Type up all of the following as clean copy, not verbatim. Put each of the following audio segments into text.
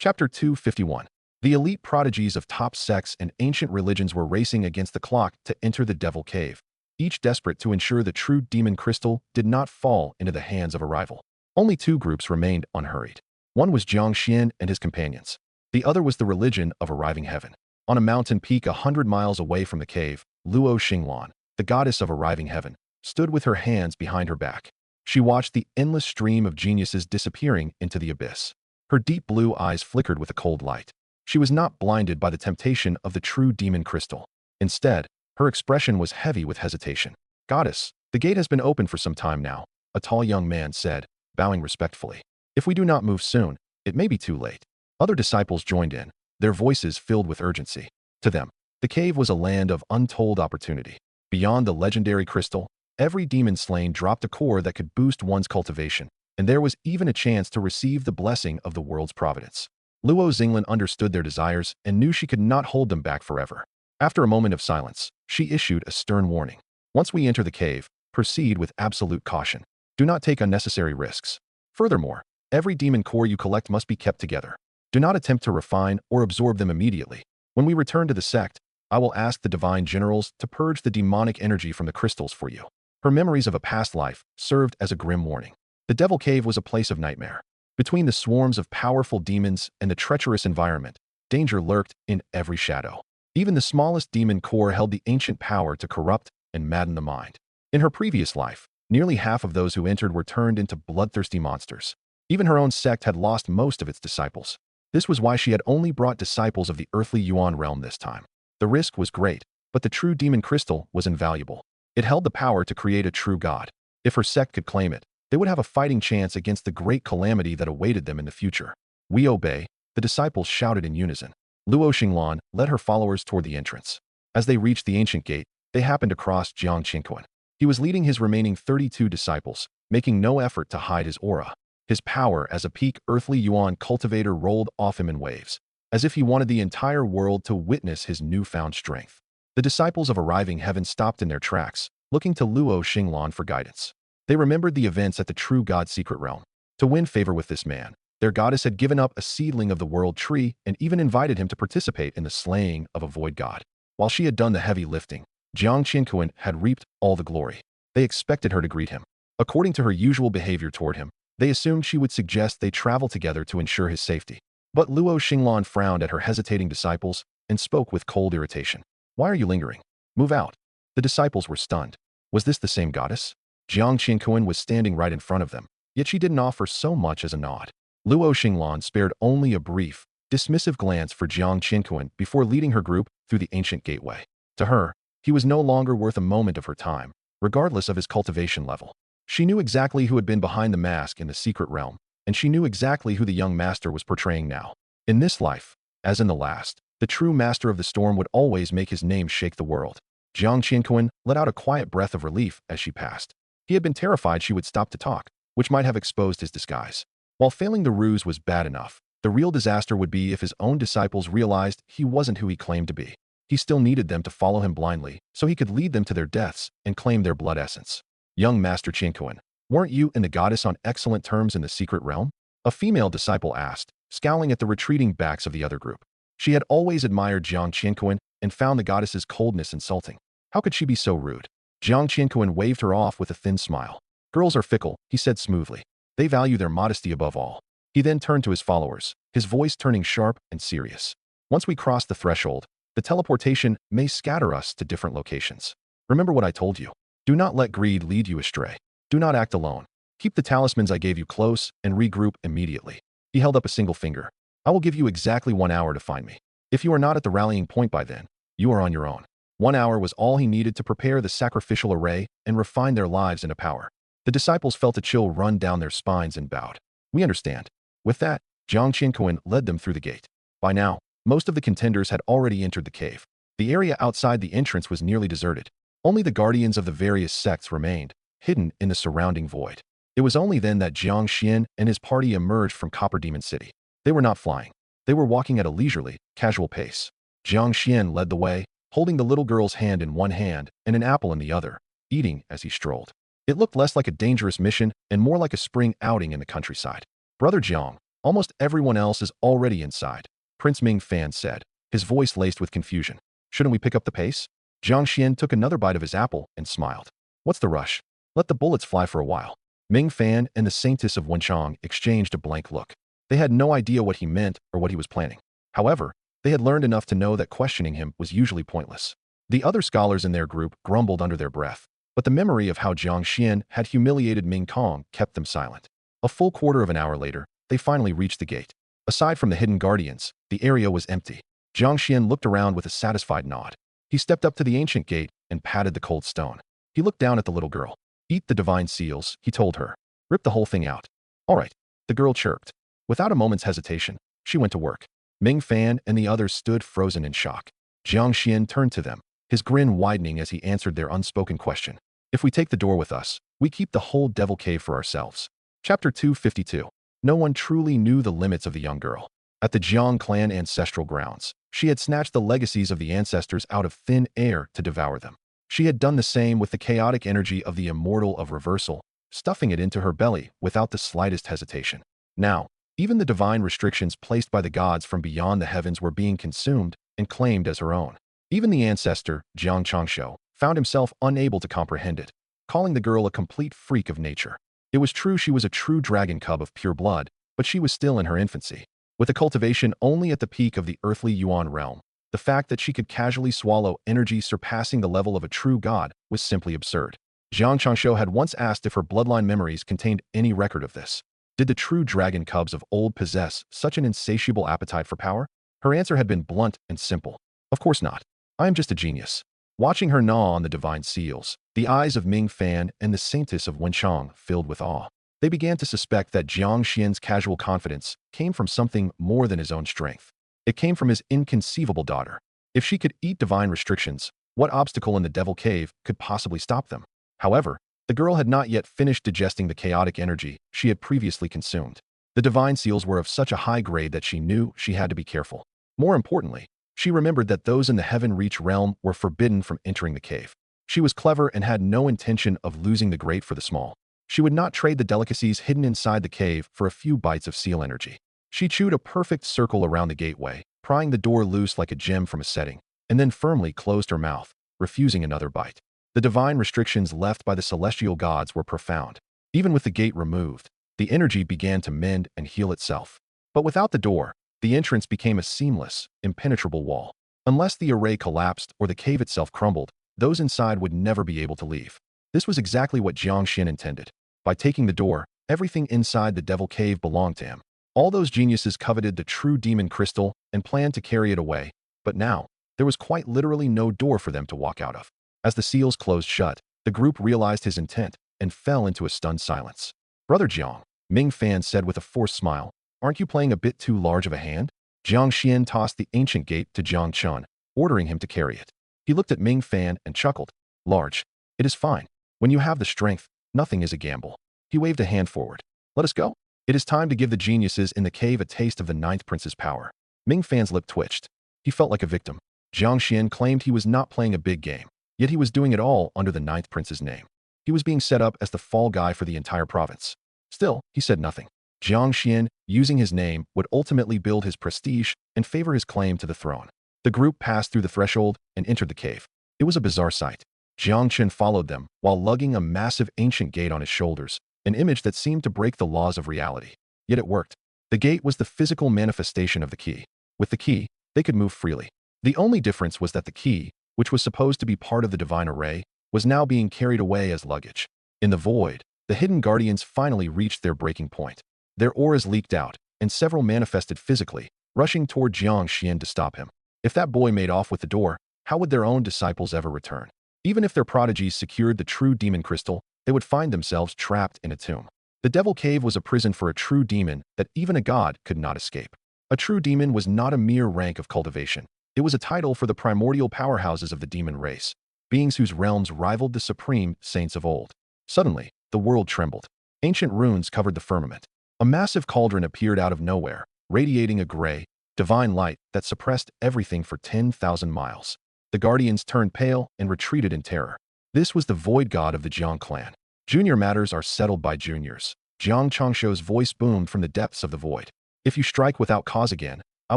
Chapter 251. The elite prodigies of top sects and ancient religions were racing against the clock to enter the Devil Cave, each desperate to ensure the true demon crystal did not fall into the hands of a rival. Only two groups remained unhurried. One was Jiang Xuan and his companions. The other was the religion of arriving heaven. On a mountain peak 100 miles away from the cave, Luo Xinglan, the goddess of arriving heaven, stood with her hands behind her back. She watched the endless stream of geniuses disappearing into the abyss. Her deep blue eyes flickered with a cold light. She was not blinded by the temptation of the true demon crystal. Instead, her expression was heavy with hesitation. "Goddess, the gate has been open for some time now," a tall young man said, bowing respectfully. "If we do not move soon, it may be too late." Other disciples joined in, their voices filled with urgency. To them, the cave was a land of untold opportunity. Beyond the legendary crystal, every demon slain dropped a core that could boost one's cultivation, and there was even a chance to receive the blessing of the world's providence. Luo Xinglan understood their desires and knew she could not hold them back forever. After a moment of silence, she issued a stern warning. "Once we enter the cave, proceed with absolute caution. Do not take unnecessary risks. Furthermore, every demon core you collect must be kept together. Do not attempt to refine or absorb them immediately. When we return to the sect, I will ask the divine generals to purge the demonic energy from the crystals for you." Her memories of a past life served as a grim warning. The Devil Cave was a place of nightmare. Between the swarms of powerful demons and the treacherous environment, danger lurked in every shadow. Even the smallest demon core held the ancient power to corrupt and madden the mind. In her previous life, nearly half of those who entered were turned into bloodthirsty monsters. Even her own sect had lost most of its disciples. This was why she had only brought disciples of the Earthly Yuan realm this time. The risk was great, but the true demon crystal was invaluable. It held the power to create a true god. If her sect could claim it, they would have a fighting chance against the great calamity that awaited them in the future. "We obey," the disciples shouted in unison. Luo Xinglan led her followers toward the entrance. As they reached the ancient gate, they happened across Jiang Qiankun. He was leading his remaining 32 disciples, making no effort to hide his aura. His power as a peak Earthly Yuan cultivator rolled off him in waves, as if he wanted the entire world to witness his newfound strength. The disciples of arriving heaven stopped in their tracks, looking to Luo Xinglan for guidance. They remembered the events at the true God's secret realm. To win favor with this man, their goddess had given up a seedling of the world tree and even invited him to participate in the slaying of a void god. While she had done the heavy lifting, Jiang Qiankun had reaped all the glory. They expected her to greet him. According to her usual behavior toward him, they assumed she would suggest they travel together to ensure his safety. But Luo Xinglan frowned at her hesitating disciples and spoke with cold irritation. "Why are you lingering? Move out." The disciples were stunned. Was this the same goddess? Jiang Qiankun was standing right in front of them, yet she didn't offer so much as a nod. Luo Xinglan spared only a brief, dismissive glance for Jiang Qiankun before leading her group through the ancient gateway. To her, he was no longer worth a moment of her time, regardless of his cultivation level. She knew exactly who had been behind the mask in the secret realm, and she knew exactly who the young master was portraying now. In this life, as in the last, the true master of the storm would always make his name shake the world. Jiang Qiankun let out a quiet breath of relief as she passed. He had been terrified she would stop to talk, which might have exposed his disguise. While failing the ruse was bad enough, the real disaster would be if his own disciples realized he wasn't who he claimed to be. He still needed them to follow him blindly so he could lead them to their deaths and claim their blood essence. "Young Master Qiankun, weren't you and the goddess on excellent terms in the secret realm?" a female disciple asked, scowling at the retreating backs of the other group. She had always admired Jiang Qiankun and found the goddess's coldness insulting. How could she be so rude? Jiang Qiankun waved her off with a thin smile. "Girls are fickle," he said smoothly. "They value their modesty above all." He then turned to his followers, his voice turning sharp and serious. "Once we cross the threshold, the teleportation may scatter us to different locations. Remember what I told you. Do not let greed lead you astray. Do not act alone. Keep the talismans I gave you close and regroup immediately." He held up a single finger. "I will give you exactly 1 hour to find me. If you are not at the rallying point by then, you are on your own." 1 hour was all he needed to prepare the sacrificial array and refine their lives into power. The disciples felt a chill run down their spines and bowed. "We understand." With that, Jiang Qiankun led them through the gate. By now, most of the contenders had already entered the cave. The area outside the entrance was nearly deserted. Only the guardians of the various sects remained, hidden in the surrounding void. It was only then that Jiang Xuan and his party emerged from Copper Demon City. They were not flying. They were walking at a leisurely, casual pace. Jiang Xuan led the way, holding the little girl's hand in one hand and an apple in the other, eating as he strolled. It looked less like a dangerous mission and more like a spring outing in the countryside. "Brother Jiang," Almost everyone else is already inside, Prince Ming Fan said, his voice laced with confusion. Shouldn't we pick up the pace? Jiang Xuan took another bite of his apple and smiled. What's the rush? Let the bullets fly for a while. Ming Fan and the Saintess of Wenchong exchanged a blank look. They had no idea what he meant or what he was planning. However, they had learned enough to know that questioning him was usually pointless. The other scholars in their group grumbled under their breath, but the memory of how Jiang Xuan had humiliated Ming Kong kept them silent. A full quarter of an hour later, they finally reached the gate. Aside from the hidden guardians, the area was empty. Jiang Xuan looked around with a satisfied nod. He stepped up to the ancient gate and patted the cold stone. He looked down at the little girl. Eat the divine seals, he told her. Rip the whole thing out. All right, the girl chirped. Without a moment's hesitation, she went to work. Ming Fan and the others stood frozen in shock. Jiang Xuan turned to them, his grin widening as he answered their unspoken question. If we take the door with us, we keep the whole devil cave for ourselves. Chapter 252. No one truly knew the limits of the young girl. At the Jiang clan ancestral grounds, she had snatched the legacies of the ancestors out of thin air to devour them. She had done the same with the chaotic energy of the immortal of reversal, stuffing it into her belly without the slightest hesitation. Now, even the divine restrictions placed by the gods from beyond the heavens were being consumed and claimed as her own. Even the ancestor, Jiang Qiankun, found himself unable to comprehend it, calling the girl a complete freak of nature. It was true she was a true dragon cub of pure blood, but she was still in her infancy. With a cultivation only at the peak of the Earthly Yuan realm, the fact that she could casually swallow energy surpassing the level of a true god was simply absurd. Jiang Qiankun had once asked if her bloodline memories contained any record of this. Did the true dragon cubs of old possess such an insatiable appetite for power? Her answer had been blunt and simple. Of course not. I am just a genius. Watching her gnaw on the divine seals, the eyes of Ming Fan and the Saintess of Wenchong filled with awe. They began to suspect that Jiang Xuan's casual confidence came from something more than his own strength. It came from his inconceivable daughter. If she could eat divine restrictions, what obstacle in the devil cave could possibly stop them? However, the girl had not yet finished digesting the chaotic energy she had previously consumed. The divine seals were of such a high grade that she knew she had to be careful. More importantly, she remembered that those in the Heaven Reach realm were forbidden from entering the cave. She was clever and had no intention of losing the great for the small. She would not trade the delicacies hidden inside the cave for a few bites of seal energy. She chewed a perfect circle around the gateway, prying the door loose like a gem from a setting, and then firmly closed her mouth, refusing another bite. The divine restrictions left by the celestial gods were profound. Even with the gate removed, the energy began to mend and heal itself. But without the door, the entrance became a seamless, impenetrable wall. Unless the array collapsed or the cave itself crumbled, those inside would never be able to leave. This was exactly what Jiang Xuan intended. By taking the door, everything inside the devil cave belonged to him. All those geniuses coveted the true demon crystal and planned to carry it away, but now, there was quite literally no door for them to walk out of. As the seals closed shut, the group realized his intent and fell into a stunned silence. Brother Jiang, Ming Fan said with a forced smile, aren't you playing a bit too large of a hand? Jiang Xuan tossed the ancient gate to Jiang Chen, ordering him to carry it. He looked at Ming Fan and chuckled. Large. It is fine. When you have the strength, nothing is a gamble. He waved a hand forward. Let us go. It is time to give the geniuses in the cave a taste of the ninth prince's power. Ming Fan's lip twitched. He felt like a victim. Jiang Xuan claimed he was not playing a big game, yet he was doing it all under the ninth prince's name. He was being set up as the fall guy for the entire province. Still, he said nothing. Jiang Xuan, using his name, would ultimately build his prestige and favor his claim to the throne. The group passed through the threshold and entered the cave. It was a bizarre sight. Jiang Chen followed them while lugging a massive ancient gate on his shoulders, an image that seemed to break the laws of reality. Yet it worked. The gate was the physical manifestation of the key. With the key, they could move freely. The only difference was that the key, which was supposed to be part of the divine array, was now being carried away as luggage. In the void, the hidden guardians finally reached their breaking point. Their auras leaked out, and several manifested physically, rushing toward Jiang Xuan to stop him. If that boy made off with the door, how would their own disciples ever return? Even if their prodigies secured the true demon crystal, they would find themselves trapped in a tomb. The devil cave was a prison for a true demon that even a god could not escape. A true demon was not a mere rank of cultivation. It was a title for the primordial powerhouses of the demon race, beings whose realms rivaled the supreme saints of old. Suddenly, the world trembled. Ancient runes covered the firmament. A massive cauldron appeared out of nowhere, radiating a gray, divine light that suppressed everything for 10,000 miles. The guardians turned pale and retreated in terror. This was the void god of the Jiang clan. Junior matters are settled by juniors. Jiang Changshuo's voice boomed from the depths of the void. If you strike without cause again, I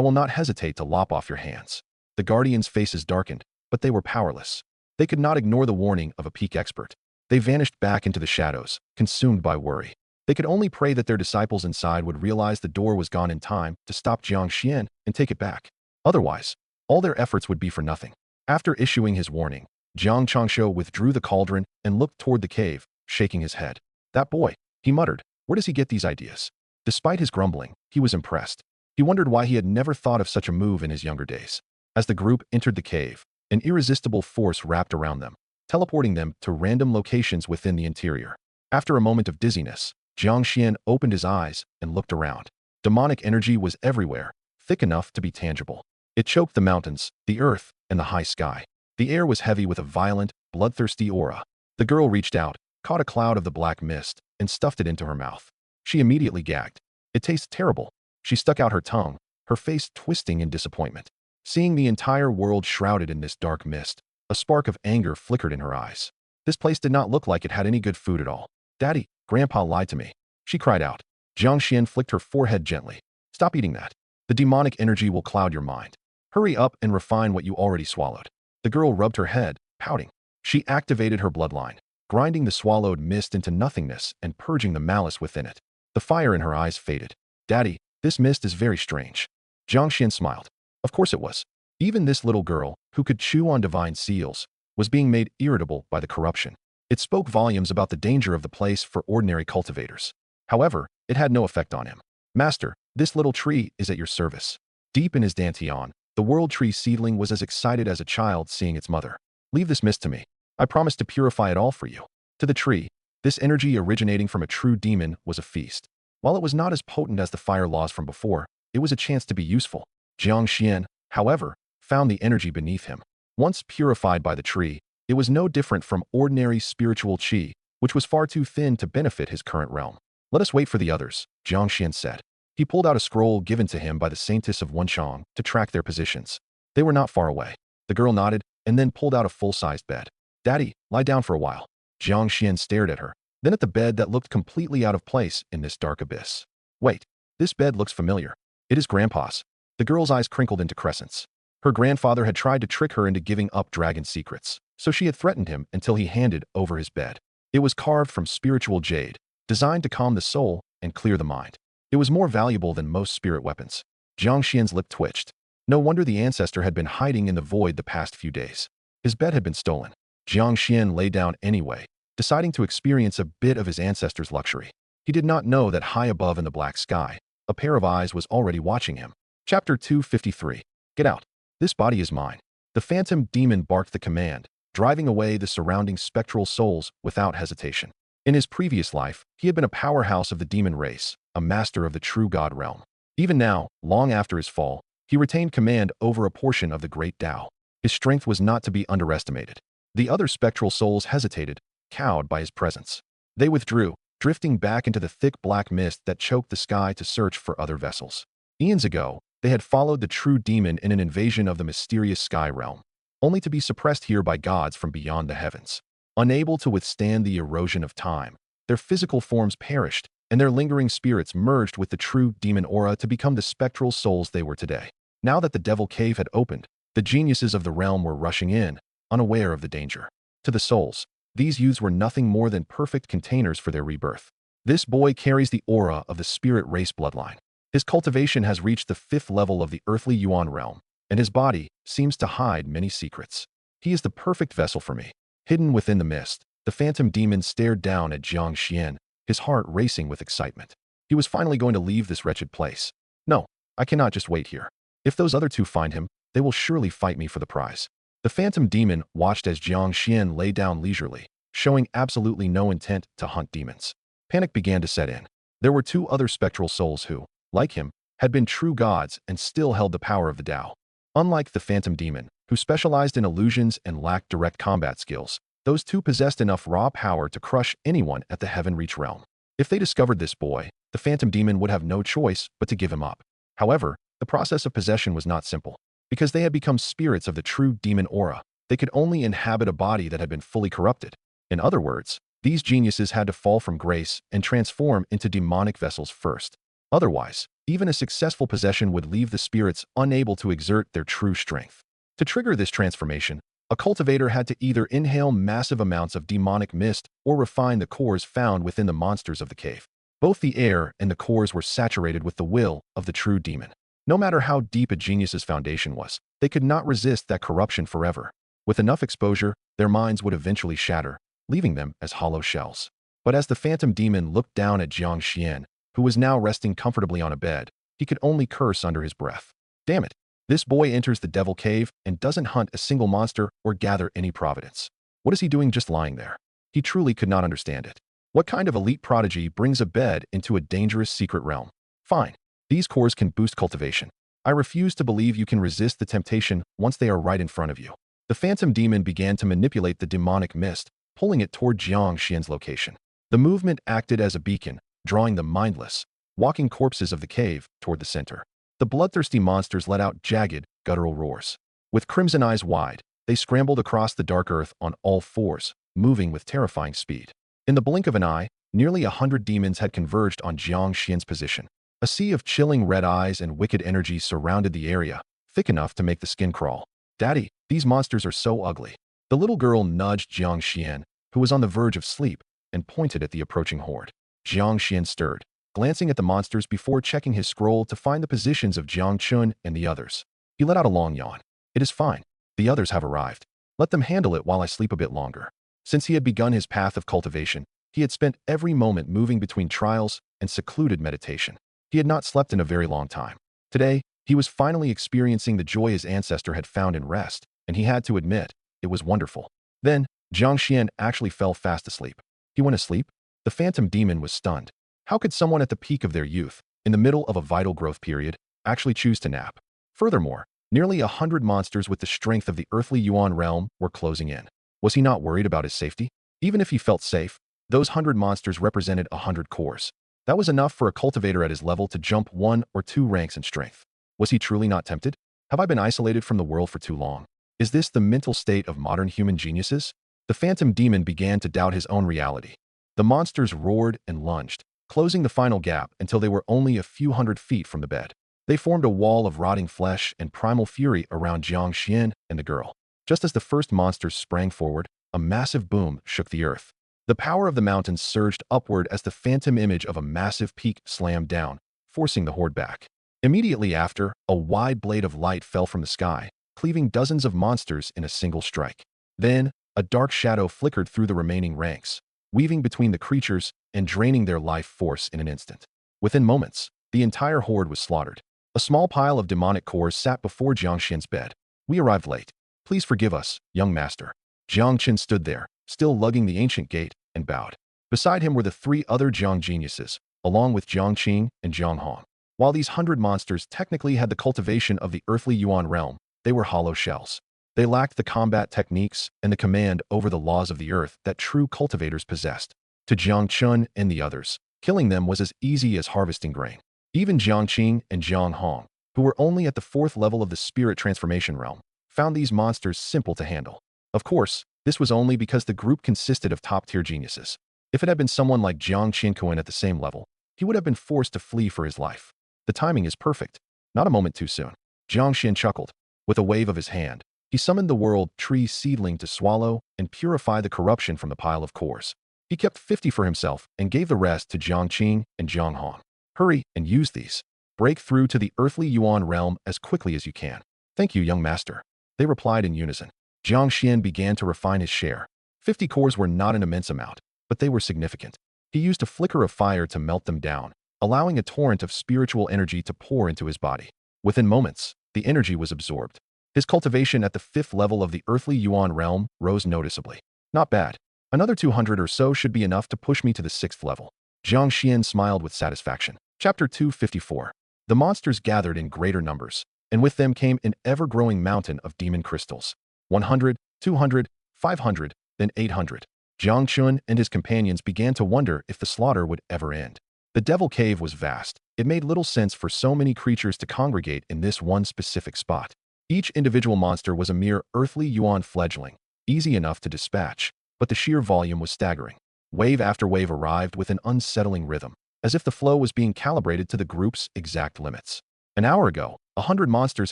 will not hesitate to lop off your hands. The guardians' faces darkened, but they were powerless. They could not ignore the warning of a peak expert. They vanished back into the shadows, consumed by worry. They could only pray that their disciples inside would realize the door was gone in time to stop Jiang Xuan and take it back. Otherwise, all their efforts would be for nothing. After issuing his warning, Jiang Qiankun withdrew the cauldron and looked toward the cave, shaking his head. That boy, he muttered, where does he get these ideas? Despite his grumbling, he was impressed. He wondered why he had never thought of such a move in his younger days. As the group entered the cave, an irresistible force wrapped around them, teleporting them to random locations within the interior. After a moment of dizziness, Jiang Xuan opened his eyes and looked around. Demonic energy was everywhere, thick enough to be tangible. It choked the mountains, the earth, and the high sky. The air was heavy with a violent, bloodthirsty aura. The girl reached out, caught a cloud of the black mist, and stuffed it into her mouth. She immediately gagged. It tastes terrible. She stuck out her tongue, her face twisting in disappointment. Seeing the entire world shrouded in this dark mist, a spark of anger flickered in her eyes. This place did not look like it had any good food at all. Daddy, Grandpa lied to me, she cried out. Jiang Xuan flicked her forehead gently. Stop eating that. The demonic energy will cloud your mind. Hurry up and refine what you already swallowed. The girl rubbed her head, pouting. She activated her bloodline, grinding the swallowed mist into nothingness and purging the malice within it. The fire in her eyes faded. Daddy, this mist is very strange. Jiang Xuan smiled. Of course it was. Even this little girl, who could chew on divine seals, was being made irritable by the corruption. It spoke volumes about the danger of the place for ordinary cultivators. However, it had no effect on him. Master, this little tree is at your service. Deep in his dantian, the world tree seedling was as excited as a child seeing its mother. Leave this mist to me. I promise to purify it all for you. To the tree, this energy originating from a true demon was a feast. While it was not as potent as the fire laws from before, it was a chance to be useful. Jiang Xuan, however, found the energy beneath him. Once purified by the tree, it was no different from ordinary spiritual qi, which was far too thin to benefit his current realm. Let us wait for the others, Jiang Xuan said. He pulled out a scroll given to him by the Saintess of Wenchang to track their positions. They were not far away. The girl nodded and then pulled out a full-sized bed. Daddy, lie down for a while. Jiang Xuan stared at her, then at the bed that looked completely out of place in this dark abyss. Wait, this bed looks familiar. It is Grandpa's. The girl's eyes crinkled into crescents. Her grandfather had tried to trick her into giving up dragon secrets, so she had threatened him until he handed over his bed. It was carved from spiritual jade, designed to calm the soul and clear the mind. It was more valuable than most spirit weapons. Jiang Xuan's lip twitched. No wonder the ancestor had been hiding in the void the past few days. His bed had been stolen. Jiang Xuan lay down anyway, deciding to experience a bit of his ancestor's luxury. He did not know that high above in the black sky, a pair of eyes was already watching him. Chapter 253. Get out. This body is mine. The phantom demon barked the command, driving away the surrounding spectral souls without hesitation. In his previous life, he had been a powerhouse of the demon race, a master of the true god realm. Even now, long after his fall, he retained command over a portion of the great Tao. His strength was not to be underestimated. The other spectral souls hesitated, cowed by his presence. They withdrew, drifting back into the thick black mist that choked the sky to search for other vessels. Eons ago, they had followed the true demon in an invasion of the mysterious sky realm, only to be suppressed here by gods from beyond the heavens. Unable to withstand the erosion of time, their physical forms perished, and their lingering spirits merged with the true demon aura to become the spectral souls they were today. Now that the Devil Cave had opened, the geniuses of the realm were rushing in, unaware of the danger. To the souls, these youths were nothing more than perfect containers for their rebirth. This boy carries the aura of the spirit race bloodline. His cultivation has reached the 5th level of the Earthly Yuan realm, and his body seems to hide many secrets. He is the perfect vessel for me. Hidden within the mist, the phantom demon stared down at Jiang Xuan, his heart racing with excitement. He was finally going to leave this wretched place. No, I cannot just wait here. If those other two find him, they will surely fight me for the prize. The phantom demon watched as Jiang Xuan lay down leisurely, showing absolutely no intent to hunt demons. Panic began to set in. There were 2 other spectral souls who, like him, had been true gods and still held the power of the Tao. Unlike the phantom demon, who specialized in illusions and lacked direct combat skills, those 2 possessed enough raw power to crush anyone at the Heaven Reach realm. If they discovered this boy, the phantom demon would have no choice but to give him up. However, the process of possession was not simple. Because they had become spirits of the true demon aura, they could only inhabit a body that had been fully corrupted. In other words, these geniuses had to fall from grace and transform into demonic vessels first. Otherwise, even a successful possession would leave the spirits unable to exert their true strength. To trigger this transformation, a cultivator had to either inhale massive amounts of demonic mist or refine the cores found within the monsters of the cave. Both the air and the cores were saturated with the will of the true demon. No matter how deep a genius's foundation was, they could not resist that corruption forever. With enough exposure, their minds would eventually shatter, leaving them as hollow shells. But as the phantom demon looked down at Jiang Xuan, who was now resting comfortably on a bed, he could only curse under his breath. Damn it! This boy enters the devil cave and doesn't hunt a single monster or gather any providence. What is he doing just lying there? He truly could not understand it. What kind of elite prodigy brings a bed into a dangerous secret realm? Fine. These cores can boost cultivation. I refuse to believe you can resist the temptation once they are right in front of you. The phantom demon began to manipulate the demonic mist, pulling it toward Jiang Xuan's location. The movement acted as a beacon, drawing the mindless, walking corpses of the cave toward the center. The bloodthirsty monsters let out jagged, guttural roars. With crimson eyes wide, they scrambled across the dark earth on all fours, moving with terrifying speed. In the blink of an eye, nearly 100 demons had converged on Jiang Xuan's position. A sea of chilling red eyes and wicked energy surrounded the area, thick enough to make the skin crawl. Daddy, these monsters are so ugly. The little girl nudged Jiang Xuan, who was on the verge of sleep, and pointed at the approaching horde. Jiang Xuan stirred, glancing at the monsters before checking his scroll to find the positions of Jiang Chen and the others. He let out a long yawn. It is fine. The others have arrived. Let them handle it while I sleep a bit longer. Since he had begun his path of cultivation, he had spent every moment moving between trials and secluded meditation. He had not slept in a very long time. Today, he was finally experiencing the joy his ancestor had found in rest, and he had to admit, it was wonderful. Then, Jiang Xuan actually fell fast asleep. He went asleep? The phantom demon was stunned. How could someone at the peak of their youth, in the middle of a vital growth period, actually choose to nap? Furthermore, nearly 100 monsters with the strength of the Earthly Yuan realm were closing in. Was he not worried about his safety? Even if he felt safe, those 100 monsters represented 100 cores. That was enough for a cultivator at his level to jump 1 or 2 ranks in strength. Was he truly not tempted? Have I been isolated from the world for too long? Is this the mental state of modern human geniuses? The phantom demon began to doubt his own reality. The monsters roared and lunged, closing the final gap until they were only a few hundred feet from the bed. They formed a wall of rotting flesh and primal fury around Jiang Xuan and the girl. Just as the first monsters sprang forward, a massive boom shook the earth. The power of the mountains surged upward as the phantom image of a massive peak slammed down, forcing the horde back. Immediately after, a wide blade of light fell from the sky, cleaving dozens of monsters in a single strike. Then, a dark shadow flickered through the remaining ranks, weaving between the creatures and draining their life force in an instant. Within moments, the entire horde was slaughtered. A small pile of demonic cores sat before Jiang Qian's bed. We arrived late. Please forgive us, young master. Jiang Chen stood there, still lugging the ancient gate, and bowed. Beside him were the 3 other Jiang geniuses, along with Jiang Qing and Jiang Hong. While these 100 monsters technically had the cultivation of the Earthly Yuan realm, they were hollow shells. They lacked the combat techniques and the command over the laws of the earth that true cultivators possessed. To Jiang Chen and the others, killing them was as easy as harvesting grain. Even Jiang Qing and Jiang Hong, who were only at the 4th level of the spirit transformation realm, found these monsters simple to handle. Of course, this was only because the group consisted of top-tier geniuses. If it had been someone like Jiang Qiankun at the same level, he would have been forced to flee for his life. The timing is perfect. Not a moment too soon. Jiang Qian chuckled. With a wave of his hand, he summoned the world tree seedling to swallow and purify the corruption from the pile of cores. He kept 50 for himself and gave the rest to Jiang Qing and Jiang Hong. Hurry and use these. Break through to the Earthly Yuan realm as quickly as you can. Thank you, young master. They replied in unison. Jiang Qian began to refine his share. 50 cores were not an immense amount, but they were significant. He used a flicker of fire to melt them down, allowing a torrent of spiritual energy to pour into his body. Within moments, the energy was absorbed. His cultivation at the 5th level of the Earthly Yuan realm rose noticeably. Not bad. Another 200 or so should be enough to push me to the 6th level. Jiang Qian smiled with satisfaction. Chapter 254. The monsters gathered in greater numbers, and with them came an ever-growing mountain of demon crystals. 100, 200, 500, then 800. Jiang Chun and his companions began to wonder if the slaughter would ever end. The Devil Cave was vast. It made little sense for so many creatures to congregate in this one specific spot. Each individual monster was a mere Earthly Yuan fledgling, easy enough to dispatch, but the sheer volume was staggering. Wave after wave arrived with an unsettling rhythm. as if the flow was being calibrated to the group's exact limits. An hour ago, 100 monsters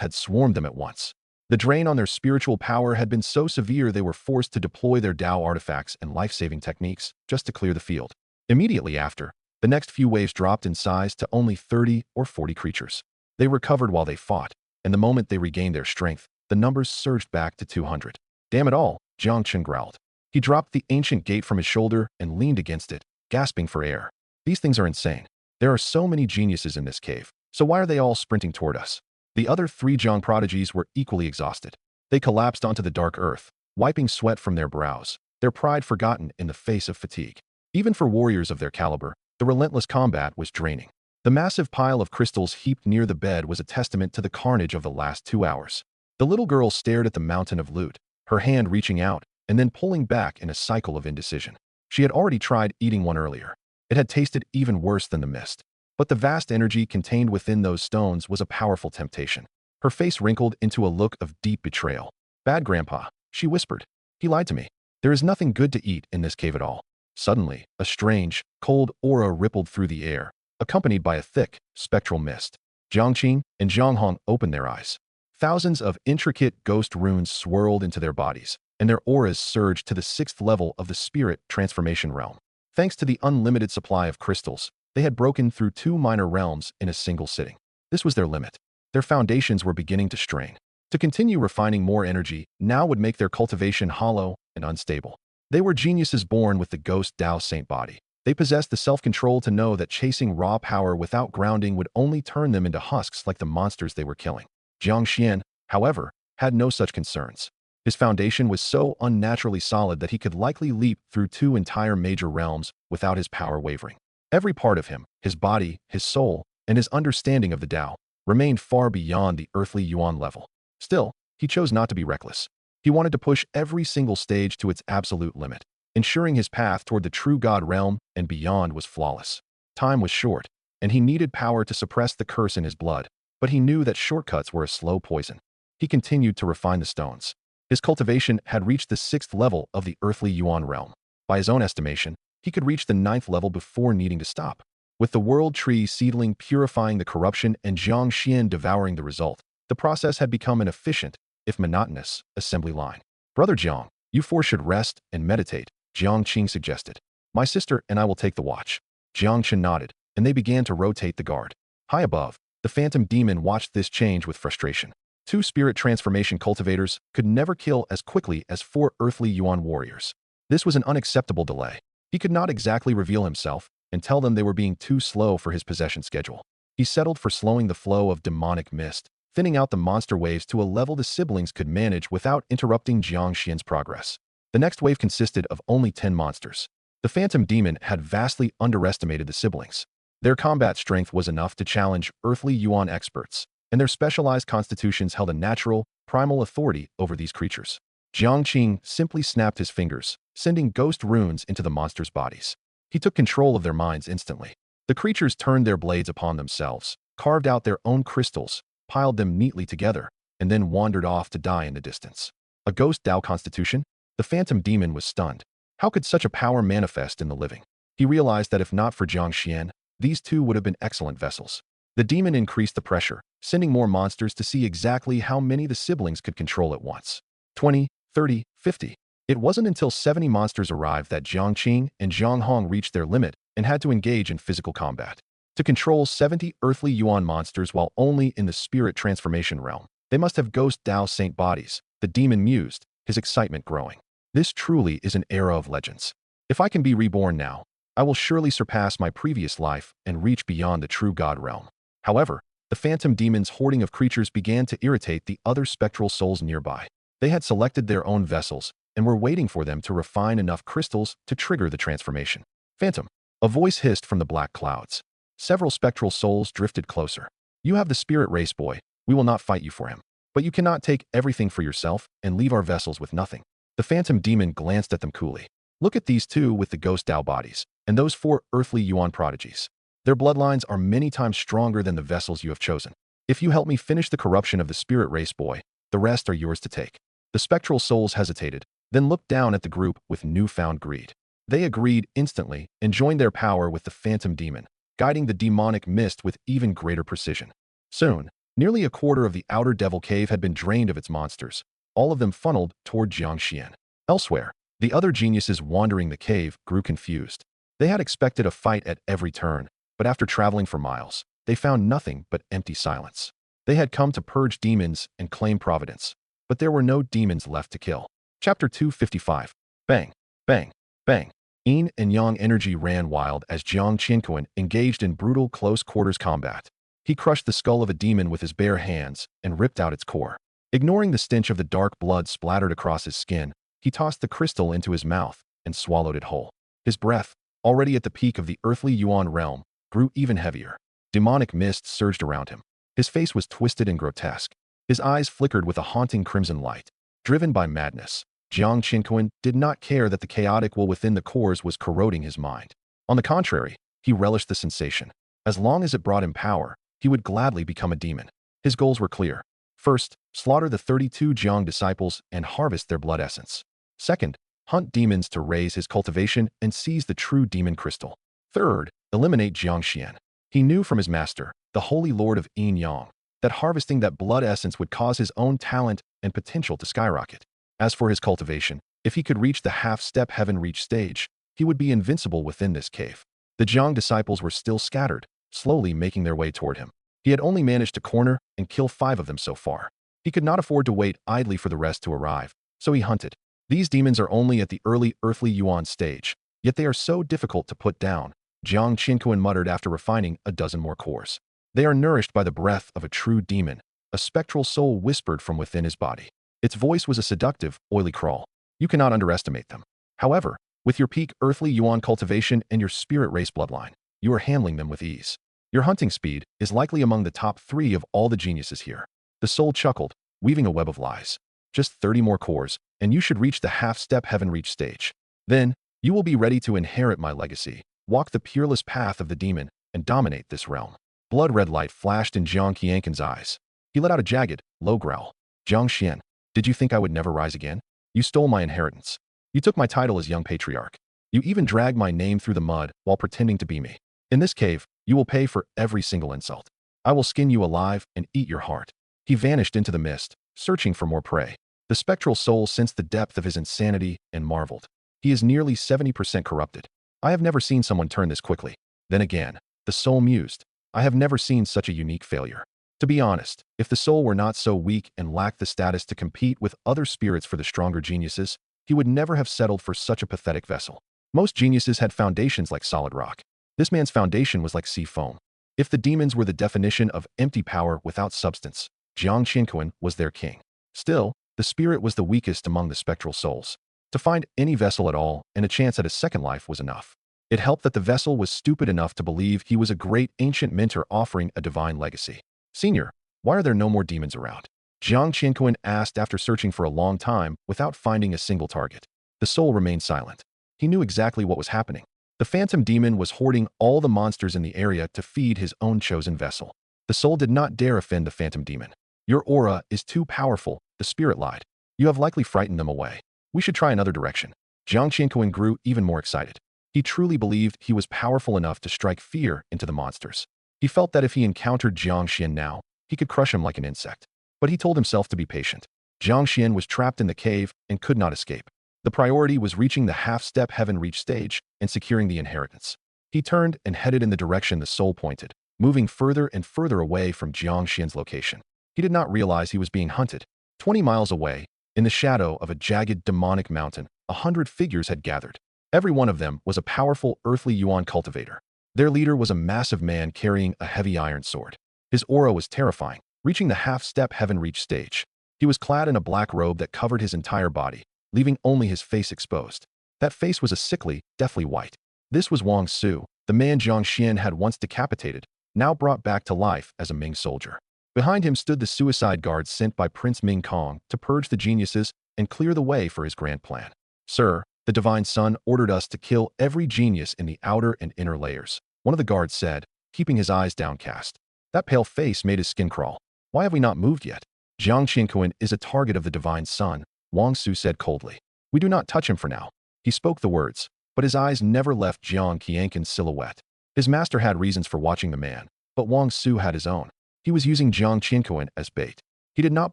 had swarmed them at once. The drain on their spiritual power had been so severe they were forced to deploy their Tao artifacts and life-saving techniques just to clear the field. Immediately after, the next few waves dropped in size to only 30 or 40 creatures. They recovered while they fought, and the moment they regained their strength, the numbers surged back to 200. Damn it all, Jiang Chen growled. He dropped the ancient gate from his shoulder and leaned against it, gasping for air. These things are insane. There are so many geniuses in this cave, so why are they all sprinting toward us? The other 3 Jiang prodigies were equally exhausted. They collapsed onto the dark earth, wiping sweat from their brows, their pride forgotten in the face of fatigue. Even for warriors of their caliber, the relentless combat was draining. The massive pile of crystals heaped near the bed was a testament to the carnage of the last 2 hours. The little girl stared at the mountain of loot, her hand reaching out and then pulling back in a cycle of indecision. She had already tried eating one earlier. It had tasted even worse than the mist. But the vast energy contained within those stones was a powerful temptation. Her face wrinkled into a look of deep betrayal. "Bad Grandpa," she whispered. "He lied to me. There is nothing good to eat in this cave at all." Suddenly, a strange, cold aura rippled through the air, accompanied by a thick, spectral mist. Jiang Qing and Jiang Hong opened their eyes. Thousands of intricate ghost runes swirled into their bodies, and their auras surged to the 6th level of the spirit transformation realm. Thanks to the unlimited supply of crystals, they had broken through 2 minor realms in a single sitting. This was their limit. Their foundations were beginning to strain. To continue refining more energy now would make their cultivation hollow and unstable. They were geniuses born with the ghost Tao Saint body. They possessed the self-control to know that chasing raw power without grounding would only turn them into husks like the monsters they were killing. Jiang Xuan, however, had no such concerns. His foundation was so unnaturally solid that he could likely leap through 2 entire major realms without his power wavering. Every part of him, his body, his soul, and his understanding of the Tao, remained far beyond the Earthly Yuan level. Still, he chose not to be reckless. He wanted to push every single stage to its absolute limit, ensuring his path toward the true God realm and beyond was flawless. Time was short, and he needed power to suppress the curse in his blood, but he knew that shortcuts were a slow poison. He continued to refine the stones. His cultivation had reached the 6th level of the Earthly Yuan realm. By his own estimation, he could reach the 9th level before needing to stop. With the world tree seedling purifying the corruption and Jiang Xian devouring the result, the process had become an efficient, if monotonous, assembly line. "Brother Jiang, you 4 should rest and meditate," Jiang Qing suggested. "My sister and I will take the watch." Jiang Chen nodded, and they began to rotate the guard. High above, the phantom demon watched this change with frustration. 2 spirit transformation cultivators could never kill as quickly as 4 Earthly Yuan warriors. This was an unacceptable delay. He could not exactly reveal himself and tell them they were being too slow for his possession schedule. He settled for slowing the flow of demonic mist, thinning out the monster waves to a level the siblings could manage without interrupting Jiang Xian's progress. The next wave consisted of only 10 monsters. The phantom demon had vastly underestimated the siblings. Their combat strength was enough to challenge Earthly Yuan experts, and their specialized constitutions held a natural, primal authority over these creatures. Jiang Qing simply snapped his fingers, sending ghost runes into the monsters' bodies. He took control of their minds instantly. The creatures turned their blades upon themselves, carved out their own crystals, piled them neatly together, and then wandered off to die in the distance. A ghost Tao constitution? The phantom demon was stunned. How could such a power manifest in the living? He realized that if not for Jiang Xian, these 2 would have been excellent vessels. The demon increased the pressure, sending more monsters to see exactly how many the siblings could control at once. 20, 30, 50. It wasn't until 70 monsters arrived that Jiang Qing and Jiang Hong reached their limit and had to engage in physical combat. To control 70 Earthly Yuan monsters while only in the spirit transformation realm, they must have ghost Tao Saint bodies, the demon mused, his excitement growing. This truly is an era of legends. If I can be reborn now, I will surely surpass my previous life and reach beyond the true God realm. However, the phantom demon's hoarding of creatures began to irritate the other spectral souls nearby. They had selected their own vessels and were waiting for them to refine enough crystals to trigger the transformation. "Phantom," a voice hissed from the black clouds. Several spectral souls drifted closer. "You have the spirit race, boy. We will not fight you for him. But you cannot take everything for yourself and leave our vessels with nothing." The phantom demon glanced at them coolly. "Look at these 2 with the ghost Tao bodies, and those 4 Earthly Yuan prodigies. Their bloodlines are many times stronger than the vessels you have chosen. If you help me finish the corruption of the spirit race, boy, the rest are yours to take." The spectral souls hesitated, then looked down at the group with newfound greed. They agreed instantly and joined their power with the phantom demon, guiding the demonic mist with even greater precision. Soon, nearly a quarter of the outer devil cave had been drained of its monsters, all of them funneled toward Jiang Xuan. Elsewhere, the other geniuses wandering the cave grew confused. They had expected a fight at every turn, but after traveling for miles, they found nothing but empty silence. They had come to purge demons and claim providence, but there were no demons left to kill. Chapter 255. Bang, bang, bang. Yin and Yang energy ran wild as Jiang Qiankun engaged in brutal close-quarters combat. He crushed the skull of a demon with his bare hands and ripped out its core. Ignoring the stench of the dark blood splattered across his skin, he tossed the crystal into his mouth and swallowed it whole. His breath, already at the peak of the Earthly Yuan realm, grew even heavier. Demonic mist surged around him. His face was twisted and grotesque. His eyes flickered with a haunting crimson light. Driven by madness, Jiang Qiankun did not care that the chaotic will within the cores was corroding his mind. On the contrary, he relished the sensation. As long as it brought him power, he would gladly become a demon. His goals were clear. First, slaughter the 32 Jiang disciples and harvest their blood essence. Second, hunt demons to raise his cultivation and seize the true demon crystal. Third, eliminate Jiang Xuan. He knew from his master, the Holy Lord of Yin Yang, that harvesting that blood essence would cause his own talent and potential to skyrocket. As for his cultivation, if he could reach the half-step heaven-reach stage, he would be invincible within this cave. The Jiang disciples were still scattered, slowly making their way toward him. He had only managed to corner and kill 5 of them so far. He could not afford to wait idly for the rest to arrive, so he hunted. These demons are only at the early Earthly Yuan stage, yet they are so difficult to put down, Jiang Qiankun muttered after refining a dozen more cores. They are nourished by the breath of a true demon, a spectral soul whispered from within his body. Its voice was a seductive, oily crawl. You cannot underestimate them. However, with your peak Earthly Yuan cultivation and your spirit race bloodline, you are handling them with ease. Your hunting speed is likely among the top 3 of all the geniuses here. The soul chuckled, weaving a web of lies. Just 30 more cores, and you should reach the half-step heaven-reach stage. Then, you will be ready to inherit my legacy, walk the peerless path of the demon, and dominate this realm. Blood-red light flashed in Jiang Qiankun's eyes. He let out a jagged, low growl. Jiang Xuan, did you think I would never rise again? You stole my inheritance. You took my title as young patriarch. You even dragged my name through the mud while pretending to be me. In this cave, you will pay for every single insult. I will skin you alive and eat your heart. He vanished into the mist, searching for more prey. The spectral soul sensed the depth of his insanity and marveled. He is nearly 70% corrupted. I have never seen someone turn this quickly. Then again, the soul mused. I have never seen such a unique failure. To be honest, if the soul were not so weak and lacked the status to compete with other spirits for the stronger geniuses, he would never have settled for such a pathetic vessel. Most geniuses had foundations like solid rock. This man's foundation was like sea foam. If the demons were the definition of empty power without substance, Jiang Qiankun was their king. Still, the spirit was the weakest among the spectral souls. To find any vessel at all and a chance at a second life was enough. It helped that the vessel was stupid enough to believe he was a great ancient mentor offering a divine legacy. Senior, why are there no more demons around? Jiang Qiankun asked after searching for a long time without finding a single target. The soul remained silent. He knew exactly what was happening. The phantom demon was hoarding all the monsters in the area to feed his own chosen vessel. The soul did not dare offend the phantom demon. Your aura is too powerful, the spirit lied. You have likely frightened them away. We should try another direction. Jiang Qiankun grew even more excited. He truly believed he was powerful enough to strike fear into the monsters. He felt that if he encountered Jiang Xuan now, he could crush him like an insect. But he told himself to be patient. Jiang Xuan was trapped in the cave and could not escape. The priority was reaching the half-step heaven-reach stage and securing the inheritance. He turned and headed in the direction the soul pointed, moving further and further away from Jiang Xuan's location. He did not realize he was being hunted. 20 miles away, in the shadow of a jagged demonic mountain, 100 figures had gathered. Every one of them was a powerful Earthly Yuan cultivator. Their leader was a massive man carrying a heavy iron sword. His aura was terrifying, reaching the half-step heaven-reach stage. He was clad in a black robe that covered his entire body, leaving only his face exposed. That face was a sickly, deathly white. This was Wang Su, the man Jiang Xuan had once decapitated, now brought back to life as a Ming soldier. Behind him stood the suicide guards sent by Prince Ming Kong to purge the geniuses and clear the way for his grand plan. Sir, the Divine Sun ordered us to kill every genius in the outer and inner layers, one of the guards said, keeping his eyes downcast. That pale face made his skin crawl. Why have we not moved yet? Jiang Qiankun is a target of the Divine Sun, Wang Su said coldly. We do not touch him for now. He spoke the words, but his eyes never left Jiang Qiankun's silhouette. His master had reasons for watching the man, but Wang Su had his own. He was using Jiang Qiankun as bait. He did not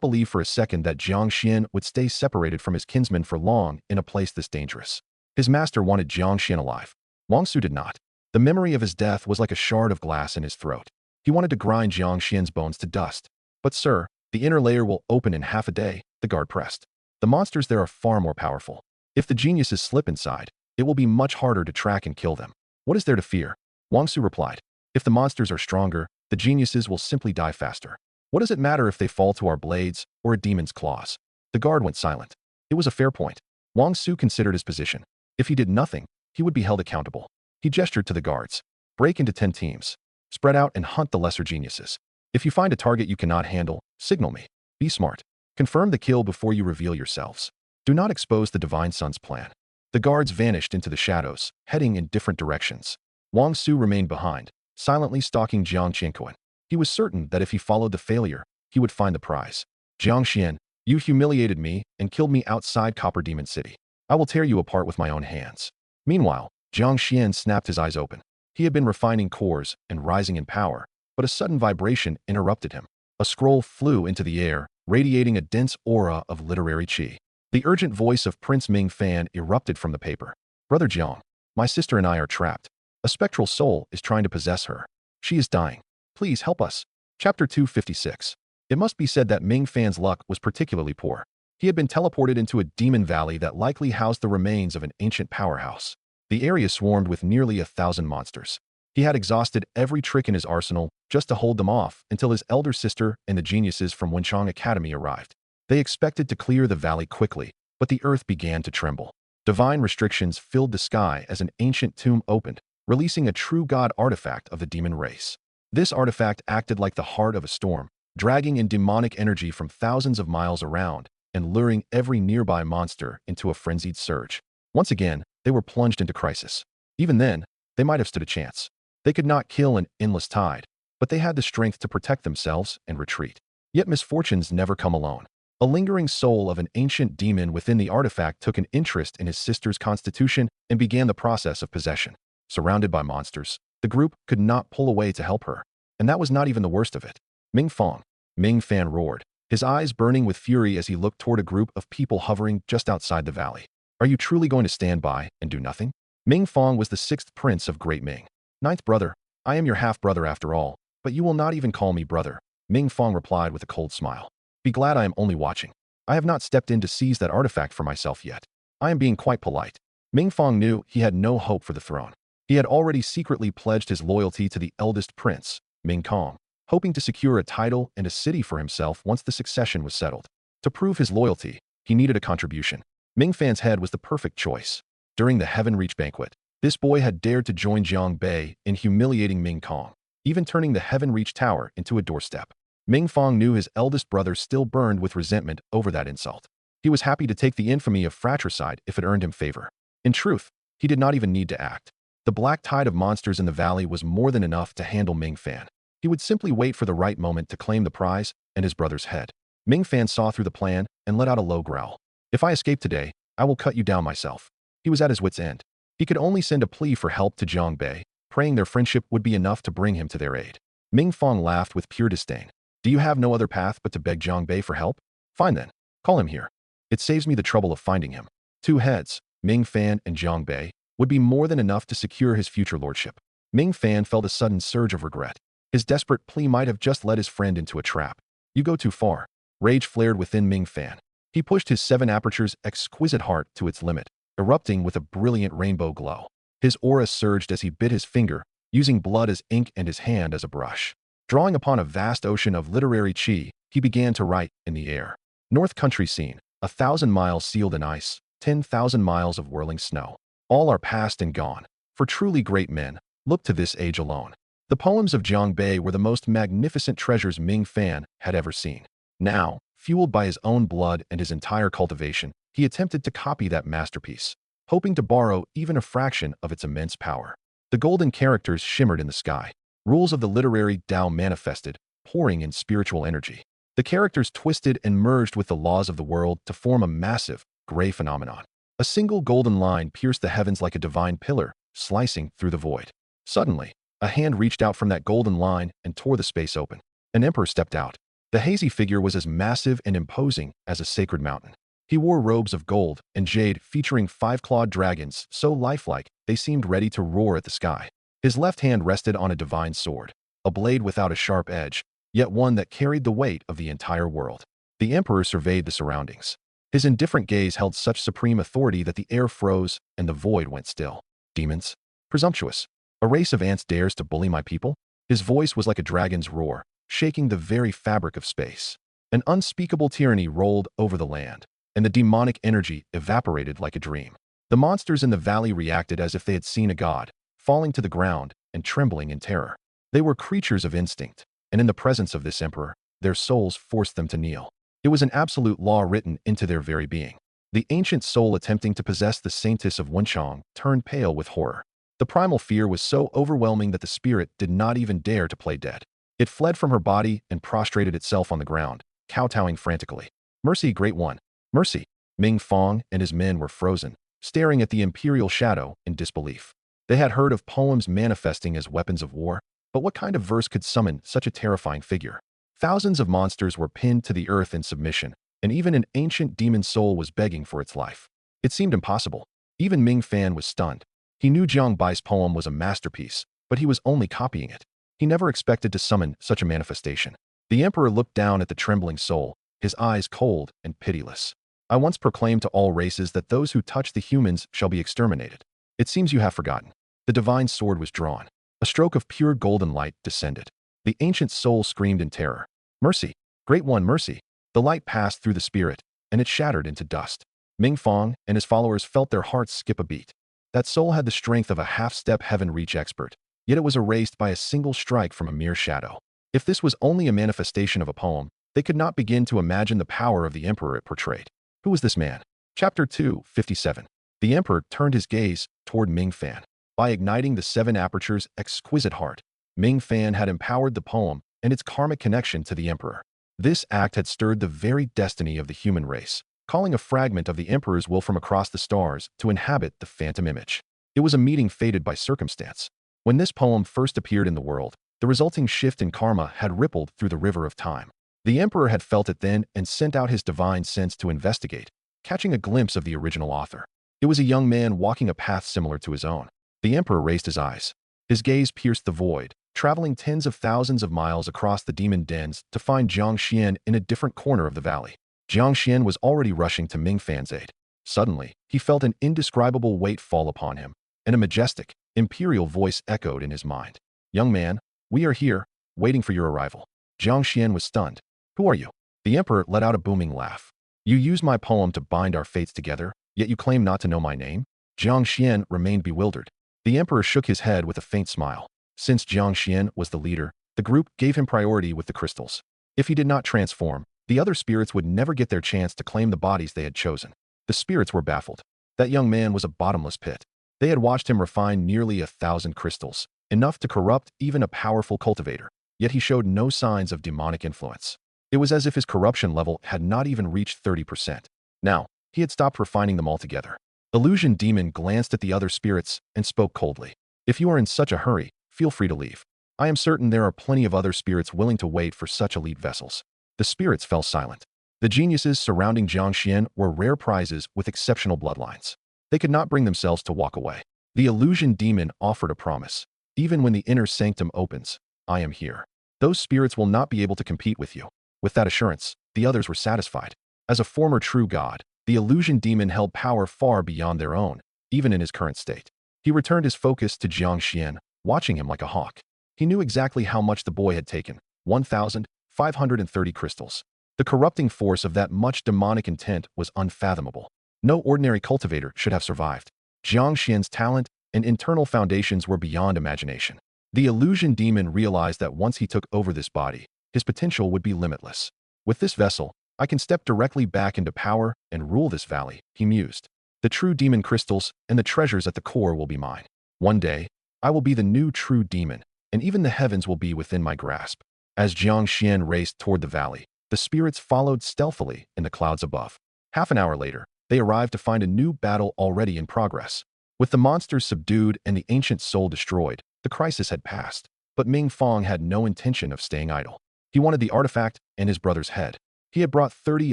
believe for a second that Jiang Xuan would stay separated from his kinsman for long in a place this dangerous. His master wanted Jiang Xuan alive. Wang Su did not. The memory of his death was like a shard of glass in his throat. He wanted to grind Jiang Xuan's bones to dust. But sir, the inner layer will open in half a day, the guard pressed. The monsters there are far more powerful. If the geniuses slip inside, it will be much harder to track and kill them. What is there to fear? Wang Su replied. If the monsters are stronger, the geniuses will simply die faster. What does it matter if they fall to our blades or a demon's claws? The guard went silent. It was a fair point. Wang Su considered his position. If he did nothing, he would be held accountable. He gestured to the guards. Break into 10 teams. Spread out and hunt the lesser geniuses. If you find a target you cannot handle, signal me. Be smart. Confirm the kill before you reveal yourselves. Do not expose the Divine Son's plan. The guards vanished into the shadows, heading in different directions. Wang Su remained behind, silently stalking Jiang Qiankun. He was certain that if he followed the failure, he would find the prize. Jiang Xuan, you humiliated me and killed me outside Copper Demon City. I will tear you apart with my own hands. Meanwhile, Jiang Xuan snapped his eyes open. He had been refining cores and rising in power, but a sudden vibration interrupted him. A scroll flew into the air, radiating a dense aura of literary qi. The urgent voice of Prince Ming Fan erupted from the paper. Brother Jiang, my sister and I are trapped. A spectral soul is trying to possess her. She is dying. Please help us. Chapter 256. It must be said that Ming Fan's luck was particularly poor. He had been teleported into a demon valley that likely housed the remains of an ancient powerhouse. The area swarmed with nearly 1,000 monsters. He had exhausted every trick in his arsenal just to hold them off until his elder sister and the geniuses from Wenchang Academy arrived. They expected to clear the valley quickly, but the earth began to tremble. Divine restrictions filled the sky as an ancient tomb opened, releasing a true god artifact of the demon race. This artifact acted like the heart of a storm, dragging in demonic energy from thousands of miles around and luring every nearby monster into a frenzied surge. Once again, they were plunged into crisis. Even then, they might have stood a chance. They could not kill an endless tide, but they had the strength to protect themselves and retreat. Yet misfortunes never come alone. A lingering soul of an ancient demon within the artifact took an interest in his sister's constitution and began the process of possession. Surrounded by monsters, the group could not pull away to help her. And that was not even the worst of it. Ming Fan roared, his eyes burning with fury as he looked toward a group of people hovering just outside the valley. Are you truly going to stand by and do nothing? Ming Fan was the 6th prince of Great Ming. 9th brother, I am your half-brother after all, but you will not even call me brother. Ming Fan replied with a cold smile. Be glad I am only watching. I have not stepped in to seize that artifact for myself yet. I am being quite polite. Ming Fan knew he had no hope for the throne. He had already secretly pledged his loyalty to the eldest prince, Ming Kong, hoping to secure a title and a city for himself once the succession was settled. To prove his loyalty, he needed a contribution. Ming Fan's head was the perfect choice. During the Heaven Reach banquet, this boy had dared to join Jiang Bei in humiliating Ming Kong, even turning the Heaven Reach Tower into a doorstep. Ming Fan knew his eldest brother still burned with resentment over that insult. He was happy to take the infamy of fratricide if it earned him favor. In truth, he did not even need to act. The black tide of monsters in the valley was more than enough to handle Ming Fan. He would simply wait for the right moment to claim the prize and his brother's head. Ming Fan saw through the plan and let out a low growl. If I escape today, I will cut you down myself. He was at his wit's end. He could only send a plea for help to Jiang Bei, praying their friendship would be enough to bring him to their aid. Ming Fan laughed with pure disdain. Do you have no other path but to beg Jiang Bei for help? Fine then, call him here. It saves me the trouble of finding him. 2 heads, Ming Fan and Jiang Bei, would be more than enough to secure his future lordship. Ming Fan felt a sudden surge of regret. His desperate plea might have just led his friend into a trap. You go too far. Rage flared within Ming Fan. He pushed his 7 apertures exquisite heart to its limit, erupting with a brilliant rainbow glow. His aura surged as he bit his finger, using blood as ink and his hand as a brush. Drawing upon a vast ocean of literary qi, he began to write in the air. North Country scene, 1,000 miles sealed in ice, 10,000 miles of whirling snow. All are past and gone. For truly great men, look to this age alone. The poems of Jiang Bei were the most magnificent treasures Ming Fan had ever seen. Now, fueled by his own blood and his entire cultivation, he attempted to copy that masterpiece, hoping to borrow even a fraction of its immense power. The golden characters shimmered in the sky. Rules of the literary Tao manifested, pouring in spiritual energy. The characters twisted and merged with the laws of the world to form a massive, gray phenomenon. A single golden line pierced the heavens like a divine pillar, slicing through the void. Suddenly, A hand reached out from that golden line and tore the space open. An emperor stepped out. The hazy figure was as massive and imposing as a sacred mountain. He wore robes of gold and jade featuring 5-clawed dragons so lifelike they seemed ready to roar at the sky. His left hand rested on a divine sword, a blade without a sharp edge, yet one that carried the weight of the entire world. The emperor surveyed the surroundings. His indifferent gaze held such supreme authority that the air froze and the void went still. Demons? Presumptuous. A race of ants dares to bully my people? His voice was like a dragon's roar, shaking the very fabric of space. An unspeakable tyranny rolled over the land, and the demonic energy evaporated like a dream. The monsters in the valley reacted as if they had seen a god, falling to the ground and trembling in terror. They were creatures of instinct, and in the presence of this emperor, their souls forced them to kneel. It was an absolute law written into their very being. The ancient soul attempting to possess the saintess of Wenchong turned pale with horror. The primal fear was so overwhelming that the spirit did not even dare to play dead. It fled from her body and prostrated itself on the ground, kowtowing frantically. "Mercy, Great One! Mercy!" Ming Fan and his men were frozen, staring at the imperial shadow in disbelief. They had heard of poems manifesting as weapons of war, but what kind of verse could summon such a terrifying figure? Thousands of monsters were pinned to the earth in submission, and even an ancient demon soul was begging for its life. It seemed impossible. Even Ming Fan was stunned. He knew Jiang Bai's poem was a masterpiece, but he was only copying it. He never expected to summon such a manifestation. The emperor looked down at the trembling soul, his eyes cold and pitiless. "I once proclaimed to all races that those who touch the humans shall be exterminated. It seems you have forgotten." The divine sword was drawn. A stroke of pure golden light descended. The ancient soul screamed in terror. "Mercy! Great One, mercy!" The light passed through the spirit, and it shattered into dust. Ming Fan and his followers felt their hearts skip a beat. That soul had the strength of a half-step heaven-reach expert, yet it was erased by a single strike from a mere shadow. If this was only a manifestation of a poem, they could not begin to imagine the power of the emperor it portrayed. Who was this man? Chapter 257. The emperor turned his gaze toward Ming Fan. By igniting the 7 apertures' exquisite heart, Ming Fan had empowered the poem and its karmic connection to the emperor. This act had stirred the very destiny of the human race, calling a fragment of the emperor's will from across the stars to inhabit the phantom image. It was a meeting fated by circumstance. When this poem first appeared in the world, the resulting shift in karma had rippled through the river of time. The emperor had felt it then and sent out his divine sense to investigate, catching a glimpse of the original author. It was a young man walking a path similar to his own. The emperor raised his eyes. His gaze pierced the void, traveling tens of thousands of miles across the demon dens to find Jiang Xuan in a different corner of the valley. Jiang Xuan was already rushing to Ming Fan's aid. Suddenly, he felt an indescribable weight fall upon him, and a majestic, imperial voice echoed in his mind. "Young man, we are here, waiting for your arrival." Jiang Xuan was stunned. "Who are you?" The emperor let out a booming laugh. "You used my poem to bind our fates together, yet you claim not to know my name?" Jiang Xuan remained bewildered. The emperor shook his head with a faint smile. Since Jiang Xuan was the leader, the group gave him priority with the crystals. If he did not transform, the other spirits would never get their chance to claim the bodies they had chosen. The spirits were baffled. That young man was a bottomless pit. They had watched him refine nearly 1,000 crystals, enough to corrupt even a powerful cultivator, yet he showed no signs of demonic influence. It was as if his corruption level had not even reached 30%. Now, he had stopped refining them altogether. Illusion Demon glanced at the other spirits and spoke coldly. "If you are in such a hurry, feel free to leave. I am certain there are plenty of other spirits willing to wait for such elite vessels." The spirits fell silent. The geniuses surrounding Jiang Xuan were rare prizes with exceptional bloodlines. They could not bring themselves to walk away. The Illusion Demon offered a promise. "Even when the inner sanctum opens, I am here. Those spirits will not be able to compete with you." With that assurance, the others were satisfied. As a former true god, the Illusion Demon held power far beyond their own, even in his current state. He returned his focus to Jiang Xuan, watching him like a hawk. He knew exactly how much the boy had taken: 1,530 crystals. The corrupting force of that much demonic intent was unfathomable. No ordinary cultivator should have survived. Jiang Xuan's talent and internal foundations were beyond imagination. The Illusion Demon realized that once he took over this body, his potential would be limitless. "With this vessel, I can step directly back into power and rule this valley," he mused. "The true demon crystals and the treasures at the core will be mine. One day, I will be the new true demon, and even the heavens will be within my grasp." As Jiang Xuan raced toward the valley, the spirits followed stealthily in the clouds above. Half an hour later, they arrived to find a new battle already in progress. With the monsters subdued and the ancient soul destroyed, The crisis had passed, but Ming Fang had no intention of staying idle. He wanted the artifact and his brother's head. He had brought 30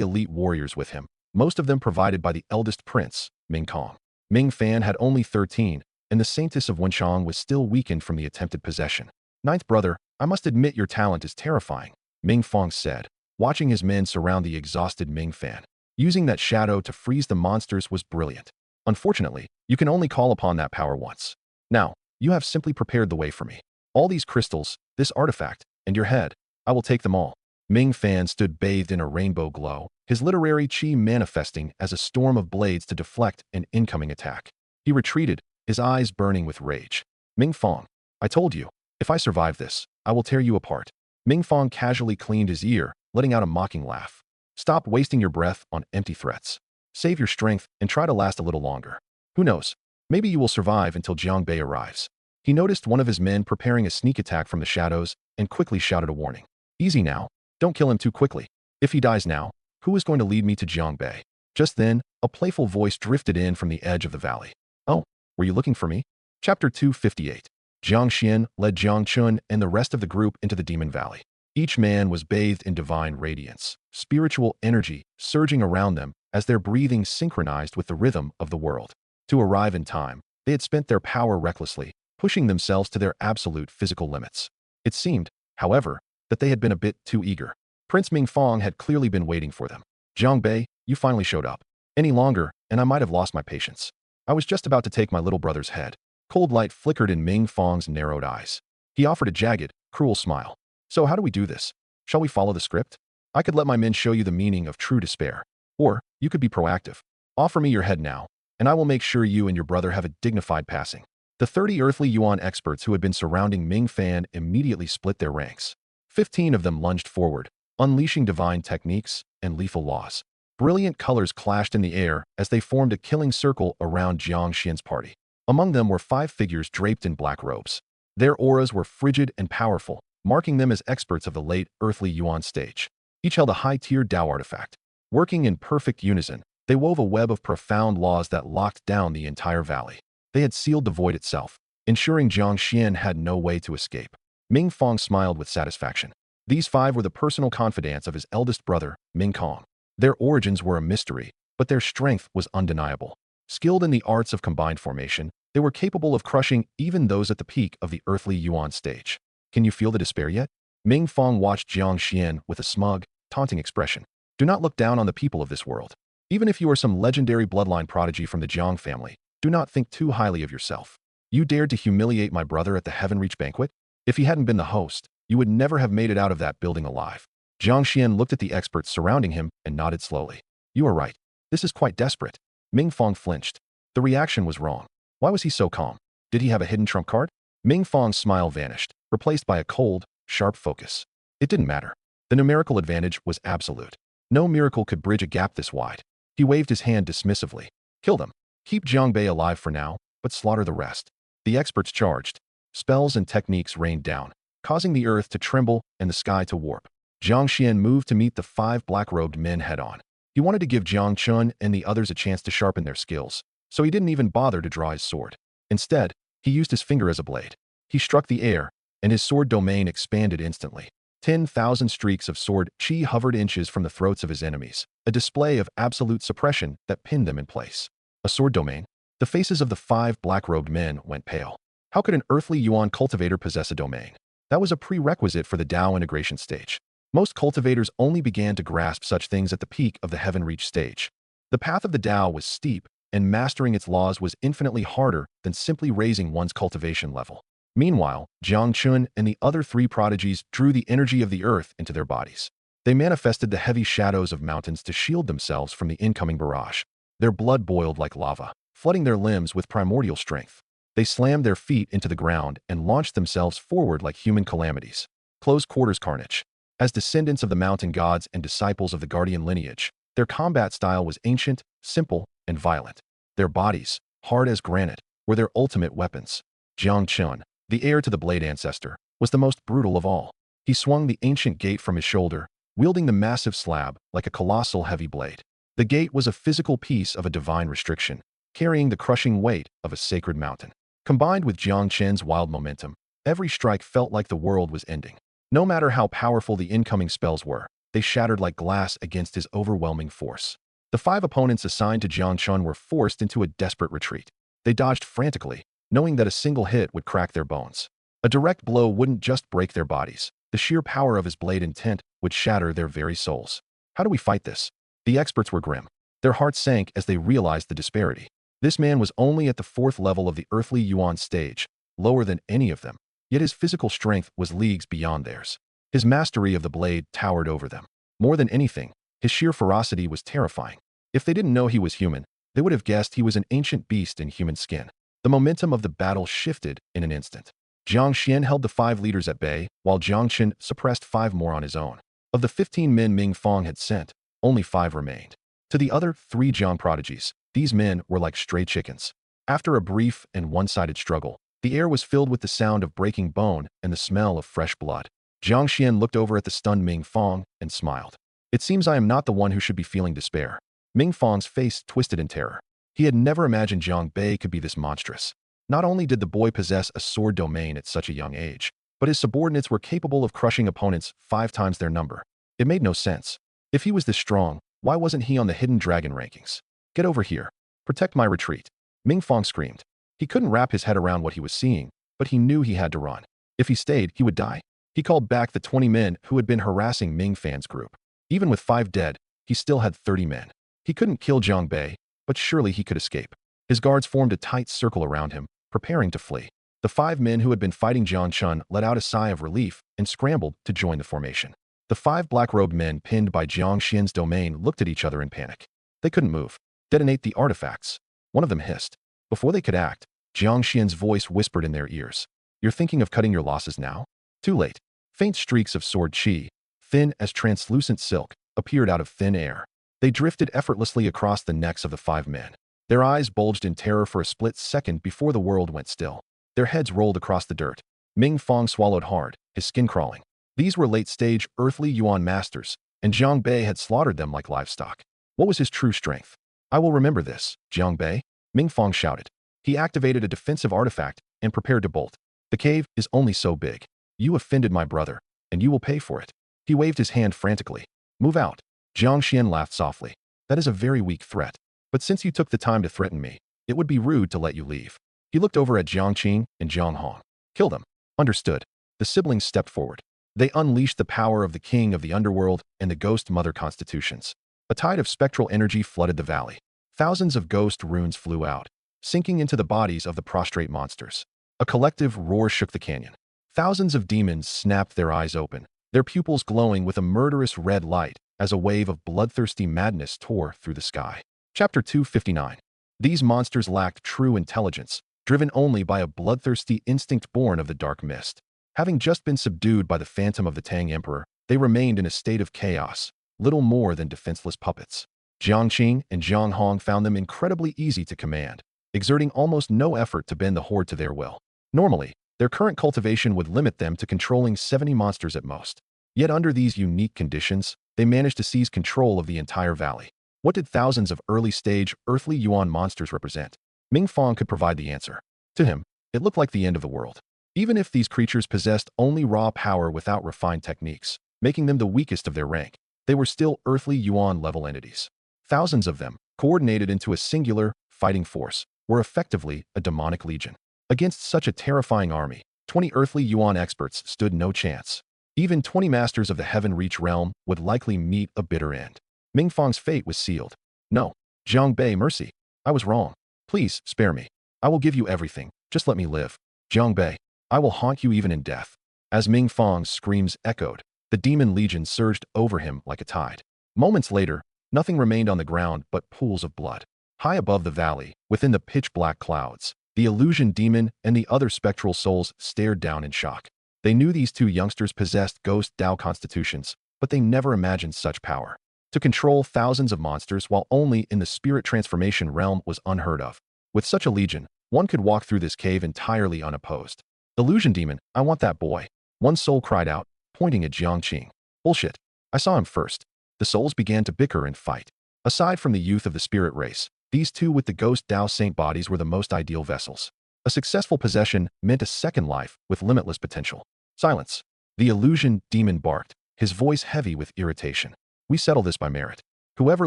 elite warriors with him, most of them provided by the eldest prince, Ming Kong. Ming Fan had only 13, and the Saintess of Wenchang was still weakened from the attempted possession. Ninth brother, I must admit your talent is terrifying, Ming Fang said, watching his men surround the exhausted Ming Fan. Using that shadow to freeze the monsters was brilliant. Unfortunately, you can only call upon that power once. Now, you have simply prepared the way for me. All these crystals, this artifact, and your head, I will take them all. Ming Fan stood bathed in a rainbow glow, his literary chi manifesting as a storm of blades to deflect an incoming attack. He retreated, his eyes burning with rage. Ming Fang, I told you, if I survive this, I will tear you apart. Ming Fang casually cleaned his ear, letting out a mocking laugh. Stop wasting your breath on empty threats. Save your strength and try to last a little longer. Who knows? Maybe you will survive until Jiang Bei arrives. He noticed one of his men preparing a sneak attack from the shadows and quickly shouted a warning. Easy now. Don't kill him too quickly. If he dies now, who is going to lead me to Jiang Bei? Just then, a playful voice drifted in from the edge of the valley. Oh, were you looking for me? Chapter 258. Jiang Xian led Jiang Chen and the rest of the group into the Demon Valley. Each man was bathed in divine radiance, spiritual energy surging around them as their breathing synchronized with the rhythm of the world. To arrive in time, they had spent their power recklessly, pushing themselves to their absolute physical limits. It seemed, however, that they had been a bit too eager. Prince Ming Fang had clearly been waiting for them. Jiang Bei, you finally showed up. Any longer, and I might have lost my patience. I was just about to take my little brother's head. Cold light flickered in Ming Fang's narrowed eyes. He offered a jagged, cruel smile. So how do we do this? Shall we follow the script? I could let my men show you the meaning of true despair. Or, you could be proactive. Offer me your head now, and I will make sure you and your brother have a dignified passing. The 30 Earthly Yuan experts who had been surrounding Ming Fan immediately split their ranks. 15 of them lunged forward, unleashing divine techniques and lethal laws. Brilliant colors clashed in the air as they formed a killing circle around Jiang Xian's party. Among them were 5 figures draped in black robes. Their auras were frigid and powerful, marking them as experts of the late Earthly Yuan stage. Each held a high-tier Tao artifact. Working in perfect unison, they wove a web of profound laws that locked down the entire valley. They had sealed the void itself, ensuring Jiang Xian had no way to escape. Ming Fang smiled with satisfaction. These 5 were the personal confidants of his eldest brother, Ming Kong. Their origins were a mystery, but their strength was undeniable. Skilled in the arts of combined formation, they were capable of crushing even those at the peak of the Earthly Yuan stage. Can you feel the despair yet? Ming Fang watched Jiang Xian with a smug, taunting expression. Do not look down on the people of this world. Even if you are some legendary bloodline prodigy from the Jiang family, do not think too highly of yourself. You dared to humiliate my brother at the Heaven Reach banquet? If he hadn't been the host, you would never have made it out of that building alive. Jiang Xian looked at the experts surrounding him and nodded slowly. You are right. This is quite desperate. Ming Fang flinched. The reaction was wrong. Why was he so calm? Did he have a hidden trump card? Ming Fang's smile vanished, replaced by a cold, sharp focus. It didn't matter. The numerical advantage was absolute. No miracle could bridge a gap this wide. He waved his hand dismissively. Kill them. Keep Jiang Bei alive for now, but slaughter the rest. The experts charged. Spells and techniques rained down, causing the earth to tremble and the sky to warp. Jiang Xian moved to meet the 5 black-robed men head-on. He wanted to give Jiang Chen and the others a chance to sharpen their skills, so he didn't even bother to draw his sword. Instead, he used his finger as a blade. He struck the air, and his sword domain expanded instantly. 10,000 streaks of sword chi hovered inches from the throats of his enemies, a display of absolute suppression that pinned them in place. A sword domain? The faces of the 5 black-robed men went pale. How could an Earthly Yuan cultivator possess a domain? That was a prerequisite for the Tao integration stage. Most cultivators only began to grasp such things at the peak of the Heaven Reach stage. The path of the Tao was steep, and mastering its laws was infinitely harder than simply raising one's cultivation level. Meanwhile, Jiang Chen and the other 3 prodigies drew the energy of the earth into their bodies. They manifested the heavy shadows of mountains to shield themselves from the incoming barrage. Their blood boiled like lava, flooding their limbs with primordial strength. They slammed their feet into the ground and launched themselves forward like human calamities. Close quarters carnage. As descendants of the mountain gods and disciples of the guardian lineage, their combat style was ancient, simple, and violent. Their bodies, hard as granite, were their ultimate weapons. Jiang Chen, the heir to the Blade Ancestor, was the most brutal of all. He swung the ancient gate from his shoulder, wielding the massive slab like a colossal heavy blade. The gate was a physical piece of a divine restriction, carrying the crushing weight of a sacred mountain. Combined with Jiang Chen's wild momentum, Every strike felt like the world was ending. No matter how powerful the incoming spells were, they shattered like glass against his overwhelming force. The 5 opponents assigned to Jiang Chen were forced into a desperate retreat. They dodged frantically, knowing that a single hit would crack their bones. A direct blow wouldn't just break their bodies. The sheer power of his blade intent would shatter their very souls. How do we fight this? The experts were grim. Their hearts sank as they realized the disparity. This man was only at the 4th level of the Earthly Yuan stage, lower than any of them, yet his physical strength was leagues beyond theirs. His mastery of the blade towered over them. More than anything, his sheer ferocity was terrifying. If they didn't know he was human, they would have guessed he was an ancient beast in human skin. The momentum of the battle shifted in an instant. Jiang Xuan held the 5 leaders at bay, while Jiang Chen suppressed 5 more on his own. Of the 15 men Ming Fan had sent, only 5 remained. To the other 3 Jiang prodigies, these men were like stray chickens. After a brief and one-sided struggle, the air was filled with the sound of breaking bone and the smell of fresh blood. Jiang Xuan looked over at the stunned Ming Fan and smiled. It seems I am not the one who should be feeling despair. Ming Fan's face twisted in terror. He had never imagined Jiang Bei could be this monstrous. Not only did the boy possess a sword domain at such a young age, but his subordinates were capable of crushing opponents 5 times their number. It made no sense. If he was this strong, why wasn't he on the hidden dragon rankings? Get over here. Protect my retreat. Ming Fan screamed. He couldn't wrap his head around what he was seeing, but he knew he had to run. If he stayed, he would die. He called back the 20 men who had been harassing Ming Fan's group. Even with 5 dead, he still had 30 men. He couldn't kill Jiang Bei, but surely he could escape. His guards formed a tight circle around him, preparing to flee. The 5 men who had been fighting Jiang Chen let out a sigh of relief and scrambled to join the formation. The 5 black-robed men pinned by Jiang Xian's domain looked at each other in panic. They couldn't move. Detonate the artifacts. One of them hissed. Before they could act, Jiang Xian's voice whispered in their ears. You're thinking of cutting your losses now? Too late. Faint streaks of sword qi, thin as translucent silk, appeared out of thin air. They drifted effortlessly across the necks of the 5 men. Their eyes bulged in terror for a split second before the world went still. Their heads rolled across the dirt. Ming Fan swallowed hard, his skin crawling. These were late-stage Earthly Yuan masters, and Jiang Bei had slaughtered them like livestock. What was his true strength? I will remember this, Jiang Bei, Ming Fan shouted. He activated a defensive artifact and prepared to bolt. The cave is only so big. You offended my brother, and you will pay for it. He waved his hand frantically. Move out. Jiang Xuan laughed softly. That is a very weak threat. But since you took the time to threaten me, it would be rude to let you leave. He looked over at Jiang Qing and Jiang Hong. Kill them. Understood. The siblings stepped forward. They unleashed the power of the king of the underworld and the ghost mother constitutions. A tide of spectral energy flooded the valley. Thousands of ghost runes flew out, sinking into the bodies of the prostrate monsters. A collective roar shook the canyon. Thousands of demons snapped their eyes open, their pupils glowing with a murderous red light as a wave of bloodthirsty madness tore through the sky. Chapter 259. These monsters lacked true intelligence, driven only by a bloodthirsty instinct born of the dark mist. Having just been subdued by the phantom of the Tang Emperor, they remained in a state of chaos, little more than defenseless puppets. Jiang Qing and Jiang Hong found them incredibly easy to command, exerting almost no effort to bend the horde to their will. Normally, their current cultivation would limit them to controlling 70 monsters at most. Yet under these unique conditions, they managed to seize control of the entire valley. What did thousands of early-stage Earthly Yuan monsters represent? Ming Fan could provide the answer. To him, it looked like the end of the world. Even if these creatures possessed only raw power without refined techniques, making them the weakest of their rank, they were still Earthly Yuan-level entities. Thousands of them, coordinated into a singular, fighting force, were effectively a demonic legion. Against such a terrifying army, 20 Earthly Yuan experts stood no chance. Even 20 masters of the Heaven Reach realm would likely meet a bitter end. Ming Fan's fate was sealed. No, Jiang Bei, mercy. I was wrong. Please, spare me. I will give you everything. Just let me live. Jiang Bei, I will haunt you even in death. As Ming Fan's screams echoed, the demon legion surged over him like a tide. Moments later, nothing remained on the ground but pools of blood. High above the valley, within the pitch-black clouds, the illusion demon and the other spectral souls stared down in shock. They knew these 2 youngsters possessed ghost Dao constitutions, but they never imagined such power. To control thousands of monsters while only in the spirit transformation realm was unheard of. With such a legion, one could walk through this cave entirely unopposed. Illusion demon, I want that boy. One soul cried out, pointing at Jiang Qing. Bullshit. I saw him first. The souls began to bicker and fight. Aside from the youth of the spirit race, these 2 with the ghost Dao saint bodies were the most ideal vessels. A successful possession meant a second life with limitless potential. Silence. The illusion demon barked, his voice heavy with irritation. We settle this by merit. Whoever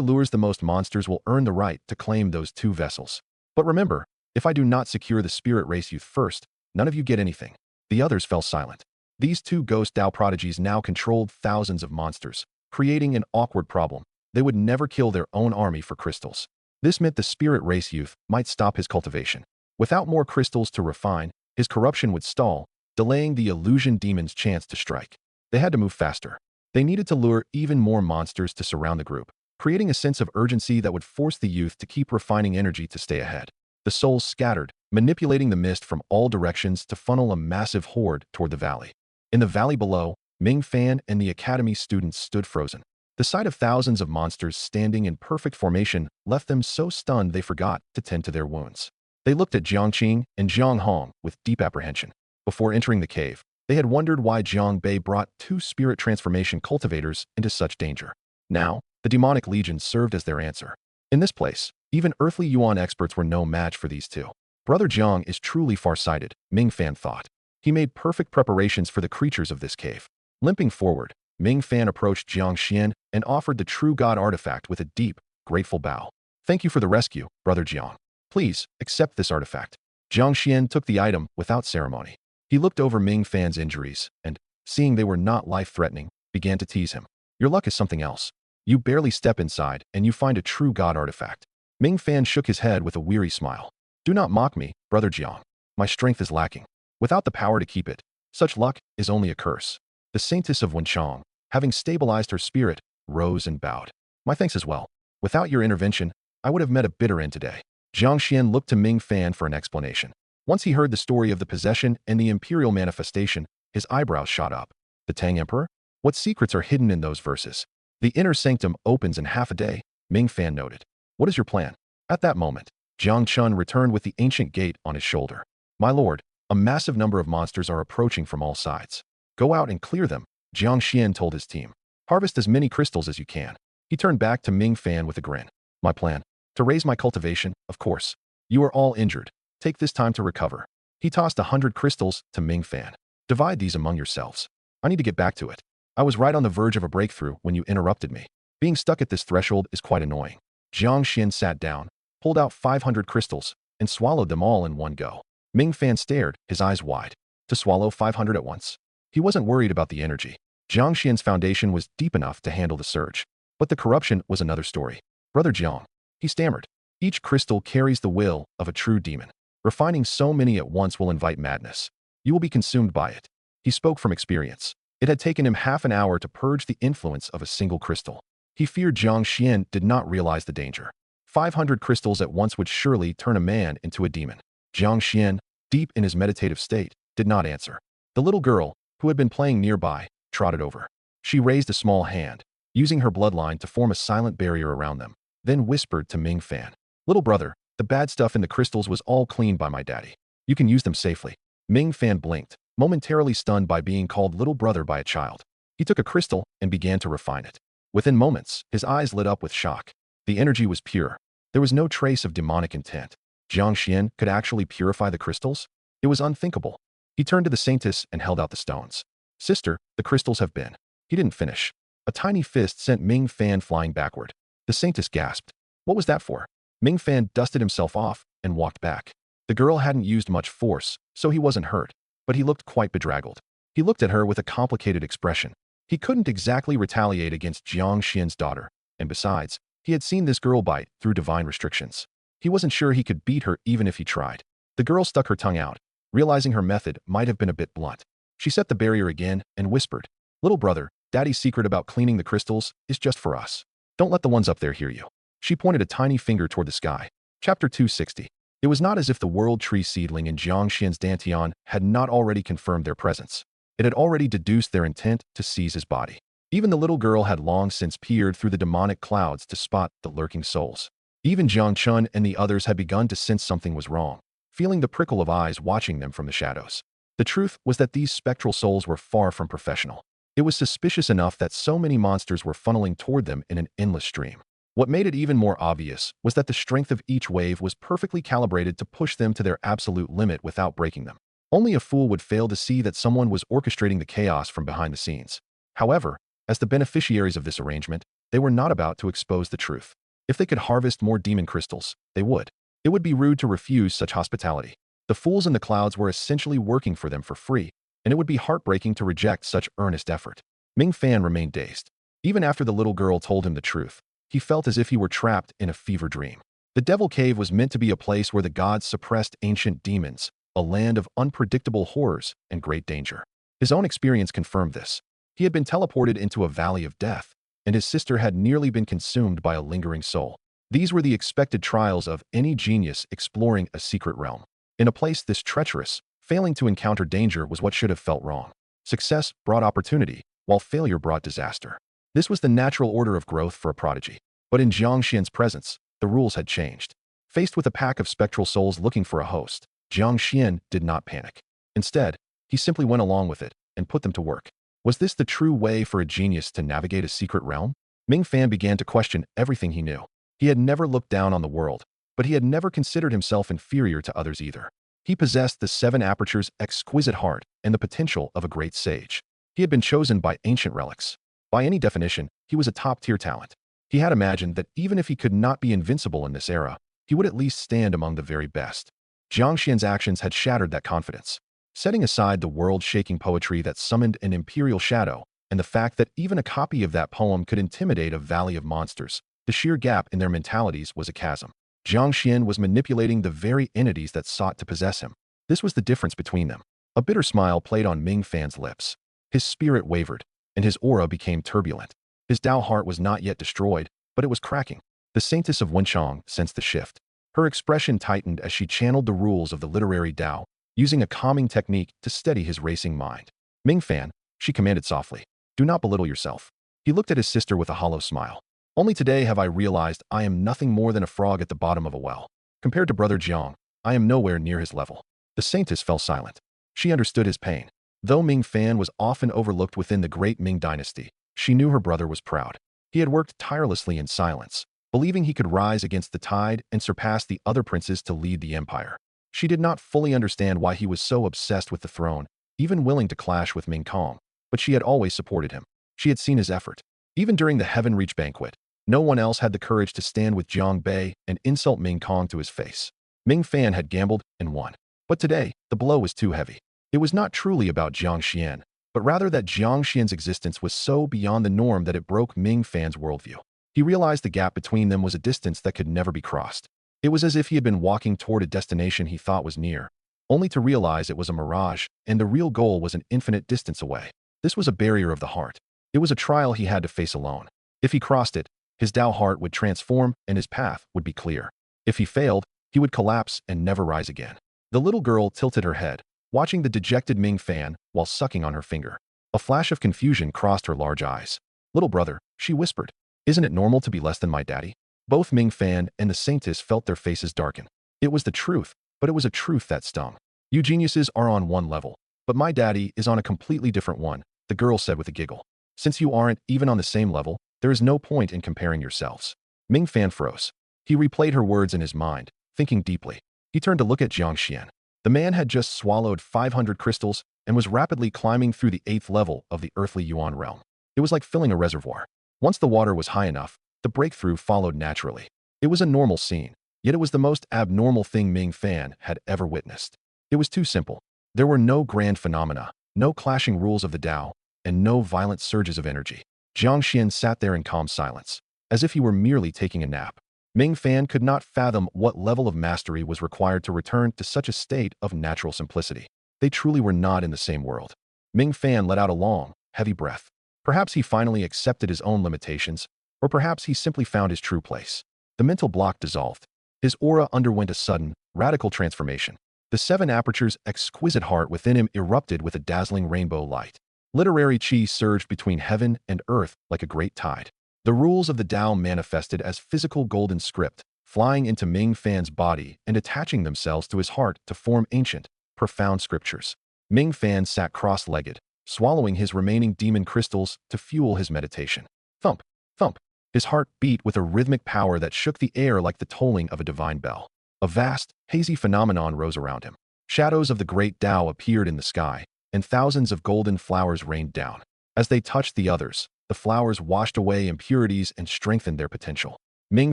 lures the most monsters will earn the right to claim those 2 vessels. But remember, if I do not secure the spirit race youth first, none of you get anything. The others fell silent. These 2 ghost Dao prodigies now controlled thousands of monsters, creating an awkward problem. They would never kill their own army for crystals. This meant the spirit race youth might stop his cultivation. Without more crystals to refine, his corruption would stall, delaying the illusion demon's chance to strike. They had to move faster. They needed to lure even more monsters to surround the group, creating a sense of urgency that would force the youth to keep refining energy to stay ahead. The souls scattered, manipulating the mist from all directions to funnel a massive horde toward the valley. In the valley below, Ming Fan and the academy students stood frozen. The sight of thousands of monsters standing in perfect formation left them so stunned they forgot to tend to their wounds. They looked at Jiang Qing and Jiang Hong with deep apprehension. Before entering the cave, they had wondered why Jiang Bei brought 2 spirit transformation cultivators into such danger. Now, the demonic legion served as their answer. In this place, even Earthly Yuan experts were no match for these 2. Brother Jiang is truly far-sighted, Ming Fan thought. He made perfect preparations for the creatures of this cave. Limping forward, Ming Fan approached Jiang Xuan and offered the true god artifact with a deep, grateful bow. Thank you for the rescue, Brother Jiang. Please, accept this artifact. Jiang Xuan took the item without ceremony. He looked over Ming Fan's injuries and, seeing they were not life-threatening, began to tease him. Your luck is something else. You barely step inside and you find a true god artifact. Ming Fan shook his head with a weary smile. Do not mock me, Brother Jiang. My strength is lacking. Without the power to keep it, such luck is only a curse. The saintess of Wenchang, having stabilized her spirit, rose and bowed. My thanks as well. Without your intervention, I would have met a bitter end today. Jiang Xuan looked to Ming Fan for an explanation. Once he heard the story of the possession and the imperial manifestation, his eyebrows shot up. The Tang Emperor? What secrets are hidden in those verses? The inner sanctum opens in half a day, Ming Fan noted. What is your plan? At that moment, Jiang Chen returned with the ancient gate on his shoulder. My lord, a massive number of monsters are approaching from all sides. Go out and clear them, Jiang Xuan told his team. Harvest as many crystals as you can. He turned back to Ming Fan with a grin. My plan? To raise my cultivation, of course. You are all injured. Take this time to recover. He tossed 100 crystals to Ming Fan. Divide these among yourselves. I need to get back to it. I was right on the verge of a breakthrough when you interrupted me. Being stuck at this threshold is quite annoying. Jiang Xuan sat down, pulled out 500 crystals, and swallowed them all in one go. Ming Fan stared, his eyes wide. To swallow 500 at once? He wasn't worried about the energy. Jiang Xuan's foundation was deep enough to handle the surge. But the corruption was another story. Brother Jiang, he stammered. Each crystal carries the will of a true demon. Refining so many at once will invite madness. You will be consumed by it. He spoke from experience. It had taken him half an hour to purge the influence of a single crystal. He feared Jiang Xuan did not realize the danger. 500 crystals at once would surely turn a man into a demon. Jiang Xuan, deep in his meditative state, did not answer. The little girl, who had been playing nearby, trotted over. She raised a small hand, using her bloodline to form a silent barrier around them, then whispered to Ming Fan. Little brother, the bad stuff in the crystals was all cleaned by my daddy. You can use them safely. Ming Fan blinked, momentarily stunned by being called little brother by a child. He took a crystal and began to refine it. Within moments, his eyes lit up with shock. The energy was pure. There was no trace of demonic intent. Jiang Xuan could actually purify the crystals? It was unthinkable. He turned to the saintess and held out the stones. Sister, the crystals have been. He didn't finish. A tiny fist sent Ming Fan flying backward. The saintess gasped. What was that for? Ming Fan dusted himself off and walked back. The girl hadn't used much force, so he wasn't hurt, but he looked quite bedraggled. He looked at her with a complicated expression. He couldn't exactly retaliate against Jiang Xuan's daughter, and besides, he had seen this girl bite through divine restrictions. He wasn't sure he could beat her even if he tried. The girl stuck her tongue out, realizing her method might have been a bit blunt. She set the barrier again and whispered, Little brother, Daddy's secret about cleaning the crystals is just for us. Don't let the ones up there hear you. She pointed a tiny finger toward the sky. Chapter 260. It was not as if the world tree seedling in Jiang Xuan's dantian had not already confirmed their presence. It had already deduced their intent to seize his body. Even the little girl had long since peered through the demonic clouds to spot the lurking souls. Even Jiang Chen and the others had begun to sense something was wrong, feeling the prickle of eyes watching them from the shadows. The truth was that these spectral souls were far from professional. It was suspicious enough that so many monsters were funneling toward them in an endless stream. What made it even more obvious was that the strength of each wave was perfectly calibrated to push them to their absolute limit without breaking them. Only a fool would fail to see that someone was orchestrating the chaos from behind the scenes. However, as the beneficiaries of this arrangement, they were not about to expose the truth. If they could harvest more demon crystals, they would. It would be rude to refuse such hospitality. The fools in the clouds were essentially working for them for free, and it would be heartbreaking to reject such earnest effort. Ming Fan remained dazed. Even after the little girl told him the truth, he felt as if he were trapped in a fever dream. The Devil Cave was meant to be a place where the gods suppressed ancient demons, a land of unpredictable horrors and great danger. His own experience confirmed this. He had been teleported into a valley of death, and his sister had nearly been consumed by a lingering soul. These were the expected trials of any genius exploring a secret realm. In a place this treacherous, failing to encounter danger was what should have felt wrong. Success brought opportunity, while failure brought disaster. This was the natural order of growth for a prodigy. But in Jiang Xian's presence, the rules had changed. Faced with a pack of spectral souls looking for a host, Jiang Qian did not panic. Instead, he simply went along with it and put them to work. Was this the true way for a genius to navigate a secret realm? Ming Fan began to question everything he knew. He had never looked down on the world, but he had never considered himself inferior to others either. He possessed the seven apertures' exquisite heart and the potential of a great sage. He had been chosen by ancient relics. By any definition, he was a top-tier talent. He had imagined that even if he could not be invincible in this era, he would at least stand among the very best. Jiang Qian's actions had shattered that confidence. Setting aside the world-shaking poetry that summoned an imperial shadow, and the fact that even a copy of that poem could intimidate a valley of monsters, the sheer gap in their mentalities was a chasm. Jiang Qian was manipulating the very entities that sought to possess him. This was the difference between them. A bitter smile played on Ming Fan's lips. His spirit wavered, and his aura became turbulent. His Dao heart was not yet destroyed, but it was cracking. The Saintess of Wenchong sensed the shift. Her expression tightened as she channeled the rules of the literary Dao, using a calming technique to steady his racing mind. Ming Fan, she commanded softly, do not belittle yourself. He looked at his sister with a hollow smile. Only today have I realized I am nothing more than a frog at the bottom of a well. Compared to Brother Jiang, I am nowhere near his level. The Saintess fell silent. She understood his pain. Though Ming Fan was often overlooked within the great Ming dynasty, she knew her brother was proud. He had worked tirelessly in silence, believing he could rise against the tide and surpass the other princes to lead the empire. She did not fully understand why he was so obsessed with the throne, even willing to clash with Ming Kong, but she had always supported him. She had seen his effort. Even during the Heaven Reach banquet, no one else had the courage to stand with Jiang Bei and insult Ming Kong to his face. Ming Fan had gambled and won. But today, the blow was too heavy. It was not truly about Jiang Xian, but rather that Jiang Xian's existence was so beyond the norm that it broke Ming Fan's worldview. He realized the gap between them was a distance that could never be crossed. It was as if he had been walking toward a destination he thought was near, only to realize it was a mirage, and the real goal was an infinite distance away. This was a barrier of the heart. It was a trial he had to face alone. If he crossed it, his Dao heart would transform and his path would be clear. If he failed, he would collapse and never rise again. The little girl tilted her head, watching the dejected Ming Fan while sucking on her finger. A flash of confusion crossed her large eyes. Little brother, she whispered, isn't it normal to be less than my daddy? Both Ming Fan and the Saintess felt their faces darken. It was the truth, but it was a truth that stung. You geniuses are on one level, but my daddy is on a completely different one, the girl said with a giggle. Since you aren't even on the same level, there is no point in comparing yourselves. Ming Fan froze. He replayed her words in his mind, thinking deeply. He turned to look at Jiang Xian. The man had just swallowed 500 crystals and was rapidly climbing through the 8th level of the Earthly Yuan realm. It was like filling a reservoir. Once the water was high enough, the breakthrough followed naturally. It was a normal scene, yet it was the most abnormal thing Ming Fan had ever witnessed. It was too simple. There were no grand phenomena, no clashing rules of the Tao, and no violent surges of energy. Jiang Xian sat there in calm silence, as if he were merely taking a nap. Ming Fan could not fathom what level of mastery was required to return to such a state of natural simplicity. They truly were not in the same world. Ming Fan let out a long, heavy breath. Perhaps he finally accepted his own limitations, or perhaps he simply found his true place. The mental block dissolved. His aura underwent a sudden, radical transformation. The 7 apertures' exquisite heart within him erupted with a dazzling rainbow light. Literary chi surged between heaven and earth like a great tide. The rules of the Tao manifested as physical golden script, flying into Ming Fan's body and attaching themselves to his heart to form ancient, profound scriptures. Ming Fan sat cross-legged, swallowing his remaining demon crystals to fuel his meditation. Thump, thump. His heart beat with a rhythmic power that shook the air like the tolling of a divine bell. A vast, hazy phenomenon rose around him. Shadows of the great Tao appeared in the sky, and thousands of golden flowers rained down. As they touched the others, the flowers washed away impurities and strengthened their potential. Ming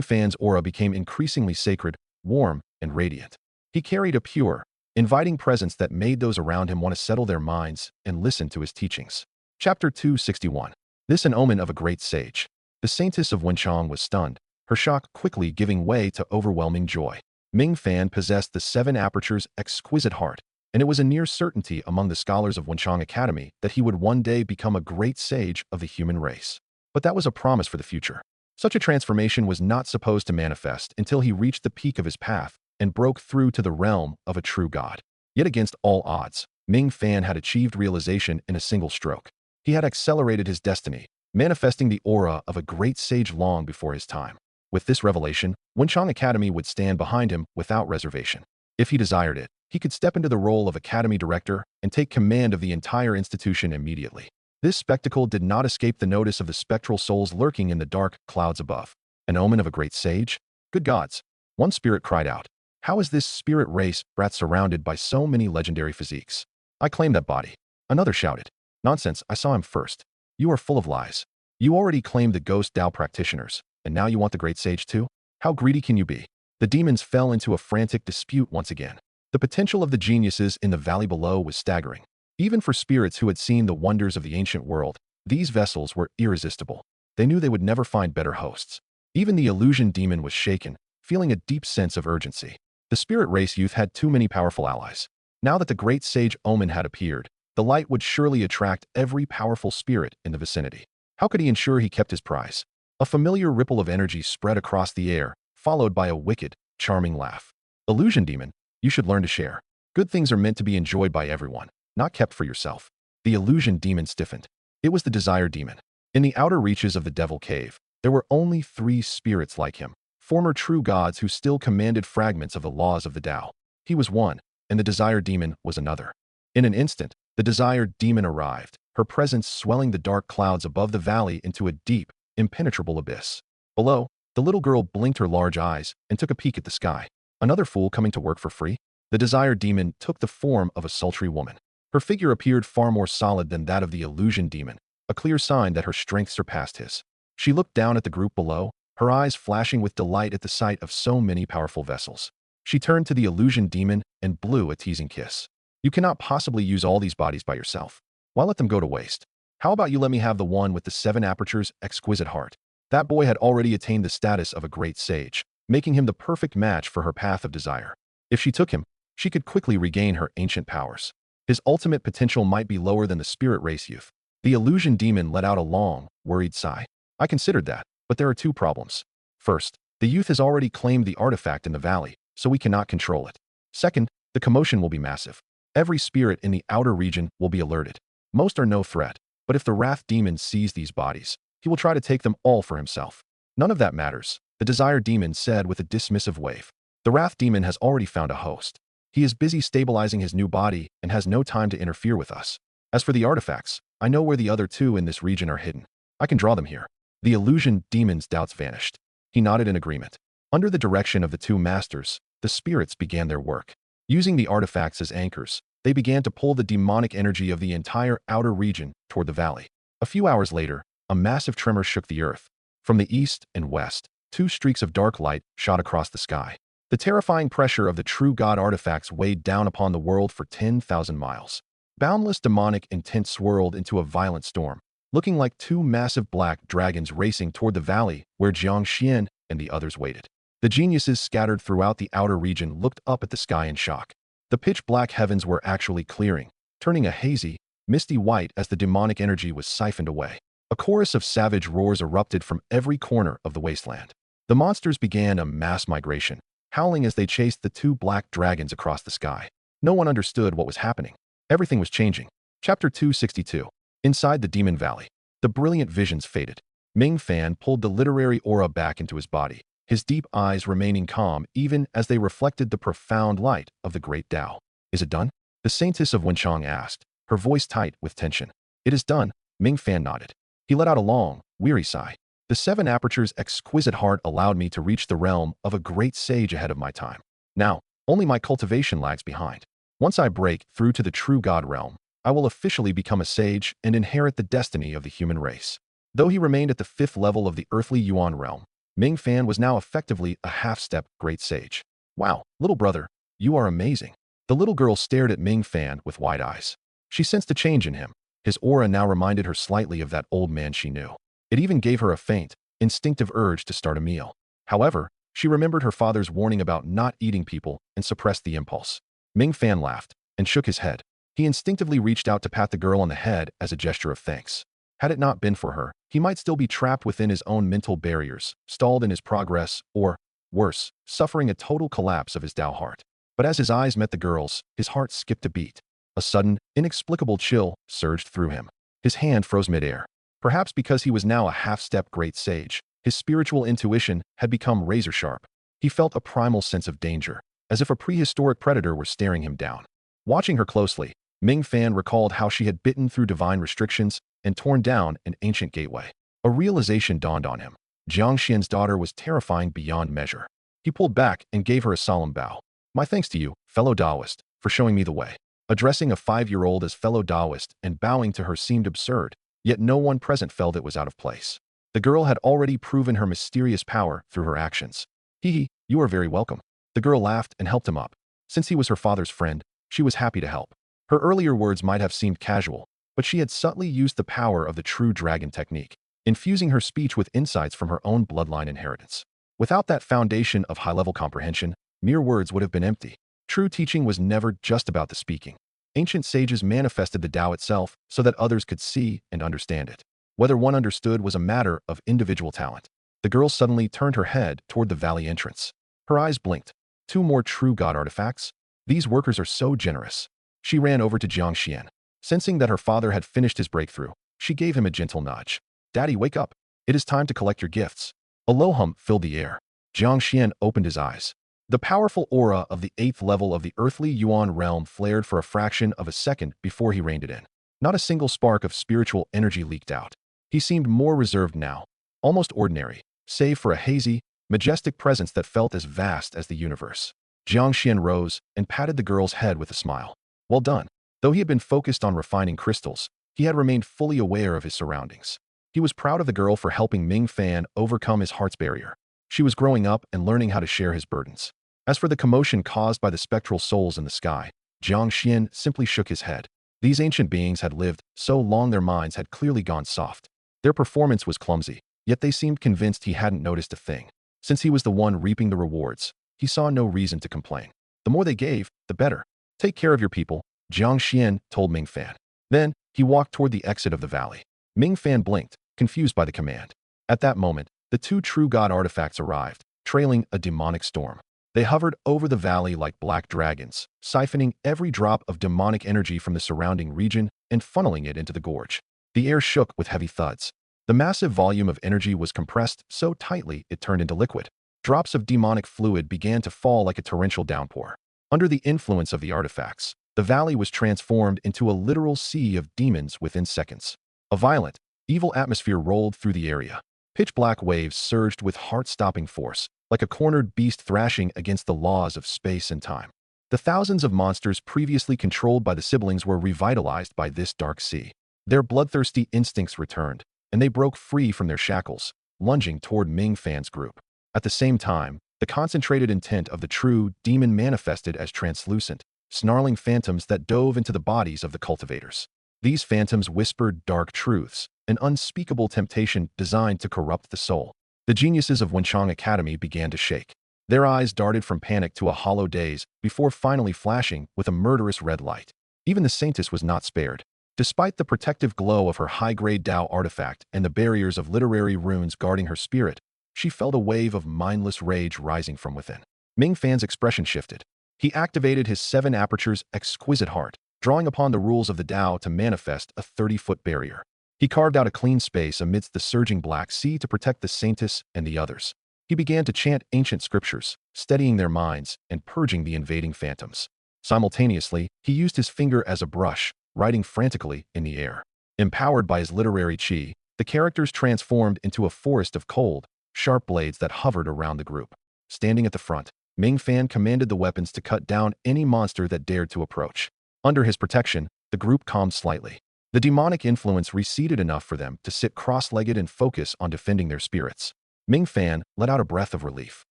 Fan's aura became increasingly sacred, warm, and radiant. He carried a pure, inviting presence that made those around him want to settle their minds and listen to his teachings. Chapter 261. This an omen of a great sage. The saintess of Wenchang was stunned, her shock quickly giving way to overwhelming joy. Ming Fan possessed the seven apertures' exquisite heart, and it was a near certainty among the scholars of Wenchang Academy that he would one day become a great sage of the human race. But that was a promise for the future. Such a transformation was not supposed to manifest until he reached the peak of his path and broke through to the realm of a true god. Yet against all odds, Ming Fan had achieved realization in a single stroke. He had accelerated his destiny, manifesting the aura of a great sage long before his time. With this revelation, Wenchang Academy would stand behind him without reservation. If he desired it, he could step into the role of academy director and take command of the entire institution immediately. This spectacle did not escape the notice of the spectral souls lurking in the dark clouds above. An omen of a great sage? Good gods! One spirit cried out. How is this spirit race brat surrounded by so many legendary physiques? I claim that body. Another shouted. Nonsense, I saw him first. You are full of lies. You already claimed the ghost Tao practitioners, and now you want the great sage too? How greedy can you be? The demons fell into a frantic dispute once again. The potential of the geniuses in the valley below was staggering. Even for spirits who had seen the wonders of the ancient world, these vessels were irresistible. They knew they would never find better hosts. Even the illusion demon was shaken, feeling a deep sense of urgency. The spirit race youth had too many powerful allies. Now that the great sage Omen had appeared, the light would surely attract every powerful spirit in the vicinity. How could he ensure he kept his prize? A familiar ripple of energy spread across the air, followed by a wicked, charming laugh. Illusion demon, you should learn to share. Good things are meant to be enjoyed by everyone, not kept for yourself. The illusion demon stiffened. It was the desire demon. In the outer reaches of the devil cave, there were only 3 spirits like him, former true gods who still commanded fragments of the laws of the Tao. He was one, and the desire demon was another. In an instant, the desire demon arrived, her presence swelling the dark clouds above the valley into a deep, impenetrable abyss. Below, the little girl blinked her large eyes and took a peek at the sky. Another fool coming to work for free? The desire demon took the form of a sultry woman. Her figure appeared far more solid than that of the illusion demon, a clear sign that her strength surpassed his. She looked down at the group below, her eyes flashing with delight at the sight of so many powerful vessels. She turned to the illusion demon and blew a teasing kiss. You cannot possibly use all these bodies by yourself. Why let them go to waste? How about you let me have the one with the 7 apertures' exquisite heart? That boy had already attained the status of a great sage, making him the perfect match for her path of desire. If she took him, she could quickly regain her ancient powers. His ultimate potential might be lower than the spirit race youth. The illusion demon let out a long, worried sigh. I considered that, but there are 2 problems. First, the youth has already claimed the artifact in the valley, so we cannot control it. Second, the commotion will be massive. Every spirit in the outer region will be alerted. Most are no threat, but if the wrath demon sees these bodies, he will try to take them all for himself. None of that matters, the desire demon said with a dismissive wave. The wrath demon has already found a host. He is busy stabilizing his new body and has no time to interfere with us. As for the artifacts, I know where the other 2 in this region are hidden. I can draw them here. The illusion demon's doubts vanished. He nodded in agreement. Under the direction of the 2 masters, the spirits began their work. Using the artifacts as anchors, they began to pull the demonic energy of the entire outer region toward the valley. A few hours later, a massive tremor shook the earth. From the east and west, 2 streaks of dark light shot across the sky. The terrifying pressure of the true god artifacts weighed down upon the world for 10,000 miles. Boundless demonic intent swirled into a violent storm, looking like 2 massive black dragons racing toward the valley where Jiang Xuan and the others waited. The geniuses scattered throughout the outer region looked up at the sky in shock. The pitch-black heavens were actually clearing, turning a hazy, misty white as the demonic energy was siphoned away. A chorus of savage roars erupted from every corner of the wasteland. The monsters began a mass migration, howling as they chased the 2 black dragons across the sky. No one understood what was happening. Everything was changing. Chapter 262. Inside the Demon Valley, the brilliant visions faded. Ming Fan pulled the literary aura back into his body, his deep eyes remaining calm even as they reflected the profound light of the great Tao. Is it done? The saintess of Wenchang asked, her voice tight with tension. It is done, Ming Fan nodded. He let out a long, weary sigh. The seven apertures' exquisite heart allowed me to reach the realm of a great sage ahead of my time. Now, only my cultivation lags behind. Once I break through to the true God realm, I will officially become a sage and inherit the destiny of the human race. Though he remained at the 5th level of the Earthly Yuan realm, Ming Fan was now effectively a half-step great sage. Wow, little brother, you are amazing. The little girl stared at Ming Fan with wide eyes. She sensed a change in him. His aura now reminded her slightly of that old man she knew. It even gave her a faint, instinctive urge to start a meal. However, she remembered her father's warning about not eating people and suppressed the impulse. Ming Fan laughed and shook his head. He instinctively reached out to pat the girl on the head as a gesture of thanks. Had it not been for her, he might still be trapped within his own mental barriers, stalled in his progress, or, worse, suffering a total collapse of his Tao heart. But as his eyes met the girl's, his heart skipped a beat. A sudden, inexplicable chill surged through him. His hand froze midair. Perhaps because he was now a half-step great sage, his spiritual intuition had become razor-sharp. He felt a primal sense of danger, as if a prehistoric predator were staring him down. Watching her closely, Ming Fan recalled how she had bitten through divine restrictions and torn down an ancient gateway. A realization dawned on him. Jiang Xian's daughter was terrifying beyond measure. He pulled back and gave her a solemn bow. My thanks to you, fellow Taoist, for showing me the way. Addressing a 5-year-old as fellow Taoist and bowing to her seemed absurd, yet no one present felt it was out of place. The girl had already proven her mysterious power through her actions. Hee, you are very welcome. The girl laughed and helped him up. Since he was her father's friend, she was happy to help. Her earlier words might have seemed casual, but she had subtly used the power of the true dragon technique, infusing her speech with insights from her own bloodline inheritance. Without that foundation of high-level comprehension, mere words would have been empty. True teaching was never just about the speaking. Ancient sages manifested the Tao itself so that others could see and understand it. Whether one understood was a matter of individual talent. The girl suddenly turned her head toward the valley entrance. Her eyes blinked. 2 more true god artifacts? These workers are so generous. She ran over to Jiang Xuan. Sensing that her father had finished his breakthrough, she gave him a gentle nudge. Daddy, wake up. It is time to collect your gifts. A low hum filled the air. Jiang Xuan opened his eyes. The powerful aura of the 8th level of the Earthly Yuan realm flared for a fraction of a second before he reined it in. Not a single spark of spiritual energy leaked out. He seemed more reserved now, almost ordinary, save for a hazy, majestic presence that felt as vast as the universe. Jiang Xuan rose and patted the girl's head with a smile. Well done. Though he had been focused on refining crystals, he had remained fully aware of his surroundings. He was proud of the girl for helping Ming Fan overcome his heart's barrier. She was growing up and learning how to share his burdens. As for the commotion caused by the spectral souls in the sky, Jiang Xuan simply shook his head. These ancient beings had lived so long their minds had clearly gone soft. Their performance was clumsy, yet they seemed convinced he hadn't noticed a thing. Since he was the one reaping the rewards, he saw no reason to complain. The more they gave, the better. Take care of your people, Jiang Xuan told Ming Fan. Then, he walked toward the exit of the valley. Ming Fan blinked, confused by the command. At that moment, the 2 true god artifacts arrived, trailing a demonic storm. They hovered over the valley like black dragons, siphoning every drop of demonic energy from the surrounding region and funneling it into the gorge. The air shook with heavy thuds. The massive volume of energy was compressed so tightly it turned into liquid. Drops of demonic fluid began to fall like a torrential downpour. Under the influence of the artifacts, the valley was transformed into a literal sea of demons within seconds. A violent, evil atmosphere rolled through the area. Pitch-black waves surged with heart-stopping force, like a cornered beast thrashing against the laws of space and time. The thousands of monsters previously controlled by the siblings were revitalized by this dark sea. Their bloodthirsty instincts returned, and they broke free from their shackles, lunging toward Ming Fan's group. At the same time, the concentrated intent of the true demon manifested as translucent, snarling phantoms that dove into the bodies of the cultivators. These phantoms whispered dark truths, an unspeakable temptation designed to corrupt the soul. The geniuses of Wenchang Academy began to shake. Their eyes darted from panic to a hollow daze before finally flashing with a murderous red light. Even the saintess was not spared. Despite the protective glow of her high-grade Tao artifact and the barriers of literary runes guarding her spirit, she felt a wave of mindless rage rising from within. Ming Fan's expression shifted. He activated his 7 apertures exquisite heart, drawing upon the rules of the Tao to manifest a 30-foot barrier. He carved out a clean space amidst the surging black sea to protect the saintess and the others. He began to chant ancient scriptures, steadying their minds and purging the invading phantoms. Simultaneously, he used his finger as a brush, writing frantically in the air. Empowered by his literary chi, The characters transformed into a forest of cold, sharp blades that hovered around the group. Standing at the front, Ming Fan commanded the weapons to cut down any monster that dared to approach. Under his protection, the group calmed slightly. The demonic influence receded enough for them to sit cross-legged and focus on defending their spirits. Ming Fan let out a breath of relief.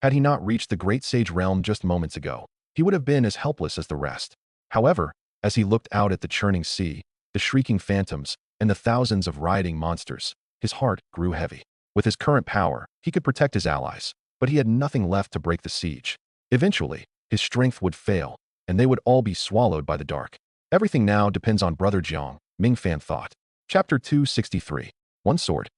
Had he not reached the Great Sage Realm just moments ago, he would have been as helpless as the rest. However, as he looked out at the churning sea, the shrieking phantoms, and the thousands of rioting monsters, his heart grew heavy. With his current power, he could protect his allies, but he had nothing left to break the siege. Eventually, his strength would fail, and they would all be swallowed by the dark. Everything now depends on Brother Jiang, Ming Fan thought. Chapter 263. One sword,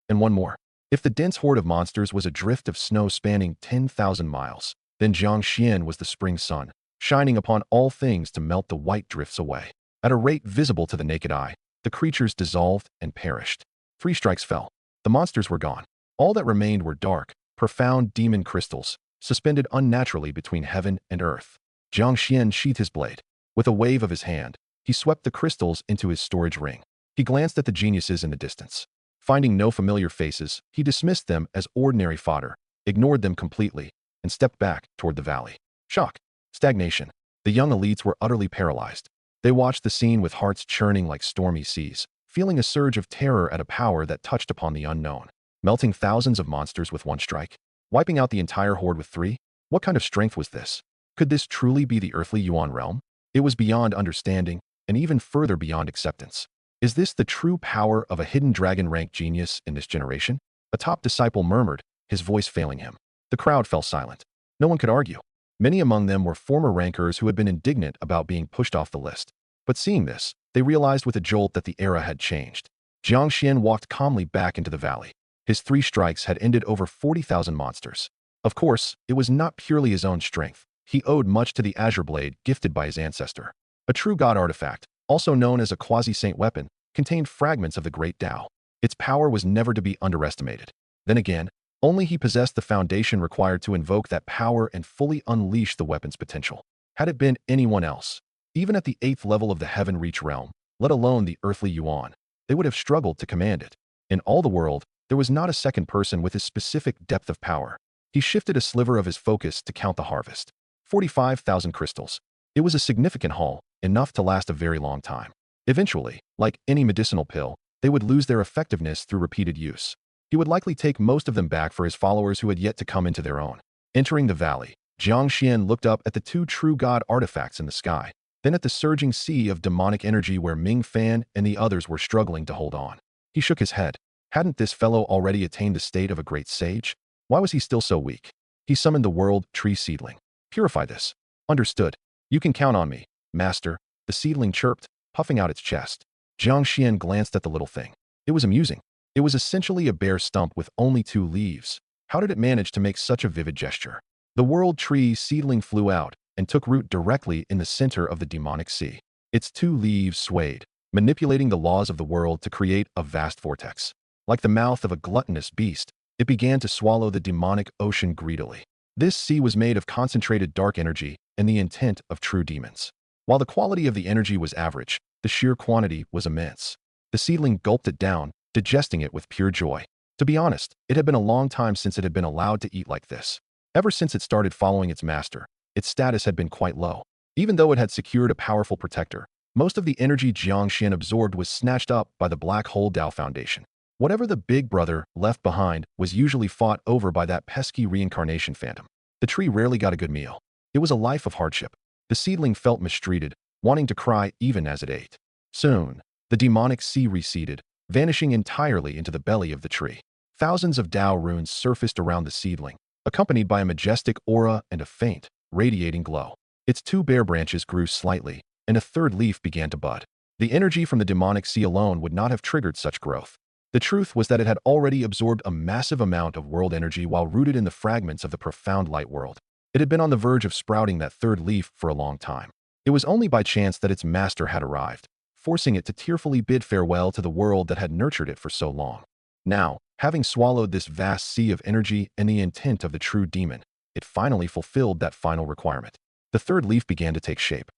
and one more. If the dense horde of monsters was a drift of snow spanning 10,000 miles, then Jiang Xuan was the spring sun, shining upon all things to melt the white drifts away. At a rate visible to the naked eye, the creatures dissolved and perished. 3 strikes fell. The monsters were gone. All that remained were dark, profound demon crystals, suspended unnaturally between heaven and earth. Jiang Xuan sheathed his blade. With a wave of his hand, he swept the crystals into his storage ring. He glanced at the geniuses in the distance. Finding no familiar faces, he dismissed them as ordinary fodder, ignored them completely, and stepped back toward the valley. Shock. Stagnation. The young elites were utterly paralyzed. They watched the scene with hearts churning like stormy seas, feeling a surge of terror at a power that touched upon the unknown. Melting thousands of monsters with 1 strike? Wiping out the entire horde with 3? What kind of strength was this? Could this truly be the Earthly Yuan realm? It was beyond understanding, and even further beyond acceptance. Is this the true power of a hidden dragon-rank genius in this generation? A top disciple murmured, his voice failing him. The crowd fell silent. No one could argue. Many among them were former rankers who had been indignant about being pushed off the list. But seeing this, they realized with a jolt that the era had changed. Jiang Xuan walked calmly back into the valley. His 3 strikes had ended over 40,000 monsters. Of course, it was not purely his own strength. He owed much to the Azure Blade gifted by his ancestor. A true god artifact, also known as a quasi-saint weapon, contained fragments of the great Tao. Its power was never to be underestimated. Then again, only he possessed the foundation required to invoke that power and fully unleash the weapon's potential. Had it been anyone else, even at the 8th level of the Heaven Reach realm, let alone the Earthly Yuan, they would have struggled to command it. In all the world, there was not a second person with his specific depth of power. He shifted a sliver of his focus to count the harvest. 45,000 crystals. It was a significant haul, enough to last a very long time. Eventually, like any medicinal pill, they would lose their effectiveness through repeated use. He would likely take most of them back for his followers who had yet to come into their own. Entering the valley, Jiang Xuan looked up at the 2 true god artifacts in the sky, then at the surging sea of demonic energy where Ming Fan and the others were struggling to hold on. He shook his head. Hadn't this fellow already attained the state of a great sage? Why was he still so weak? He summoned the world tree seedling. Purify this. Understood. You can count on me, master, the seedling chirped, puffing out its chest. Jiang Xuan glanced at the little thing. It was amusing. It was essentially a bare stump with only 2 leaves. How did it manage to make such a vivid gesture? The world tree seedling flew out and took root directly in the center of the demonic sea. Its 2 leaves swayed, manipulating the laws of the world to create a vast vortex. Like the mouth of a gluttonous beast, it began to swallow the demonic ocean greedily. This sea was made of concentrated dark energy and the intent of true demons. While the quality of the energy was average, the sheer quantity was immense. The seedling gulped it down, digesting it with pure joy. To be honest, it had been a long time since it had been allowed to eat like this. Ever since it started following its master, its status had been quite low. Even though it had secured a powerful protector, most of the energy Jiang Xuan absorbed was snatched up by the Black Hole Tao Foundation. Whatever the big brother left behind was usually fought over by that pesky reincarnation phantom. The tree rarely got a good meal. It was a life of hardship. The seedling felt mistreated, wanting to cry even as it ate. Soon, the demonic sea receded, vanishing entirely into the belly of the tree. Thousands of Tao runes surfaced around the seedling, accompanied by a majestic aura and a faint, radiating glow. Its 2 bare branches grew slightly, and a 3rd leaf began to bud. The energy from the demonic sea alone would not have triggered such growth. The truth was that it had already absorbed a massive amount of world energy while rooted in the fragments of the profound light world. It had been on the verge of sprouting that 3rd leaf for a long time. It was only by chance that its master had arrived, forcing it to tearfully bid farewell to the world that had nurtured it for so long. Now, having swallowed this vast sea of energy and the intent of the true demon, it finally fulfilled that final requirement. The 3rd leaf began to take shape.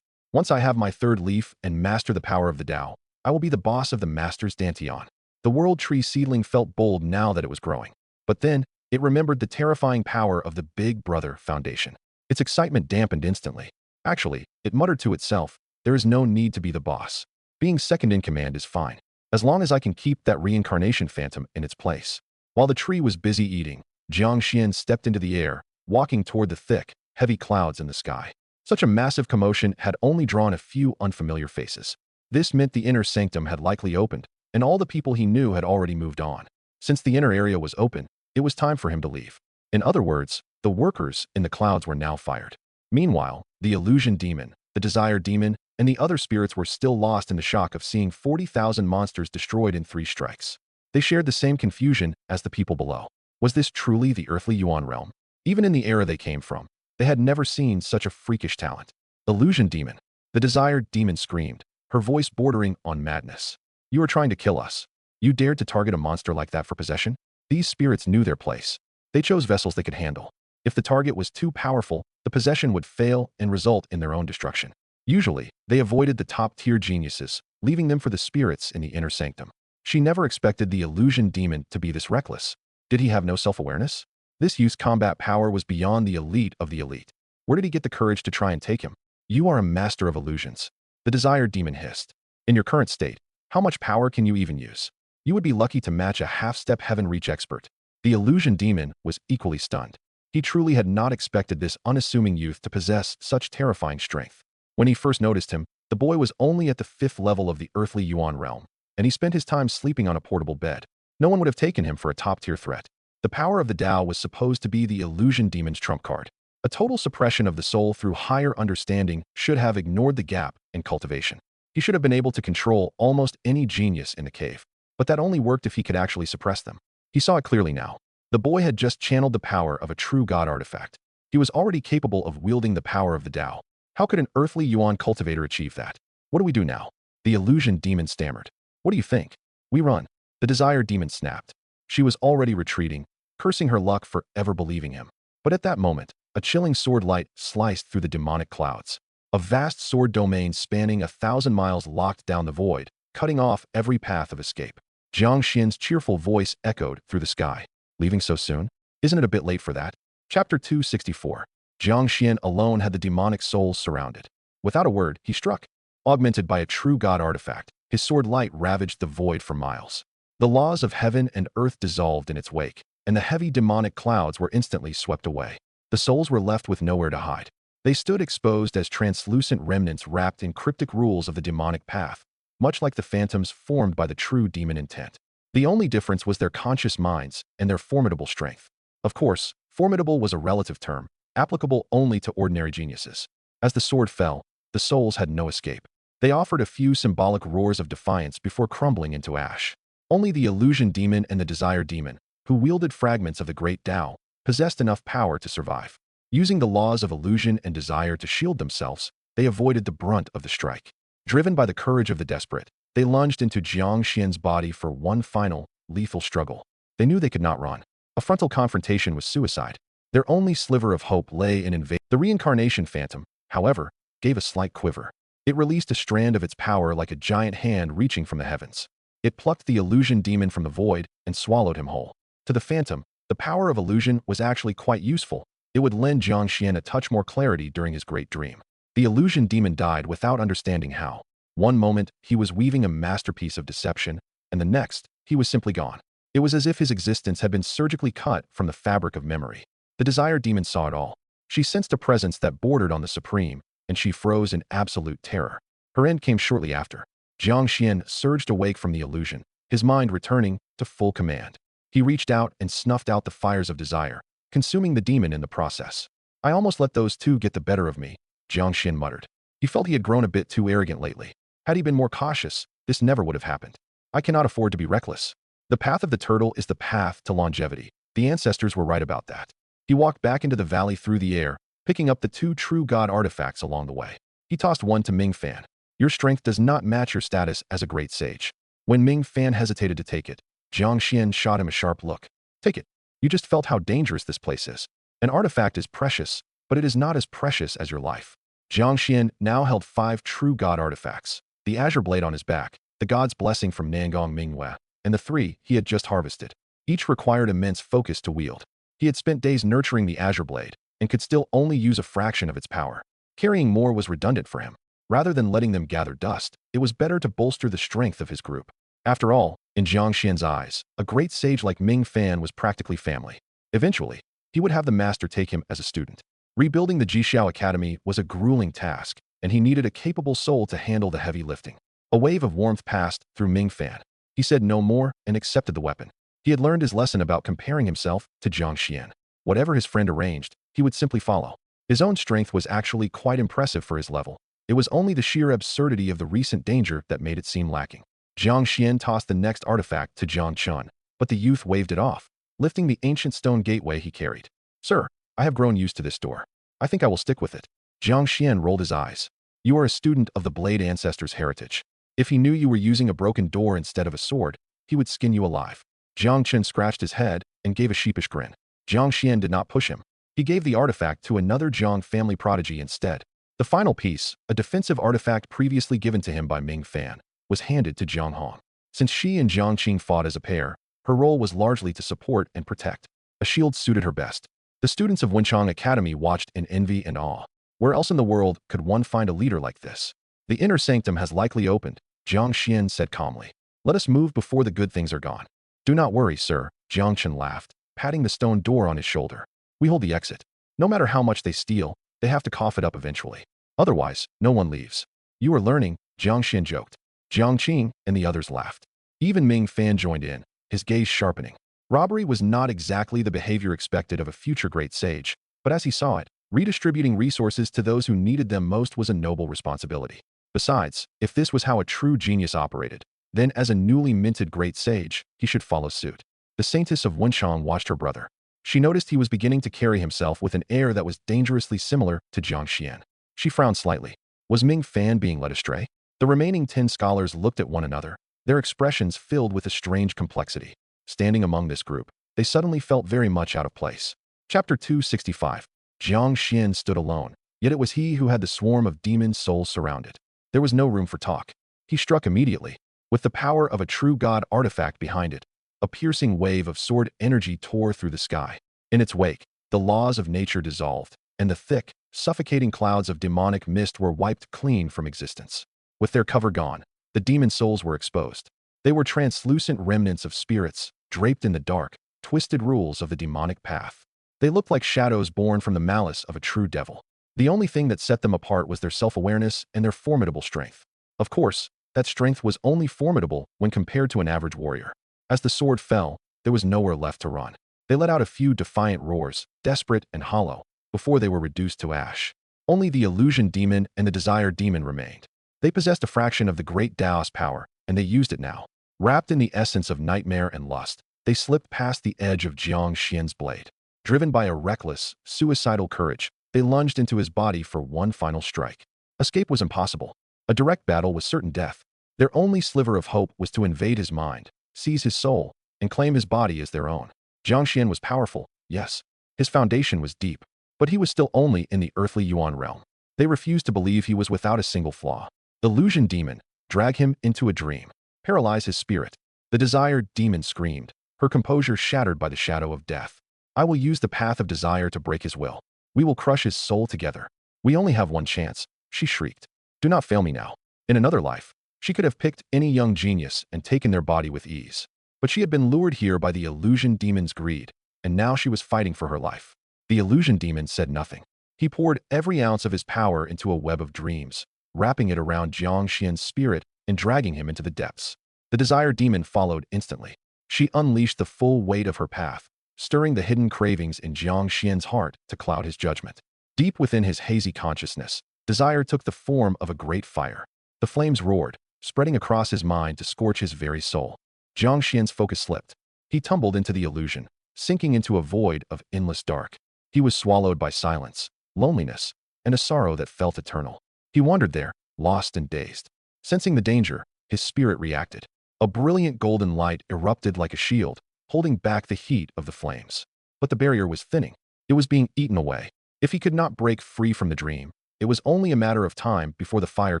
Once I have my 3rd leaf and master the power of the Tao, I will be the boss of the Master's Dantian. The World Tree seedling felt bold now that it was growing. But then, it remembered the terrifying power of the Big Brother Foundation. Its excitement dampened instantly. Actually, it muttered to itself, there is no need to be the boss. Being second in command is fine, as long as I can keep that reincarnation phantom in its place. While the tree was busy eating, Jiang Xuan stepped into the air, walking toward the thick, heavy clouds in the sky. Such a massive commotion had only drawn a few unfamiliar faces. This meant the inner sanctum had likely opened, and all the people he knew had already moved on. Since the inner area was open, it was time for him to leave. In other words, the workers in the clouds were now fired. Meanwhile, the illusion demon, the desire demon, and the other spirits were still lost in the shock of seeing 40,000 monsters destroyed in 3 strikes. They shared the same confusion as the people below. Was this truly the Earthly Yuan realm? Even in the era they came from, they had never seen such a freakish talent. Illusion demon. The desired demon screamed, her voice bordering on madness. You are trying to kill us. You dared to target a monster like that for possession? These spirits knew their place. They chose vessels they could handle. If the target was too powerful, the possession would fail and result in their own destruction. Usually, they avoided the top-tier geniuses, leaving them for the spirits in the inner sanctum. She never expected the illusion demon to be this reckless. Did he have no self-awareness? This youth's combat power was beyond the elite of the elite. Where did he get the courage to try and take him? You are a master of illusions. The desired demon hissed. In your current state, how much power can you even use? You would be lucky to match a half-step heaven-reach expert. The illusion demon was equally stunned. He truly had not expected this unassuming youth to possess such terrifying strength. When he first noticed him, the boy was only at the 5th level of the Earthly Yuan realm, and he spent his time sleeping on a portable bed. No one would have taken him for a top-tier threat. The power of the Tao was supposed to be the illusion demon's trump card. A total suppression of the soul through higher understanding should have ignored the gap in cultivation. He should have been able to control almost any genius in the cave. But that only worked if he could actually suppress them. He saw it clearly now. The boy had just channeled the power of a true god artifact. He was already capable of wielding the power of the Tao. How could an Earthly Yuan cultivator achieve that? What do we do now? The illusion demon stammered. What do you think? We run. The desire demon snapped. She was already retreating, cursing her luck for ever believing him. But at that moment, a chilling sword light sliced through the demonic clouds. A vast sword domain spanning 1,000 miles locked down the void, cutting off every path of escape. Jiang Xian's cheerful voice echoed through the sky. Leaving so soon? Isn't it a bit late for that? Chapter 264. Jiang Qian alone had the demonic souls surrounded. Without a word, he struck. Augmented by a true god artifact, his sword light ravaged the void for miles. The laws of heaven and earth dissolved in its wake, and the heavy demonic clouds were instantly swept away. The souls were left with nowhere to hide. They stood exposed as translucent remnants wrapped in cryptic rules of the demonic path, much like the phantoms formed by the true demon intent. The only difference was their conscious minds and their formidable strength. Of course, formidable was a relative term, applicable only to ordinary geniuses. As the sword fell, the souls had no escape. They offered a few symbolic roars of defiance before crumbling into ash. Only the illusion demon and the desire demon, who wielded fragments of the great Tao, possessed enough power to survive. Using the laws of illusion and desire to shield themselves, they avoided the brunt of the strike. Driven by the courage of the desperate, they lunged into Jiang Qian's body for one final, lethal struggle. They knew they could not run. A frontal confrontation was suicide. Their only sliver of hope lay in invading. The reincarnation phantom, however, gave a slight quiver. It released a strand of its power like a giant hand reaching from the heavens. It plucked the illusion demon from the void and swallowed him whole. To the phantom, the power of illusion was actually quite useful. It would lend Jiang Qian a touch more clarity during his great dream. The illusion demon died without understanding how. One moment, he was weaving a masterpiece of deception, and the next, he was simply gone. It was as if his existence had been surgically cut from the fabric of memory. The desire demon saw it all. She sensed a presence that bordered on the supreme, and she froze in absolute terror. Her end came shortly after. Jiang Qian surged awake from the illusion, his mind returning to full command. He reached out and snuffed out the fires of desire, consuming the demon in the process. I almost let those two get the better of me, Jiang Qian muttered. He felt he had grown a bit too arrogant lately. Had he been more cautious, this never would have happened. I cannot afford to be reckless. The path of the turtle is the path to longevity. The ancestors were right about that. He walked back into the valley through the air, picking up the 2 true god artifacts along the way. He tossed one to Ming Fan. Your strength does not match your status as a great sage. When Ming Fan hesitated to take it, Jiang Qian shot him a sharp look. Take it. You just felt how dangerous this place is. An artifact is precious, but it is not as precious as your life. Jiang Qian now held 5 true god artifacts. The azure blade on his back, the god's blessing from Nangong Minghua, and the 3 he had just harvested. Each required immense focus to wield. He had spent days nurturing the Azure Blade, and could still only use a fraction of its power. Carrying more was redundant for him. Rather than letting them gather dust, it was better to bolster the strength of his group. After all, in Jiang Xian's eyes, a great sage like Ming Fan was practically family. Eventually, he would have the master take him as a student. Rebuilding the Jixiao Academy was a grueling task, and he needed a capable soul to handle the heavy lifting. A wave of warmth passed through Ming Fan. He said no more and accepted the weapon. He had learned his lesson about comparing himself to Jiang Xian. Whatever his friend arranged, he would simply follow. His own strength was actually quite impressive for his level. It was only the sheer absurdity of the recent danger that made it seem lacking. Jiang Xian tossed the next artifact to Jiang Chen, but the youth waved it off, lifting the ancient stone gateway he carried. "Sir, I have grown used to this door. I think I will stick with it." Jiang Xian rolled his eyes. "You are a student of the Blade Ancestors' heritage. If he knew you were using a broken door instead of a sword, he would skin you alive." Jiang Chen scratched his head and gave a sheepish grin. Jiang Xian did not push him. He gave the artifact to another Jiang family prodigy instead. The final piece, a defensive artifact previously given to him by Ming Fan, was handed to Jiang Hong. Since she and Jiang Qing fought as a pair, her role was largely to support and protect. A shield suited her best. The students of Wenchang Academy watched in envy and awe. Where else in the world could one find a leader like this? "The inner sanctum has likely opened," Jiang Xian said calmly. "Let us move before the good things are gone." "Do not worry, sir," Jiang Chen laughed, patting the stone door on his shoulder. "We hold the exit. No matter how much they steal, they have to cough it up eventually. Otherwise, no one leaves." "You are learning," Jiang Xian joked. Jiang Qing and the others laughed. Even Ming Fan joined in, his gaze sharpening. Robbery was not exactly the behavior expected of a future great sage, but as he saw it, redistributing resources to those who needed them most was a noble responsibility. Besides, if this was how a true genius operated, then as a newly minted great sage, he should follow suit. The Saintess of Wenchang watched her brother. She noticed he was beginning to carry himself with an air that was dangerously similar to Jiang Xian. She frowned slightly. Was Ming Fan being led astray? The remaining 10 scholars looked at one another, their expressions filled with a strange complexity. Standing among this group, they suddenly felt very much out of place. Chapter 265. Jiang Xian stood alone, yet it was he who had the swarm of demon souls surrounded. There was no room for talk. He struck immediately, with the power of a true god artifact behind it. A piercing wave of sword energy tore through the sky. In its wake, the laws of nature dissolved, and the thick, suffocating clouds of demonic mist were wiped clean from existence. With their cover gone, the demon souls were exposed. They were translucent remnants of spirits, draped in the dark, twisted rules of the demonic path. They looked like shadows born from the malice of a true devil. The only thing that set them apart was their self-awareness and their formidable strength. Of course, that strength was only formidable when compared to an average warrior. As the sword fell, there was nowhere left to run. They let out a few defiant roars, desperate and hollow, before they were reduced to ash. Only the illusion demon and the desire demon remained. They possessed a fraction of the great Taoist power, and they used it now. Wrapped in the essence of nightmare and lust, they slipped past the edge of Jiang Xian's blade. Driven by a reckless, suicidal courage, they lunged into his body for one final strike. Escape was impossible. A direct battle was certain death. Their only sliver of hope was to invade his mind, seize his soul, and claim his body as their own. Jiang Xian was powerful, yes. His foundation was deep, but he was still only in the Earthly Yuan realm. They refused to believe he was without a single flaw. Illusion demon, drag him into a dream. Paralyze his spirit. The desired demon screamed, her composure shattered by the shadow of death. "I will use the path of desire to break his will. We will crush his soul together. We only have one chance," she shrieked. "Do not fail me now." In another life, she could have picked any young genius and taken their body with ease. But she had been lured here by the illusion demon's greed, and now she was fighting for her life. The illusion demon said nothing. He poured every ounce of his power into a web of dreams, wrapping it around Jiang Xian's spirit and dragging him into the depths. The desire demon followed instantly. She unleashed the full weight of her path, stirring the hidden cravings in Jiang Xian's heart to cloud his judgment. Deep within his hazy consciousness, desire took the form of a great fire. The flames roared, spreading across his mind to scorch his very soul. Jiang Xian's focus slipped. He tumbled into the illusion, sinking into a void of endless dark. He was swallowed by silence, loneliness, and a sorrow that felt eternal. He wandered there, lost and dazed. Sensing the danger, his spirit reacted. A brilliant golden light erupted like a shield, holding back the heat of the flames. But the barrier was thinning. It was being eaten away. If he could not break free from the dream, it was only a matter of time before the fire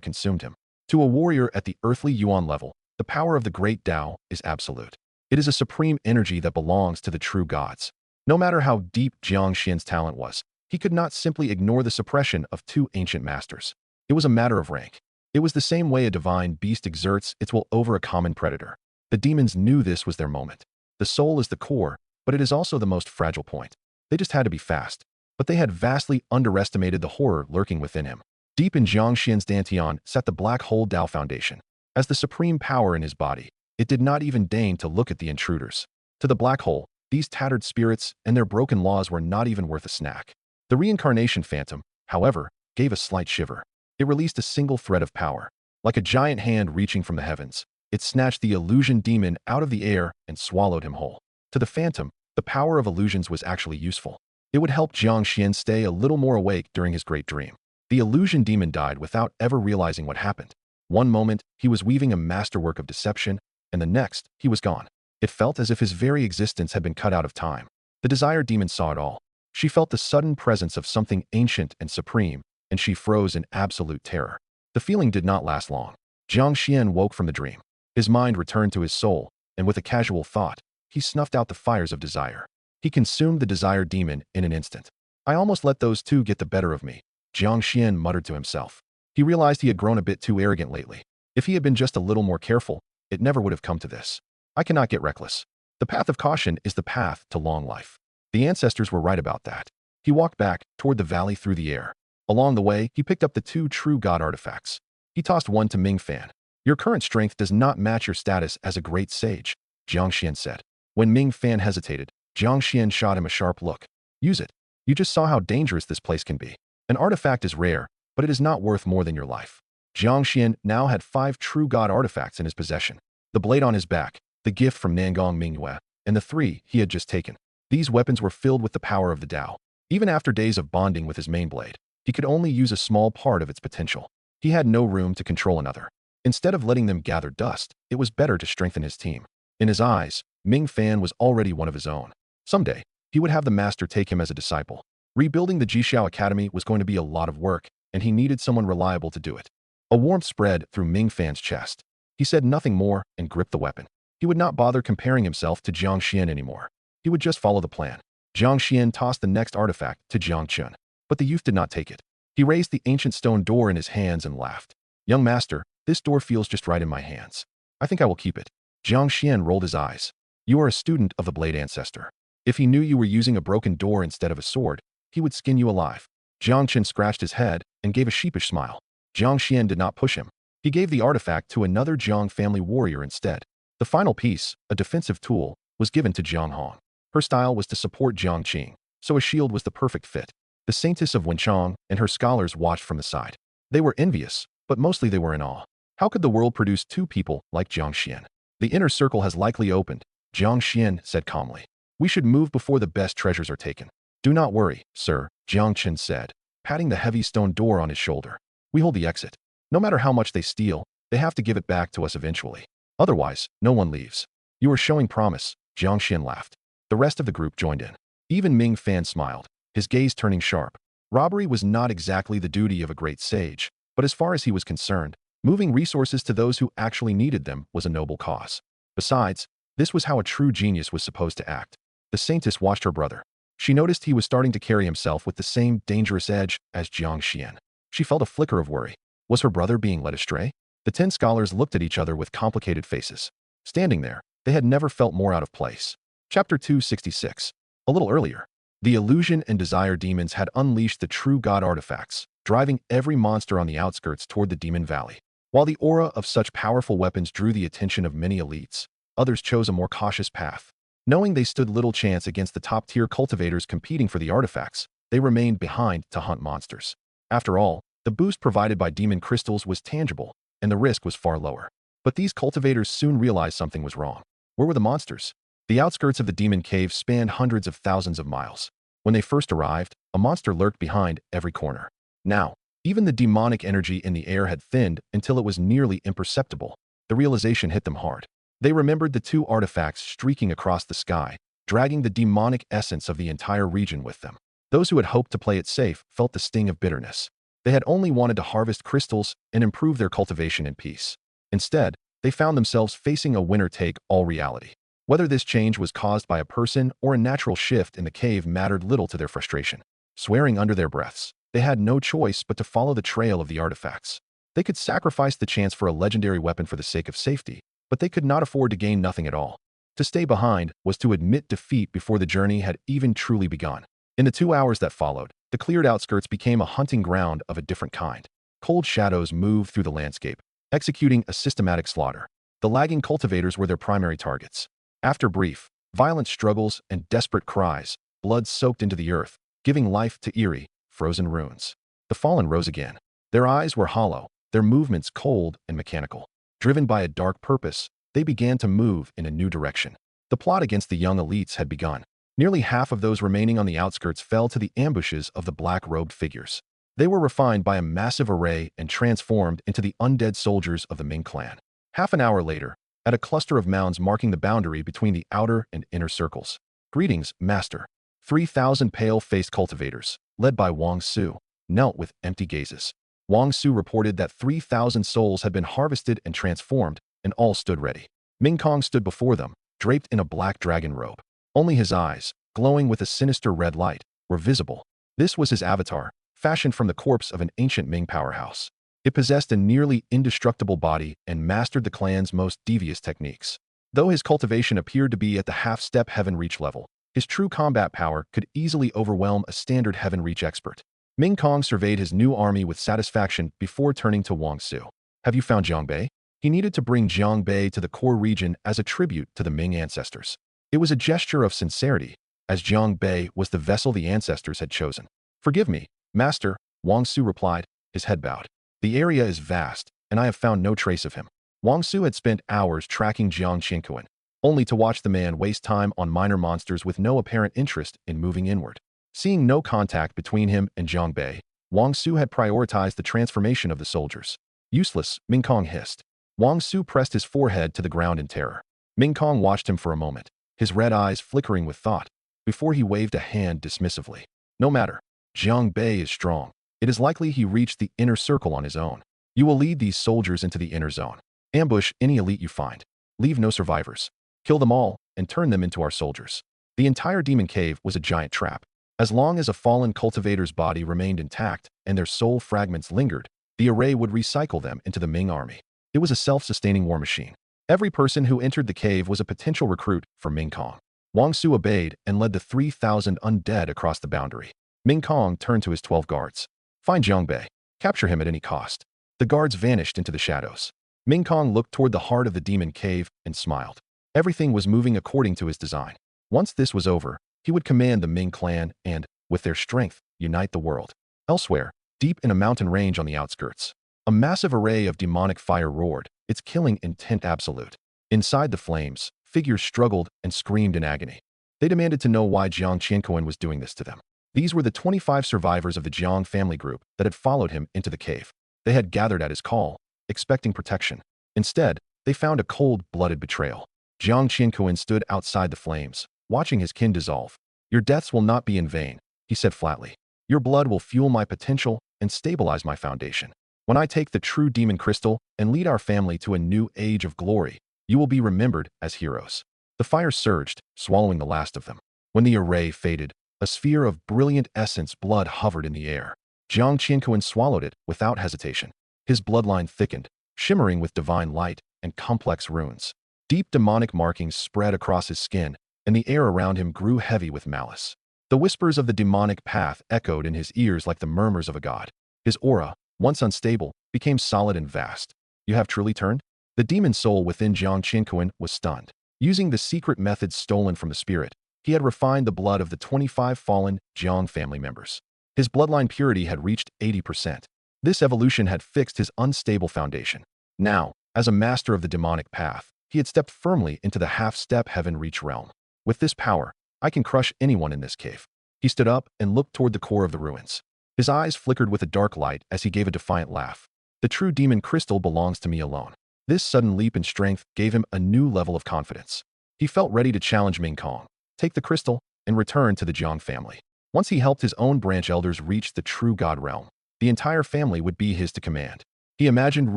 consumed him. To a warrior at the Earthly Yuan level, The power of the great Tao is absolute. It is a supreme energy that belongs to the true gods. No matter how deep Jiang Xian's talent was, he could not simply ignore the suppression of two ancient masters. It was a matter of rank. It was the same way a divine beast exerts its will over a common predator. The demons knew this was their moment. The soul is the core, but it is also the most fragile point. They just had to be fast. But they had vastly underestimated the horror lurking within him. Deep in Jiang Xian's dantian sat the black hole Tao foundation. As the supreme power in his body, it did not even deign to look at the intruders. To the black hole, these tattered spirits and their broken laws were not even worth a snack. The reincarnation phantom, however, gave a slight shiver. It released a single thread of power. Like a giant hand reaching from the heavens, it snatched the illusion demon out of the air and swallowed him whole. To the phantom, the power of illusions was actually useful. It would help Jiang Xian stay a little more awake during his great dream. The illusion demon died without ever realizing what happened. One moment, he was weaving a masterwork of deception, and the next, he was gone. It felt as if his very existence had been cut out of time. The desire demon saw it all. She felt the sudden presence of something ancient and supreme, and she froze in absolute terror. The feeling did not last long. Jiang Xian woke from the dream. His mind returned to his soul, and with a casual thought, he snuffed out the fires of desire. He consumed the desire demon in an instant. I almost let those two get the better of me, Jiang Xian muttered to himself. He realized he had grown a bit too arrogant lately. If he had been just a little more careful, it never would have come to this. I cannot get reckless. The path of caution is the path to long life. The ancestors were right about that. He walked back toward the valley through the air. Along the way, he picked up the two true god artifacts. He tossed one to Ming Fan. Your current strength does not match your status as a great sage, Jiang Xian said. When Ming Fan hesitated, Jiang Xian shot him a sharp look. Use it. You just saw how dangerous this place can be. An artifact is rare, but it is not worth more than your life. Jiang Xian now had 5 true god artifacts in his possession. The blade on his back, the gift from Nangong Manhua, and the 3 he had just taken. These weapons were filled with the power of the Tao. Even after days of bonding with his main blade, he could only use a small part of its potential. He had no room to control another. Instead of letting them gather dust, it was better to strengthen his team. In his eyes, Ming Fan was already one of his own. Someday, he would have the master take him as a disciple. Rebuilding the Jixiao Academy was going to be a lot of work, and he needed someone reliable to do it. A warmth spread through Ming Fan's chest. He said nothing more and gripped the weapon. He would not bother comparing himself to Jiang Xian anymore. He would just follow the plan. Jiang Xian tossed the next artifact to Jiang Chen, but the youth did not take it. He raised the ancient stone door in his hands and laughed. Young master, this door feels just right in my hands. I think I will keep it. Jiang Xian rolled his eyes. You are a student of the Blade Ancestor. If he knew you were using a broken door instead of a sword, he would skin you alive. Jiang Chen scratched his head and gave a sheepish smile. Jiang Xian did not push him. He gave the artifact to another Jiang family warrior instead. The final piece, a defensive tool, was given to Jiang Hong. Her style was to support Jiang Qing, so a shield was the perfect fit. The saintess of Wenchang and her scholars watched from the side. They were envious, but mostly they were in awe. How could the world produce 2 people like Jiang Xian? The inner circle has likely opened, Jiang Xian said calmly. We should move before the best treasures are taken. Do not worry, sir, Jiang Chen said, patting the heavy stone door on his shoulder. We hold the exit. No matter how much they steal, they have to give it back to us eventually. Otherwise, no one leaves. You are showing promise, Jiang Xian laughed. The rest of the group joined in. Even Ming Fan smiled, his gaze turning sharp. Robbery was not exactly the duty of a great sage, but as far as he was concerned, moving resources to those who actually needed them was a noble cause. Besides, this was how a true genius was supposed to act. The saintess watched her brother. She noticed he was starting to carry himself with the same dangerous edge as Jiang Xian. She felt a flicker of worry. Was her brother being led astray? The 10 scholars looked at each other with complicated faces. Standing there, they had never felt more out of place. Chapter 266. A little earlier, the illusion and desire demons had unleashed the true god artifacts, driving every monster on the outskirts toward the demon valley. While the aura of such powerful weapons drew the attention of many elites, others chose a more cautious path. Knowing they stood little chance against the top-tier cultivators competing for the artifacts, they remained behind to hunt monsters. After all, the boost provided by demon crystals was tangible, and the risk was far lower. But these cultivators soon realized something was wrong. Where were the monsters? The outskirts of the demon cave spanned hundreds of thousands of miles. When they first arrived, a monster lurked behind every corner. Now, even the demonic energy in the air had thinned until it was nearly imperceptible. The realization hit them hard. They remembered the 2 artifacts streaking across the sky, dragging the demonic essence of the entire region with them. Those who had hoped to play it safe felt the sting of bitterness. They had only wanted to harvest crystals and improve their cultivation in peace. Instead, they found themselves facing a winner-take-all reality. Whether this change was caused by a person or a natural shift in the cave mattered little to their frustration. Swearing under their breaths, they had no choice but to follow the trail of the artifacts. They could sacrifice the chance for a legendary weapon for the sake of safety, but they could not afford to gain nothing at all. To stay behind was to admit defeat before the journey had even truly begun. In the 2 hours that followed, the cleared outskirts became a hunting ground of a different kind. Cold shadows moved through the landscape, executing a systematic slaughter. The lagging cultivators were their primary targets. After brief, violent struggles and desperate cries, blood soaked into the earth, giving life to eerie, frozen ruins. The fallen rose again. Their eyes were hollow, their movements cold and mechanical. Driven by a dark purpose, they began to move in a new direction. The plot against the young elites had begun. Nearly half of those remaining on the outskirts fell to the ambushes of the black-robed figures. They were refined by a massive array and transformed into the undead soldiers of the Ming clan. Half an hour later, at a cluster of mounds marking the boundary between the outer and inner circles. "Greetings, Master." 3,000 pale-faced cultivators, led by Wang Su, knelt with empty gazes. Wang Su reported that 3,000 souls had been harvested and transformed, and all stood ready. Ming Kong stood before them, draped in a black dragon robe. Only his eyes, glowing with a sinister red light, were visible. This was his avatar, fashioned from the corpse of an ancient Ming powerhouse. It possessed a nearly indestructible body and mastered the clan's most devious techniques. Though his cultivation appeared to be at the half-step heaven reach level, his true combat power could easily overwhelm a standard heaven reach expert. Ming Kong surveyed his new army with satisfaction before turning to Wang Su. "Have you found Jiang Bei?" He needed to bring Jiang Bei to the core region as a tribute to the Ming ancestors. It was a gesture of sincerity, as Jiang Bei was the vessel the ancestors had chosen. "Forgive me, Master," Wang Su replied, his head bowed. "The area is vast, and I have found no trace of him." Wang Su had spent hours tracking Jiang Qiankun, only to watch the man waste time on minor monsters with no apparent interest in moving inward. Seeing no contact between him and Jiang Bei, Wang Su had prioritized the transformation of the soldiers. "Useless," Ming Kong hissed. Wang Su pressed his forehead to the ground in terror. Ming Kong watched him for a moment, his red eyes flickering with thought, before he waved a hand dismissively. "No matter. Jiang Bei is strong. It is likely he reached the inner circle on his own. You will lead these soldiers into the inner zone. Ambush any elite you find. Leave no survivors. Kill them all and turn them into our soldiers." The entire demon cave was a giant trap. As long as a fallen cultivator's body remained intact and their soul fragments lingered, the array would recycle them into the Ming army. It was a self-sustaining war machine. Every person who entered the cave was a potential recruit for Ming Kong. Wang Su obeyed and led the 3,000 undead across the boundary. Ming Kong turned to his 12 guards. "Find Jiang Bei. Capture him at any cost." The guards vanished into the shadows. Ming Kong looked toward the heart of the demon cave and smiled. Everything was moving according to his design. Once this was over, he would command the Ming clan and, with their strength, unite the world. Elsewhere, deep in a mountain range on the outskirts, a massive array of demonic fire roared, its killing intent absolute. Inside the flames, figures struggled and screamed in agony. They demanded to know why Jiang Qiankun was doing this to them. These were the 25 survivors of the Jiang family group that had followed him into the cave. They had gathered at his call, expecting protection. Instead, they found a cold-blooded betrayal. Jiang Qiankun stood outside the flames, watching his kin dissolve. "Your deaths will not be in vain," he said flatly. "Your blood will fuel my potential and stabilize my foundation. When I take the true demon crystal and lead our family to a new age of glory, you will be remembered as heroes." The fire surged, swallowing the last of them. When the array faded, a sphere of brilliant essence blood hovered in the air. Jiang Qiankun swallowed it without hesitation. His bloodline thickened, shimmering with divine light and complex runes. Deep demonic markings spread across his skin, and the air around him grew heavy with malice. The whispers of the demonic path echoed in his ears like the murmurs of a god. His aura, once unstable, became solid and vast. "You have truly turned?" The demon soul within Jiang Qiankun was stunned. Using the secret methods stolen from the spirit, he had refined the blood of the 25 fallen Jiang family members. His bloodline purity had reached 80%. This evolution had fixed his unstable foundation. Now, as a master of the demonic path, he had stepped firmly into the half-step heaven reach realm. "With this power, I can crush anyone in this cave." He stood up and looked toward the core of the ruins. His eyes flickered with a dark light as he gave a defiant laugh. "The true demon crystal belongs to me alone." This sudden leap in strength gave him a new level of confidence. He felt ready to challenge Ming Kong, take the crystal, and return to the Jiang family. Once he helped his own branch elders reach the true god realm, the entire family would be his to command. He imagined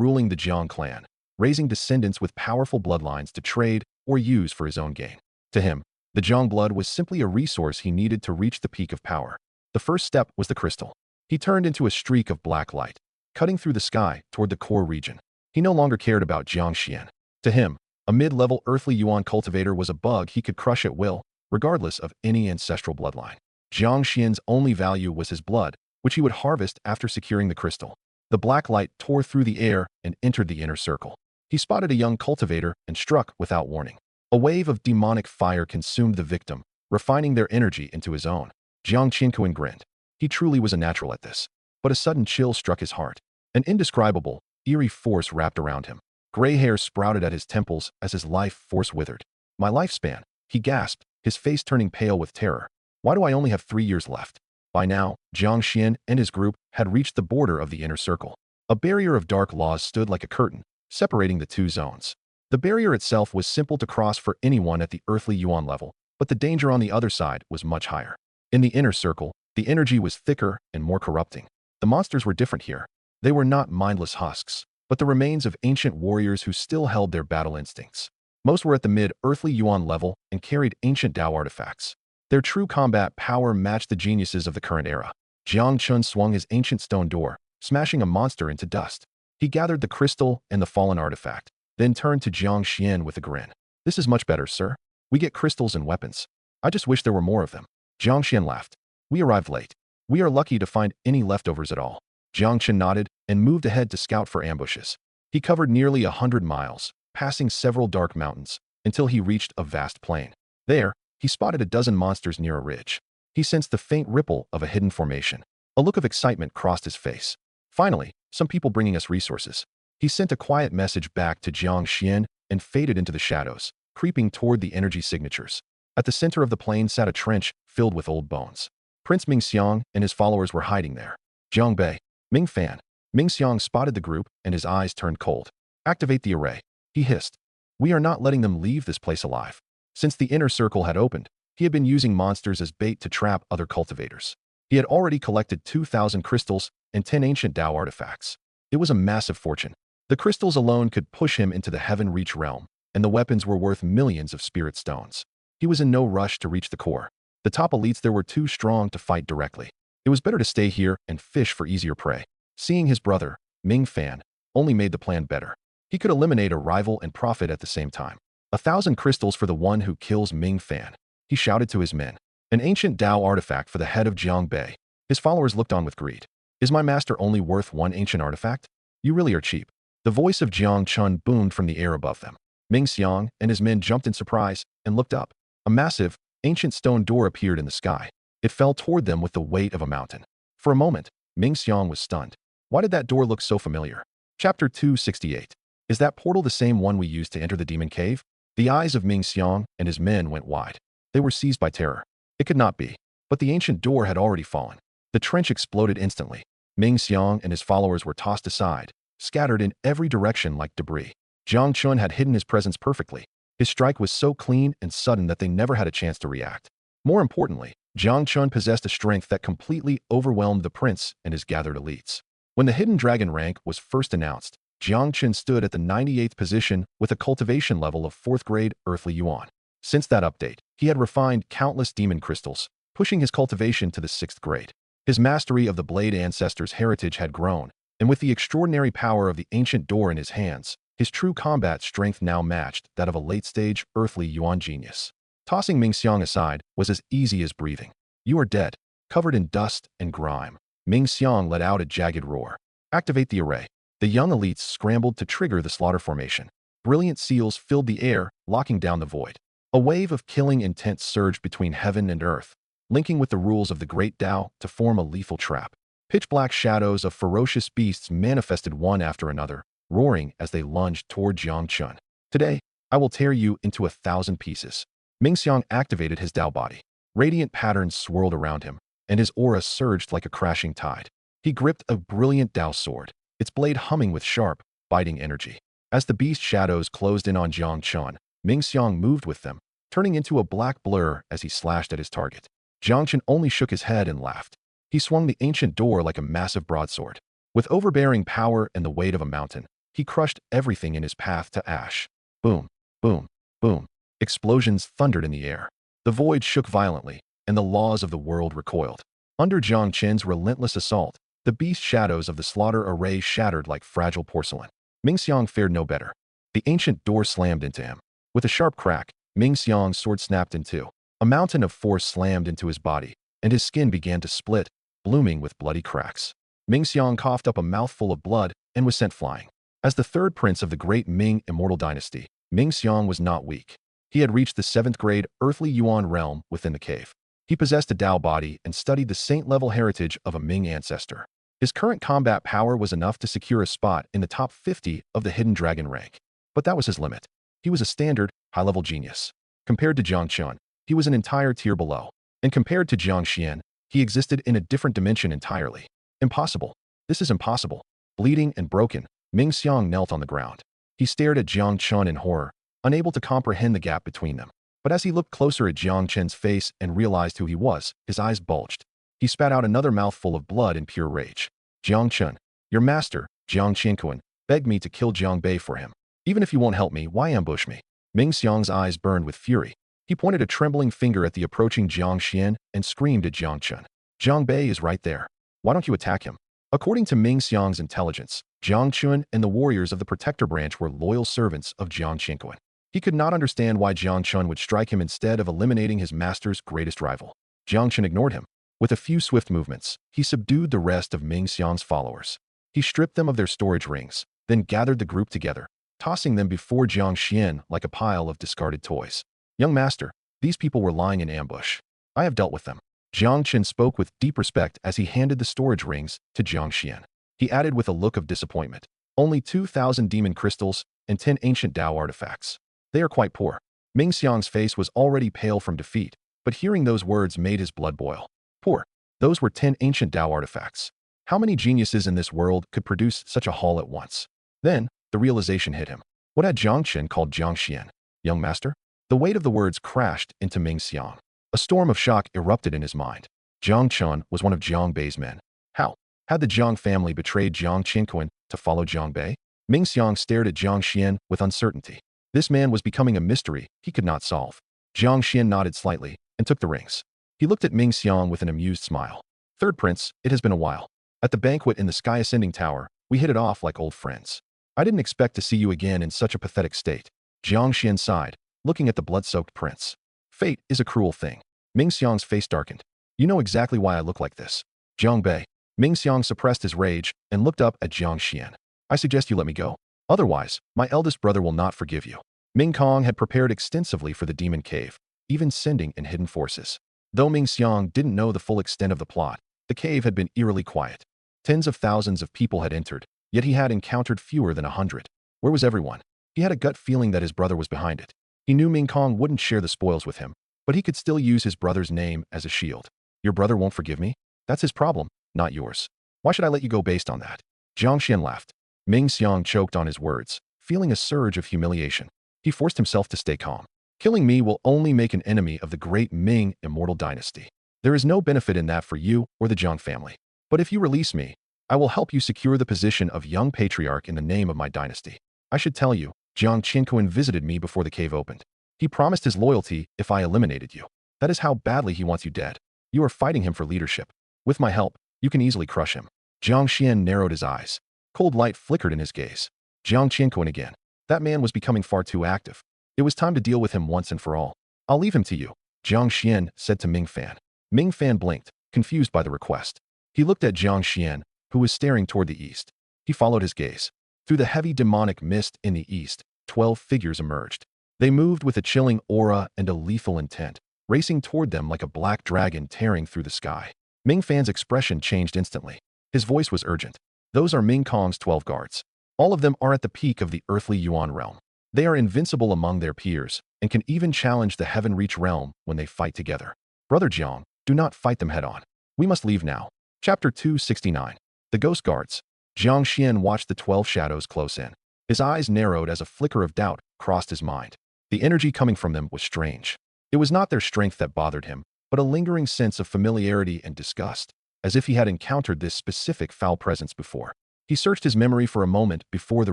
ruling the Jiang clan, raising descendants with powerful bloodlines to trade or use for his own gain. To him, the Jiang blood was simply a resource he needed to reach the peak of power. The first step was the crystal. He turned into a streak of black light, cutting through the sky toward the core region. He no longer cared about Jiang Xuan. To him, a mid-level Earthly Yuan cultivator was a bug he could crush at will, regardless of any ancestral bloodline. Jiang Xuan's only value was his blood, which he would harvest after securing the crystal. The black light tore through the air and entered the inner circle. He spotted a young cultivator and struck without warning. A wave of demonic fire consumed the victim, refining their energy into his own. Jiang Qiankun grinned. He truly was a natural at this. But a sudden chill struck his heart. An indescribable, eerie force wrapped around him. Gray hair sprouted at his temples as his life force withered. My lifespan, he gasped, his face turning pale with terror. Why do I only have 3 years left? By now, Jiang Xuan and his group had reached the border of the inner circle. A barrier of dark laws stood like a curtain, separating the two zones. The barrier itself was simple to cross for anyone at the Earthly Yuan level, but the danger on the other side was much higher. In the inner circle, the energy was thicker and more corrupting. The monsters were different here. They were not mindless husks, but the remains of ancient warriors who still held their battle instincts. Most were at the mid-Earthly Yuan level and carried ancient Dao artifacts. Their true combat power matched the geniuses of the current era. Jiang Chen swung his ancient stone door, smashing a monster into dust. He gathered the crystal and the fallen artifact, then turned to Jiang Xuan with a grin. This is much better, sir. We get crystals and weapons. I just wish there were more of them. Jiang Xuan laughed. We arrived late. We are lucky to find any leftovers at all. Jiang Chen nodded and moved ahead to scout for ambushes. He covered nearly 100 miles, passing several dark mountains, until he reached a vast plain. There, he spotted a dozen monsters near a ridge. He sensed the faint ripple of a hidden formation. A look of excitement crossed his face. Finally, some people bringing us resources. He sent a quiet message back to Jiang Xuan and faded into the shadows, creeping toward the energy signatures. At the center of the plain sat a trench filled with old bones. Prince Ming Xiang and his followers were hiding there. Jiang Bei, Ming Fan. Ming Xiang spotted the group and his eyes turned cold. Activate the array, he hissed. We are not letting them leave this place alive. Since the inner circle had opened, he had been using monsters as bait to trap other cultivators. He had already collected 2,000 crystals and 10 ancient Dao artifacts. It was a massive fortune. The crystals alone could push him into the Heaven Reach realm, and the weapons were worth millions of spirit stones. He was in no rush to reach the core. The top elites there were too strong to fight directly. It was better to stay here and fish for easier prey. Seeing his brother, Ming Fan, only made the plan better. He could eliminate a rival and profit at the same time. 1,000 crystals for the one who kills Ming Fan, he shouted to his men. An ancient Dao artifact for the head of Jiang Bei. His followers looked on with greed. Is my master only worth one ancient artifact? You really are cheap. The voice of Jiang Chen boomed from the air above them. Ming Xiang and his men jumped in surprise and looked up. A massive, ancient stone door appeared in the sky. It fell toward them with the weight of a mountain. For a moment, Ming Xiang was stunned. Why did that door look so familiar? Chapter 268. Is that portal the same one we used to enter the demon cave? The eyes of Ming Xiang and his men went wide. They were seized by terror. It could not be. But the ancient door had already fallen. The trench exploded instantly. Ming Xiang and his followers were tossed aside, scattered in every direction like debris. Jiang Chen had hidden his presence perfectly. His strike was so clean and sudden that they never had a chance to react. More importantly, Jiang Chen possessed a strength that completely overwhelmed the prince and his gathered elites. When the hidden dragon rank was first announced, Jiang Chen stood at the 98th position with a cultivation level of 4th grade Earthly Yuan. Since that update, he had refined countless demon crystals, pushing his cultivation to the 6th grade. His mastery of the Blade Ancestors' heritage had grown, and with the extraordinary power of the ancient door in his hands, his true combat strength now matched that of a late-stage Earthly Yuan genius. Tossing Ming Xiang aside was as easy as breathing. You are dead, covered in dust and grime. Ming Xiang let out a jagged roar. Activate the array. The young elites scrambled to trigger the slaughter formation. Brilliant seals filled the air, locking down the void. A wave of killing intent surged between heaven and earth, linking with the rules of the great Dao to form a lethal trap. Pitch-black shadows of ferocious beasts manifested one after another, roaring as they lunged toward Jiang Chen. Today, I will tear you into 1,000 pieces. Ming Xiang activated his Dao body. Radiant patterns swirled around him, and his aura surged like a crashing tide. He gripped a brilliant Dao sword, its blade humming with sharp, biting energy. As the beast shadows closed in on Jiang Chen, Ming Xiang moved with them, turning into a black blur as he slashed at his target. Jiang Chen only shook his head and laughed. He swung the ancient door like a massive broadsword. With overbearing power and the weight of a mountain, He crushed everything in his path to ash. Boom, boom, boom. Explosions thundered in the air. The void shook violently, and the laws of the world recoiled. Under Jiang Chen's relentless assault, the beast shadows of the slaughter array shattered like fragile porcelain. Ming Xiang fared no better. The ancient door slammed into him. With a sharp crack, Ming Xiang's sword snapped in two. A mountain of force slammed into his body, and his skin began to split, blooming with bloody cracks. Ming Xiang coughed up a mouthful of blood and was sent flying. As the third prince of the great Ming immortal dynasty, Ming Xiang was not weak. He had reached the 7th grade Earthly Yuan realm within the cave. He possessed a Dao body and studied the saint-level heritage of a Ming ancestor. His current combat power was enough to secure a spot in the top 50 of the hidden dragon rank. But that was his limit. He was a standard, high-level genius. Compared to Jiang Chen, he was an entire tier below. And compared to Jiang Xian, he existed in a different dimension entirely. Impossible. This is impossible. Bleeding and broken, Ming Xiang knelt on the ground. He stared at Jiang Chen in horror, unable to comprehend the gap between them. But as he looked closer at Jiang Chen's face and realized who he was, his eyes bulged. He spat out another mouthful of blood in pure rage. Jiang Chen, your master, Jiang Qiankun, begged me to kill Jiang Bei for him. Even if you won't help me, why ambush me? Ming Xiang's eyes burned with fury. He pointed a trembling finger at the approaching Jiang Xian and screamed at Jiang Chen. Jiang Bei is right there. Why don't you attack him? According to Ming Xiang's intelligence, Jiang Chen and the warriors of the Protector branch were loyal servants of Jiang Qiankun. He could not understand why Jiang Chen would strike him instead of eliminating his master's greatest rival. Jiang Chen ignored him. With a few swift movements, he subdued the rest of Ming Xiang's followers. He stripped them of their storage rings, then gathered the group together, tossing them before Jiang Xian like a pile of discarded toys. Young master, these people were lying in ambush. I have dealt with them. Jiang Chen spoke with deep respect as he handed the storage rings to Jiang Xian. He added with a look of disappointment, only 2,000 demon crystals and 10 ancient Dao artifacts. They are quite poor. Ming Xiang's face was already pale from defeat, but hearing those words made his blood boil. Poor. Those were 10 ancient Dao artifacts. How many geniuses in this world could produce such a haul at once? Then, the realization hit him. What had Jiang Chen called Jiang Xian? Young master? The weight of the words crashed into Ming Xiang. A storm of shock erupted in his mind. Jiang Chen was one of Jiang Bei's men. How? Had the Jiang family betrayed Jiang Qiankun to follow Jiang Bei? Ming Xiang stared at Jiang Xian with uncertainty. This man was becoming a mystery he could not solve. Jiang Xian nodded slightly and took the rings. He looked at Ming Xiang with an amused smile. Third prince, it has been a while. At the banquet in the Sky Ascending Tower, we hit it off like old friends. I didn't expect to see you again in such a pathetic state. Jiang Xian sighed, looking at the blood-soaked prince. Fate is a cruel thing. Ming Xiang's face darkened. You know exactly why I look like this. Jiang Bei. Ming Xiang suppressed his rage and looked up at Jiang Xian. I suggest you let me go. Otherwise, my eldest brother will not forgive you. Ming Kong had prepared extensively for the demon cave, even sending in hidden forces. Though Ming Xiang didn't know the full extent of the plot, the cave had been eerily quiet. Tens of thousands of people had entered, yet he had encountered fewer than 100. Where was everyone? He had a gut feeling that his brother was behind it. He knew Ming Kong wouldn't share the spoils with him, but he could still use his brother's name as a shield. Your brother won't forgive me? That's his problem, not yours. Why should I let you go based on that? Jiang Xian laughed. Ming Xiang choked on his words, feeling a surge of humiliation. He forced himself to stay calm. Killing me will only make an enemy of the great Ming immortal dynasty. There is no benefit in that for you or the Jiang family. But if you release me, I will help you secure the position of young patriarch in the name of my dynasty. I should tell you, Jiang Qiankun visited me before the cave opened. He promised his loyalty if I eliminated you. That is how badly he wants you dead. You are fighting him for leadership. With my help, you can easily crush him. Jiang Xian narrowed his eyes. Cold light flickered in his gaze. Jiang Qiankun again. That man was becoming far too active. It was time to deal with him once and for all. I'll leave him to you, Jiang Xian said to Ming Fan. Ming Fan blinked, confused by the request. He looked at Jiang Xian, who was staring toward the east. He followed his gaze. Through the heavy demonic mist in the east, 12 figures emerged. They moved with a chilling aura and a lethal intent, racing toward them like a black dragon tearing through the sky. Ming Fan's expression changed instantly. His voice was urgent. Those are Ming Kong's 12 guards. All of them are at the peak of the Earthly Yuan realm. They are invincible among their peers and can even challenge the Heaven Reach realm when they fight together. Brother Jiang, do not fight them head-on. We must leave now. Chapter 269. The Ghost Guards. Jiang Xian watched the 12 shadows close in. His eyes narrowed as a flicker of doubt crossed his mind. The energy coming from them was strange. It was not their strength that bothered him, but a lingering sense of familiarity and disgust, as if he had encountered this specific foul presence before. He searched his memory for a moment before the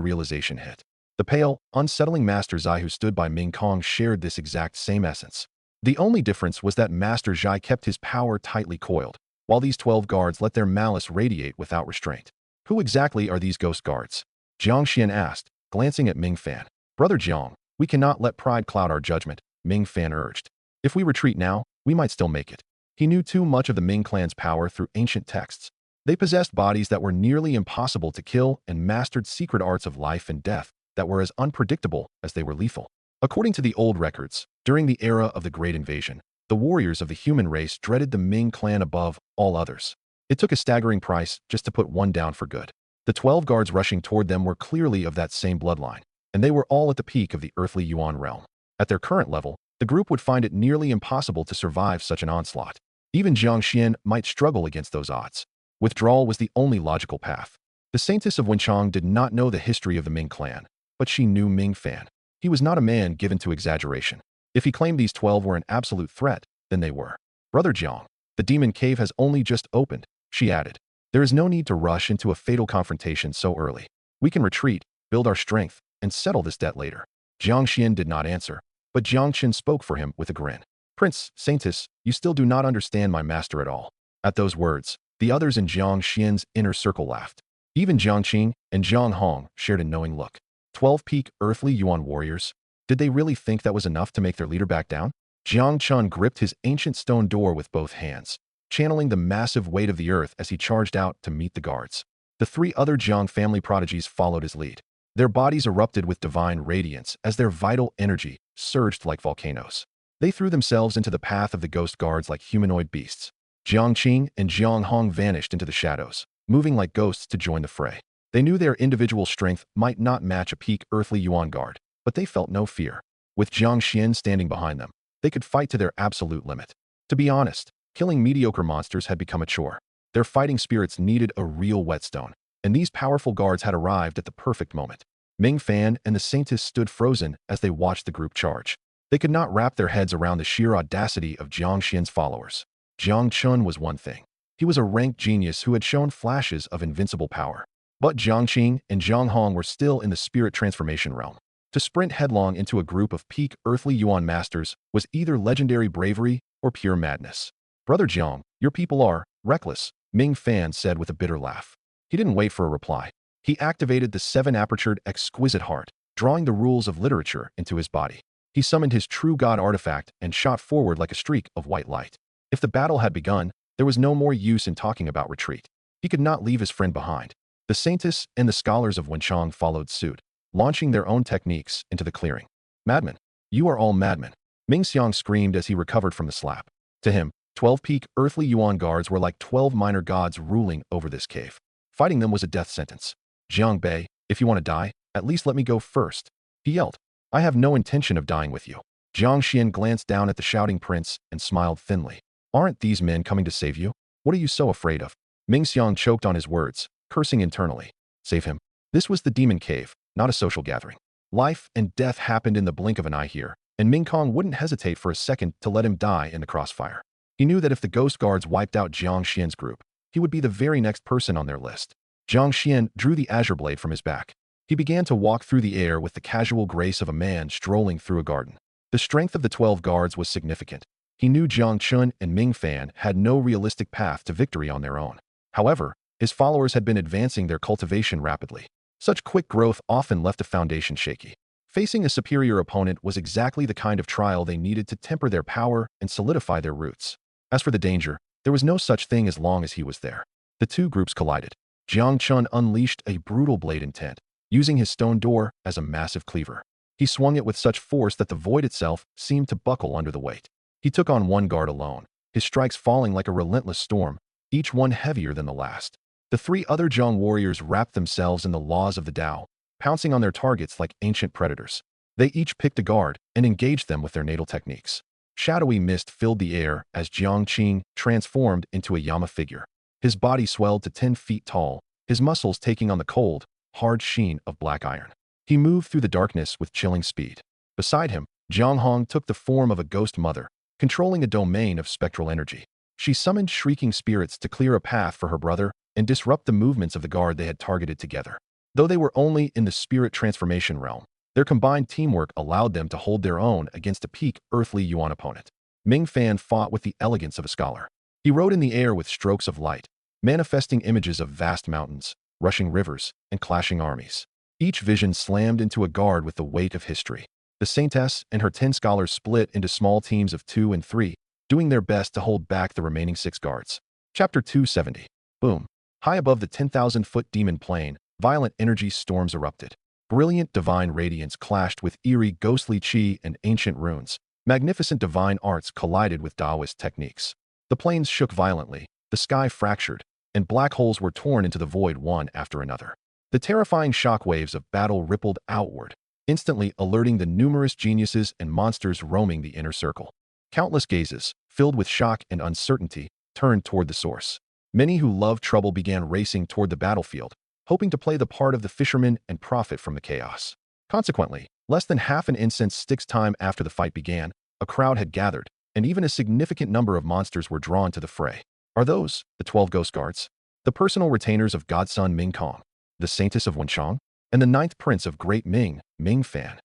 realization hit. The pale, unsettling Master Zai who stood by Ming Kong shared this exact same essence. The only difference was that Master Zai kept his power tightly coiled, while these 12 guards let their malice radiate without restraint. Who exactly are these ghost guards? Jiang Xuan asked, glancing at Ming Fan. Brother Jiang, we cannot let pride cloud our judgment, Ming Fan urged. If we retreat now, we might still make it. He knew too much of the Ming clan's power through ancient texts. They possessed bodies that were nearly impossible to kill and mastered secret arts of life and death that were as unpredictable as they were lethal. According to the old records, during the era of the Great Invasion, the warriors of the human race dreaded the Ming clan above all others. It took a staggering price just to put one down for good. The 12 guards rushing toward them were clearly of that same bloodline, and they were all at the peak of the Earthly Yuan realm. At their current level, the group would find it nearly impossible to survive such an onslaught. Even Jiang Xuan might struggle against those odds. Withdrawal was the only logical path. The Saintess of Wenchang did not know the history of the Ming clan, but she knew Ming Fan. He was not a man given to exaggeration. If he claimed these 12 were an absolute threat, then they were. Brother Jiang, the demon cave has only just opened, she added. There is no need to rush into a fatal confrontation so early. We can retreat, build our strength, and settle this debt later. Jiang Xuan did not answer, but Jiang Chen spoke for him with a grin. Prince, Saintess, you still do not understand my master at all. At those words, the others in Jiang Xian's inner circle laughed. Even Jiang Qing and Jiang Hong shared a knowing look. 12 peak Earthly Yuan warriors? Did they really think that was enough to make their leader back down? Jiang Chen gripped his ancient stone door with both hands, channeling the massive weight of the earth as he charged out to meet the guards. The 3 other Jiang family prodigies followed his lead. Their bodies erupted with divine radiance as their vital energy surged like volcanoes. They threw themselves into the path of the ghost guards like humanoid beasts. Jiang Qing and Jiang Hong vanished into the shadows, moving like ghosts to join the fray. They knew their individual strength might not match a peak Earthly Yuan guard, but they felt no fear. With Jiang Xian standing behind them, they could fight to their absolute limit. To be honest, killing mediocre monsters had become a chore. Their fighting spirits needed a real whetstone, and these powerful guards had arrived at the perfect moment. Ming Fan and the Saintess stood frozen as they watched the group charge. They could not wrap their heads around the sheer audacity of Jiang Xian's followers. Jiang Chen was one thing. He was a rank genius who had shown flashes of invincible power. But Jiang Qing and Jiang Hong were still in the spirit transformation realm. To sprint headlong into a group of peak Earthly Yuan masters was either legendary bravery or pure madness. Brother Jiang, your people are reckless, Ming Fan said with a bitter laugh. He didn't wait for a reply. He activated the 7-apertured exquisite heart, drawing the rules of literature into his body. He summoned his true god artifact and shot forward like a streak of white light. If the battle had begun, there was no more use in talking about retreat. He could not leave his friend behind. The Saintess and the scholars of Wenchang followed suit, launching their own techniques into the clearing. Madmen. You are all madmen. Ming Xiang screamed as he recovered from the slap. To him, 12 peak Earthly Yuan guards were like 12 minor gods ruling over this cave. Fighting them was a death sentence. Jiang Bei, if you want to die, at least let me go first, he yelled. I have no intention of dying with you. Jiang Xian glanced down at the shouting prince and smiled thinly. Aren't these men coming to save you? What are you so afraid of? Ming Xiang choked on his words, cursing internally. Save him. This was the demon cave, not a social gathering. Life and death happened in the blink of an eye here, and Ming Kong wouldn't hesitate for a second to let him die in the crossfire. He knew that if the ghost guards wiped out Jiang Xian's group, he would be the very next person on their list. Jiang Xian drew the azure blade from his back. He began to walk through the air with the casual grace of a man strolling through a garden. The strength of the 12 guards was significant. He knew Jiang Chen and Ming Fan had no realistic path to victory on their own. However, his followers had been advancing their cultivation rapidly. Such quick growth often left a foundation shaky. Facing a superior opponent was exactly the kind of trial they needed to temper their power and solidify their roots. As for the danger, there was no such thing as long as he was there. The two groups collided. Jiang Chen unleashed a brutal blade intent, using his stone door as a massive cleaver. He swung it with such force that the void itself seemed to buckle under the weight. He took on one guard alone, his strikes falling like a relentless storm, each one heavier than the last. The 3 other Jiang warriors wrapped themselves in the laws of the Tao, pouncing on their targets like ancient predators. They each picked a guard and engaged them with their natal techniques. Shadowy mist filled the air as Jiang Qing transformed into a Yama figure. His body swelled to 10 feet tall, his muscles taking on the cold, hard sheen of black iron. He moved through the darkness with chilling speed. Beside him, Jiang Hong took the form of a ghost mother, controlling a domain of spectral energy. She summoned shrieking spirits to clear a path for her brother and disrupt the movements of the guard they had targeted together. Though they were only in the spirit transformation realm, their combined teamwork allowed them to hold their own against a peak Earthly Yuan opponent. Ming Fan fought with the elegance of a scholar. He rode in the air with strokes of light, manifesting images of vast mountains, rushing rivers, and clashing armies. Each vision slammed into a guard with the weight of history. The Saintess and her 10 scholars split into small teams of 2 and 3, doing their best to hold back the remaining 6 guards. Chapter 270. Boom. High above the 10,000-foot demon plane, violent energy storms erupted. Brilliant divine radiance clashed with eerie ghostly qi and ancient runes. Magnificent divine arts collided with Taoist techniques. The planes shook violently, the sky fractured, and black holes were torn into the void one after another. The terrifying shockwaves of battle rippled outward, instantly alerting the numerous geniuses and monsters roaming the inner circle. Countless gazes, filled with shock and uncertainty, turned toward the source. Many who loved trouble began racing toward the battlefield, hoping to play the part of the fisherman and profit from the chaos. Consequently, less than half an incense stick's time after the fight began, a crowd had gathered, and even a significant number of monsters were drawn to the fray. Are those the 12 ghost guards? The personal retainers of Godson Ming Kong, the Saintess of Wenchang, and the 9th Prince of Great Ming, Ming Fan.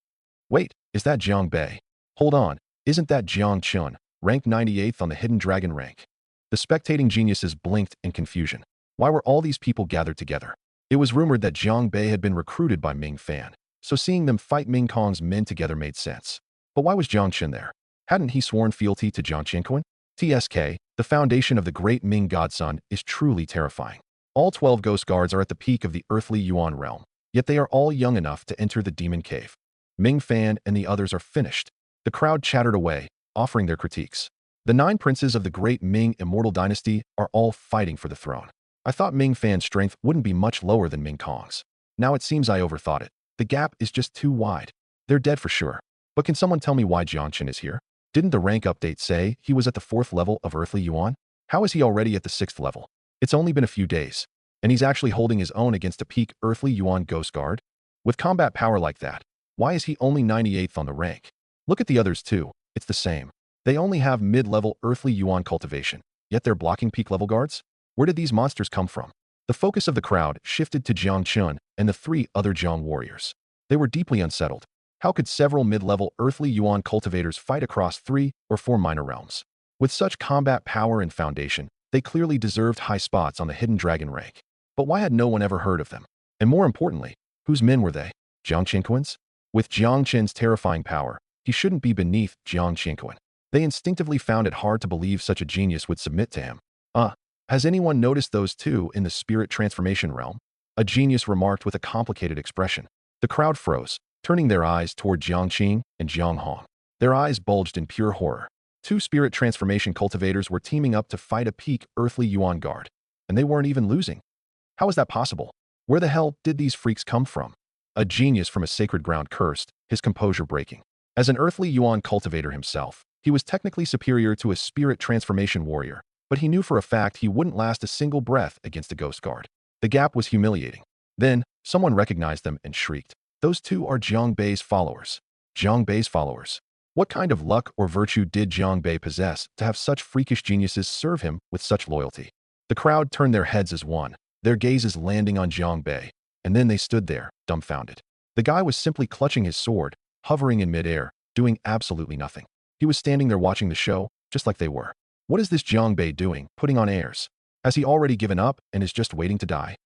Wait, is that Jiang Bei? Hold on, isn't that Jiang Chen, ranked 98th on the Hidden Dragon rank? The spectating geniuses blinked in confusion. Why were all these people gathered together? It was rumored that Jiang Bei had been recruited by Ming Fan, so seeing them fight Ming Kong's men together made sense. But why was Jiang Chen there? Hadn't he sworn fealty to Jiang Qiankun? TSK, the foundation of the great Ming godson, is truly terrifying. All 12 ghost guards are at the peak of the Earthly Yuan realm, yet they are all young enough to enter the demon cave. Ming Fan and the others are finished. The crowd chattered away, offering their critiques. The 9 princes of the great Ming immortal dynasty are all fighting for the throne. I thought Ming Fan's strength wouldn't be much lower than Ming Kong's. Now it seems I overthought it. The gap is just too wide. They're dead for sure. But can someone tell me why Jiang Chen is here? Didn't the rank update say he was at the 4th level of Earthly Yuan? How is he already at the 6th level? It's only been a few days, and he's actually holding his own against a peak Earthly Yuan Ghost Guard? With combat power like that, why is he only 98th on the rank? Look at the others too, it's the same. They only have mid-level Earthly Yuan cultivation, yet they're blocking peak-level guards? Where did these monsters come from? The focus of the crowd shifted to Jiang Chen and the 3 other Jiang warriors. They were deeply unsettled. How could several mid-level Earthly Yuan cultivators fight across 3 or 4 minor realms? With such combat power and foundation, they clearly deserved high spots on the Hidden Dragon rank. But why had no one ever heard of them? And more importantly, whose men were they? Jiang Qiankun's? With Jiang Chen's terrifying power, he shouldn't be beneath Jiang Qiankun. They instinctively found it hard to believe such a genius would submit to him. Has anyone noticed those 2 in the spirit transformation realm? A genius remarked with a complicated expression. The crowd froze, turning their eyes toward Jiang Qing and Jiang Hong. Their eyes bulged in pure horror. 2 spirit transformation cultivators were teaming up to fight a peak Earthly Yuan guard, and they weren't even losing. How is that possible? Where the hell did these freaks come from? A genius from a sacred ground cursed, his composure breaking. As an Earthly Yuan cultivator himself, he was technically superior to a spirit transformation warrior, but he knew for a fact he wouldn't last a single breath against a ghost guard. The gap was humiliating. Then, someone recognized them and shrieked. Those 2 are Jiang Bei's followers. Jiang Bei's followers. What kind of luck or virtue did Jiang Bei possess to have such freakish geniuses serve him with such loyalty? The crowd turned their heads as one, their gazes landing on Jiang Bei, and then they stood there, dumbfounded. The guy was simply clutching his sword, hovering in midair, doing absolutely nothing. He was standing there watching the show, just like they were. What is this Jiang Bei doing, putting on airs? Has he already given up and is just waiting to die?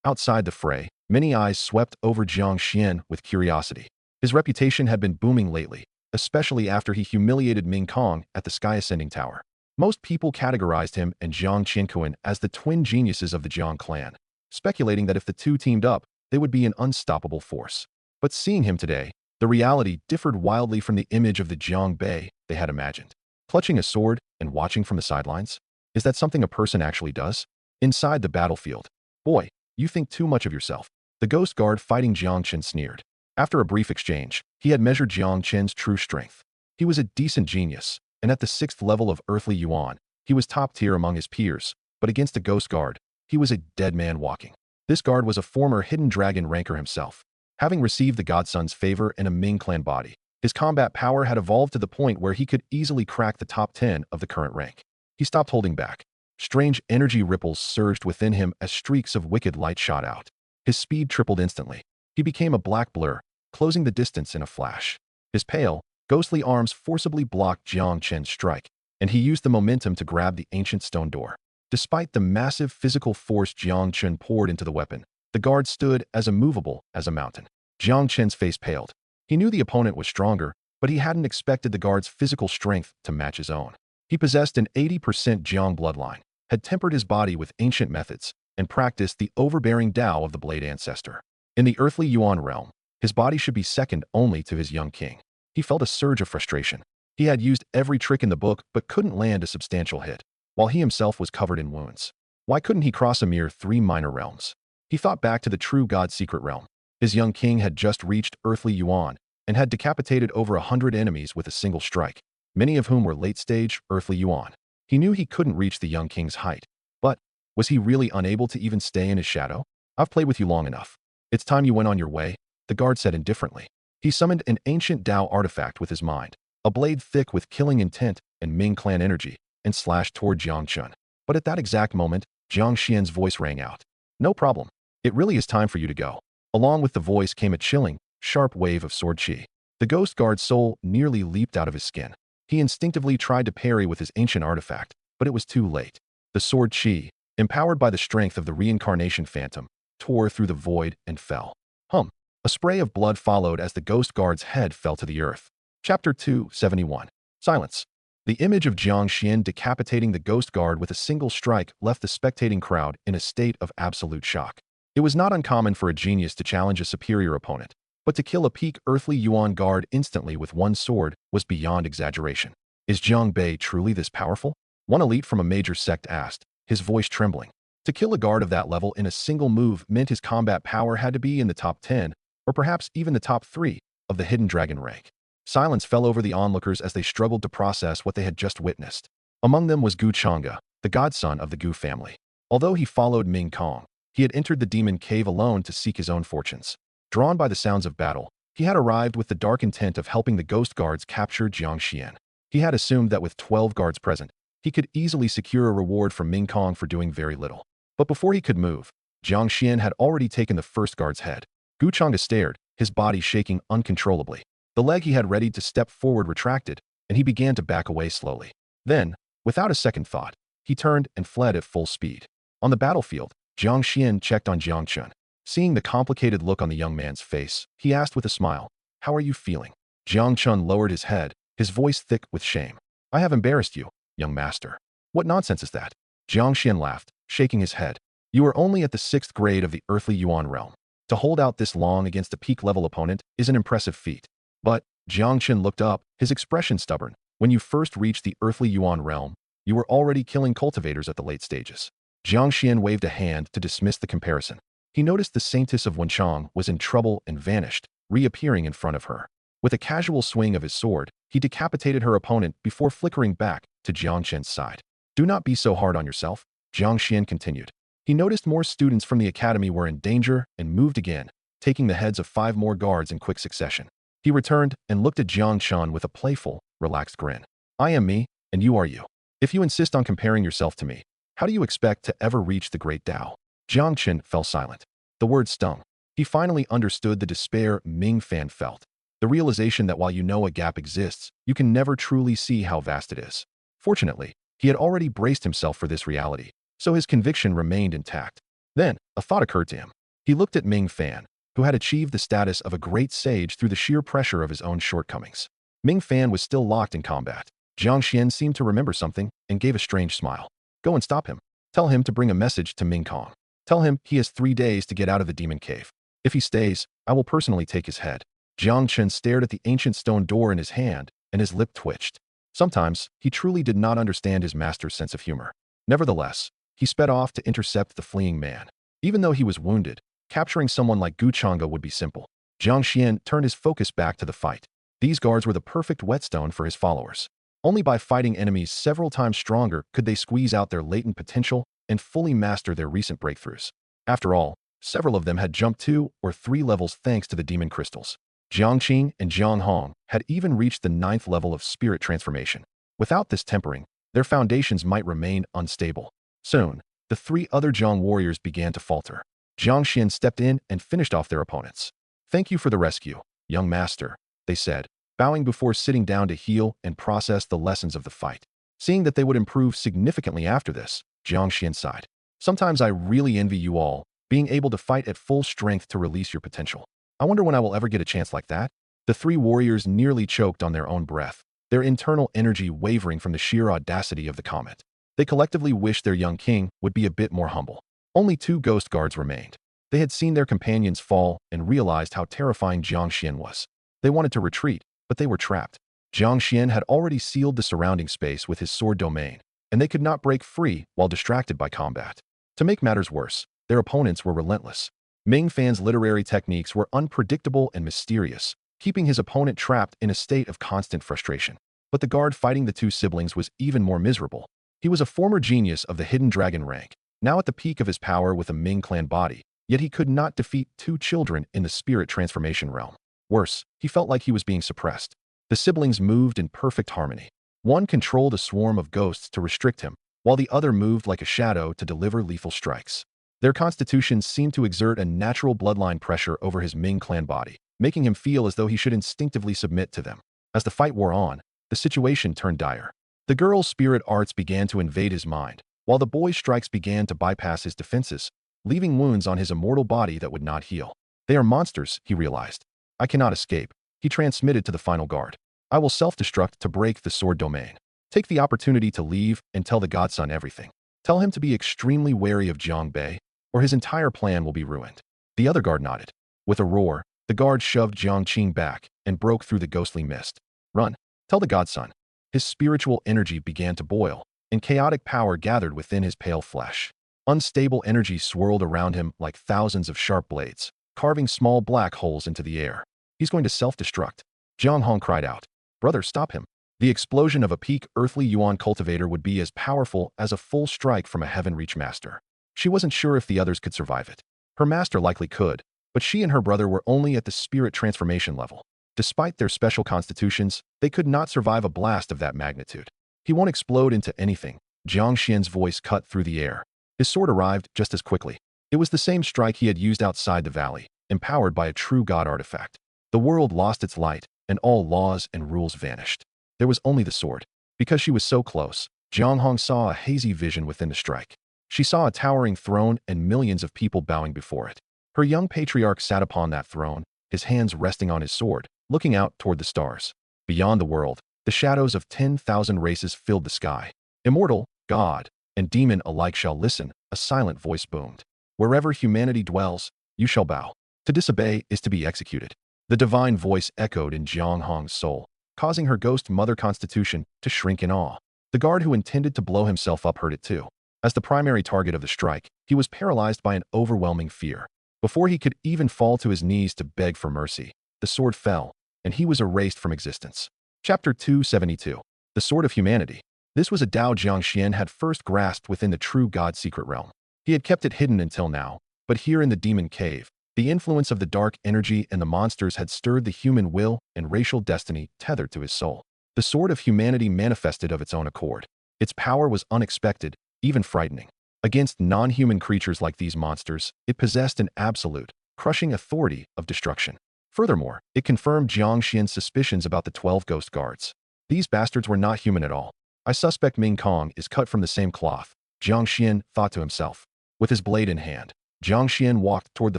Outside the fray, many eyes swept over Jiang Xuan with curiosity. His reputation had been booming lately, especially after he humiliated Ming Kong at the Sky Ascending Tower. Most people categorized him and Jiang Qiankun as the twin geniuses of the Jiang clan, speculating that if the 2 teamed up, they would be an unstoppable force. But seeing him today, the reality differed wildly from the image of the Jiang Bei they had imagined. Clutching a sword and watching from the sidelines? Is that something a person actually does? Inside the battlefield. Boy, you think too much of yourself. The ghost guard fighting Jiang Chen sneered. After a brief exchange, he had measured Jiang Chen's true strength. He was a decent genius, and at the 6th level of Earthly Yuan, he was top tier among his peers, but against a ghost guard, he was a dead man walking. This guard was a former Hidden Dragon ranker himself. Having received the Godson's favor in a Ming clan body, his combat power had evolved to the point where he could easily crack the top 10 of the current rank. He stopped holding back. Strange energy ripples surged within him as streaks of wicked light shot out. His speed tripled instantly. He became a black blur, closing the distance in a flash. His pale, ghostly arms forcibly blocked Jiang Chen's strike, and he used the momentum to grab the ancient stone door. Despite the massive physical force Jiang Chen poured into the weapon, the guard stood as immovable as a mountain. Jiang Chen's face paled. He knew the opponent was stronger, but he hadn't expected the guard's physical strength to match his own. He possessed an 80% Jiang bloodline, had tempered his body with ancient methods, and practiced the overbearing Tao of the Blade Ancestor. In the Earthly Yuan realm, his body should be second only to his young king. He felt a surge of frustration. He had used every trick in the book but couldn't land a substantial hit, while he himself was covered in wounds. Why couldn't he cross a mere 3 minor realms? He thought back to the true God's secret realm. His young king had just reached Earthly Yuan and had decapitated over 100 enemies with a single strike, many of whom were late-stage Earthly Yuan. He knew he couldn't reach the young king's height, but was he really unable to even stay in his shadow? I've played with you long enough. It's time you went on your way, the guard said indifferently. He summoned an ancient Tao artifact with his mind, a blade thick with killing intent and Ming clan energy, and slashed toward Jiang Chen. But at that exact moment, Jiang Xian's voice rang out. No problem. It really is time for you to go. Along with the voice came a chilling, sharp wave of sword chi. The ghost guard's soul nearly leaped out of his skin. He instinctively tried to parry with his ancient artifact, but it was too late. The sword chi, empowered by the strength of the reincarnation phantom, tore through the void and fell. A spray of blood followed as the ghost guard's head fell to the earth. Chapter 271. Silence. The image of Jiang Xian decapitating the ghost guard with a single strike left the spectating crowd in a state of absolute shock. It was not uncommon for a genius to challenge a superior opponent, but to kill a peak Earthly Yuan guard instantly with one sword was beyond exaggeration. Is Jiang Bei truly this powerful? One elite from a major sect asked, his voice trembling. To kill a guard of that level in a single move meant his combat power had to be in the top 10, or perhaps even the top 3, of the hidden dragon rank. Silence fell over the onlookers as they struggled to process what they had just witnessed. Among them was Gu Chang'e, the godson of the Gu family. Although he followed Ming Kong, he had entered the demon cave alone to seek his own fortunes. Drawn by the sounds of battle, he had arrived with the dark intent of helping the ghost guards capture Jiang Xian. He had assumed that with 12 guards present, he could easily secure a reward from Ming Kong for doing very little. But before he could move, Jiang Xian had already taken the first guard's head. Gu Chang'e stared, his body shaking uncontrollably. The leg he had readied to step forward retracted, and he began to back away slowly. Then, without a second thought, he turned and fled at full speed. On the battlefield, Jiang Xian checked on Jiang Chen. Seeing the complicated look on the young man's face, he asked with a smile, "How are you feeling?" Jiang Chen lowered his head, his voice thick with shame. "I have embarrassed you, young master." "What nonsense is that?" Jiang Xian laughed, shaking his head. "You are only at the 6th grade of the Earthly Yuan realm. To hold out this long against a peak-level opponent is an impressive feat. But," Jiang Chen looked up, his expression stubborn, "when you first reached the Earthly Yuan realm, you were already killing cultivators at the late stages." Jiang Xian waved a hand to dismiss the comparison. He noticed the Saintess of Wenchang was in trouble and vanished, reappearing in front of her. With a casual swing of his sword, he decapitated her opponent before flickering back to Jiang Chen's side. "Do not be so hard on yourself," Jiang Xian continued. He noticed more students from the academy were in danger and moved again, taking the heads of 5 more guards in quick succession. He returned and looked at Jiang Chen with a playful, relaxed grin. "I am me, and you are you. If you insist on comparing yourself to me, how do you expect to ever reach the great Tao?" Jiang Chen fell silent. The word stung. He finally understood the despair Ming Fan felt. The realization that while you know a gap exists, you can never truly see how vast it is. Fortunately, he had already braced himself for this reality, so his conviction remained intact. Then, a thought occurred to him. He looked at Ming Fan, who had achieved the status of a great sage through the sheer pressure of his own shortcomings. Ming Fan was still locked in combat. Jiang Xian seemed to remember something and gave a strange smile. "Go and stop him. Tell him to bring a message to Ming Kong. Tell him he has 3 days to get out of the demon cave. If he stays, I will personally take his head." Jiang Chen stared at the ancient stone door in his hand, and his lip twitched. Sometimes, he truly did not understand his master's sense of humor. Nevertheless, he sped off to intercept the fleeing man. Even though he was wounded, capturing someone like Gu Chang'e would be simple. Jiang Xian turned his focus back to the fight. These guards were the perfect whetstone for his followers. Only by fighting enemies several times stronger could they squeeze out their latent potential and fully master their recent breakthroughs. After all, several of them had jumped 2 or 3 levels thanks to the demon crystals. Jiang Qing and Jiang Hong had even reached the 9th level of spirit transformation. Without this tempering, their foundations might remain unstable. Soon, the three other Jiang warriors began to falter. Jiang Qian stepped in and finished off their opponents. "Thank you for the rescue, young master," they said, bowing before sitting down to heal and process the lessons of the fight. Seeing that they would improve significantly after this, Jiang Qian sighed. "Sometimes I really envy you all, being able to fight at full strength to release your potential. I wonder when I will ever get a chance like that." The three warriors nearly choked on their own breath, their internal energy wavering from the sheer audacity of the comment. They collectively wished their young king would be a bit more humble. Only 2 ghost guards remained. They had seen their companions fall and realized how terrifying Jiang Qian was. They wanted to retreat, but they were trapped. Jiang Qian had already sealed the surrounding space with his sword domain, and they could not break free while distracted by combat. To make matters worse, their opponents were relentless. Ming Fan's literary techniques were unpredictable and mysterious, keeping his opponent trapped in a state of constant frustration. But the guard fighting the 2 siblings was even more miserable. He was a former genius of the Hidden Dragon rank, now at the peak of his power with a Ming clan body, yet he could not defeat 2 children in the spirit transformation realm. Worse, he felt like he was being suppressed. The siblings moved in perfect harmony. One controlled a swarm of ghosts to restrict him, while the other moved like a shadow to deliver lethal strikes. Their constitutions seemed to exert a natural bloodline pressure over his Ming clan body, making him feel as though he should instinctively submit to them. As the fight wore on, the situation turned dire. The girl's spirit arts began to invade his mind, while the boy's strikes began to bypass his defenses, leaving wounds on his immortal body that would not heal. "They are monsters," he realized. "I cannot escape." He transmitted to the final guard. "I will self-destruct to break the sword domain. Take the opportunity to leave and tell the godson everything. Tell him to be extremely wary of Jiang Bei, or his entire plan will be ruined." The other guard nodded. With a roar, the guard shoved Jiang Qing back and broke through the ghostly mist. "Run. Tell the godson." His spiritual energy began to boil, and chaotic power gathered within his pale flesh. Unstable energy swirled around him like thousands of sharp blades, carving small black holes into the air. "He's going to self-destruct." Jiang Hong cried out. "Brother, stop him." The explosion of a peak Earthly Yuan cultivator would be as powerful as a full strike from a heaven-reach master. She wasn't sure if the others could survive it. Her master likely could, but she and her brother were only at the spirit transformation level. Despite their special constitutions, they could not survive a blast of that magnitude. "He won't explode into anything." Jiang Qian's voice cut through the air. His sword arrived just as quickly. It was the same strike he had used outside the valley, empowered by a true god artifact. The world lost its light, and all laws and rules vanished. There was only the sword. Because she was so close, Jiang Hong saw a hazy vision within the strike. She saw a towering throne and millions of people bowing before it. Her young patriarch sat upon that throne, his hands resting on his sword, looking out toward the stars. Beyond the world, the shadows of 10,000 races filled the sky. "Immortal, god, and demon alike shall listen," a silent voice boomed. "Wherever humanity dwells, you shall bow. To disobey is to be executed." The divine voice echoed in Jiang Hong's soul, causing her ghost mother constitution to shrink in awe. The guard who intended to blow himself up heard it too. As the primary target of the strike, he was paralyzed by an overwhelming fear. Before he could even fall to his knees to beg for mercy, the sword fell, and he was erased from existence. Chapter 272. The Sword of Humanity. This was a Dao Jiang Qian had first grasped within the true God secret realm. He had kept it hidden until now, but here in the demon cave, the influence of the dark energy and the monsters had stirred the human will and racial destiny tethered to his soul. The Sword of Humanity manifested of its own accord. Its power was unexpected, even frightening. Against non-human creatures like these monsters, it possessed an absolute, crushing authority of destruction. Furthermore, it confirmed Jiang Qian's suspicions about the 12 ghost guards. These bastards were not human at all. "I suspect Ming Kong is cut from the same cloth," Jiang Qian thought to himself. With his blade in hand, Jiang Qian walked toward the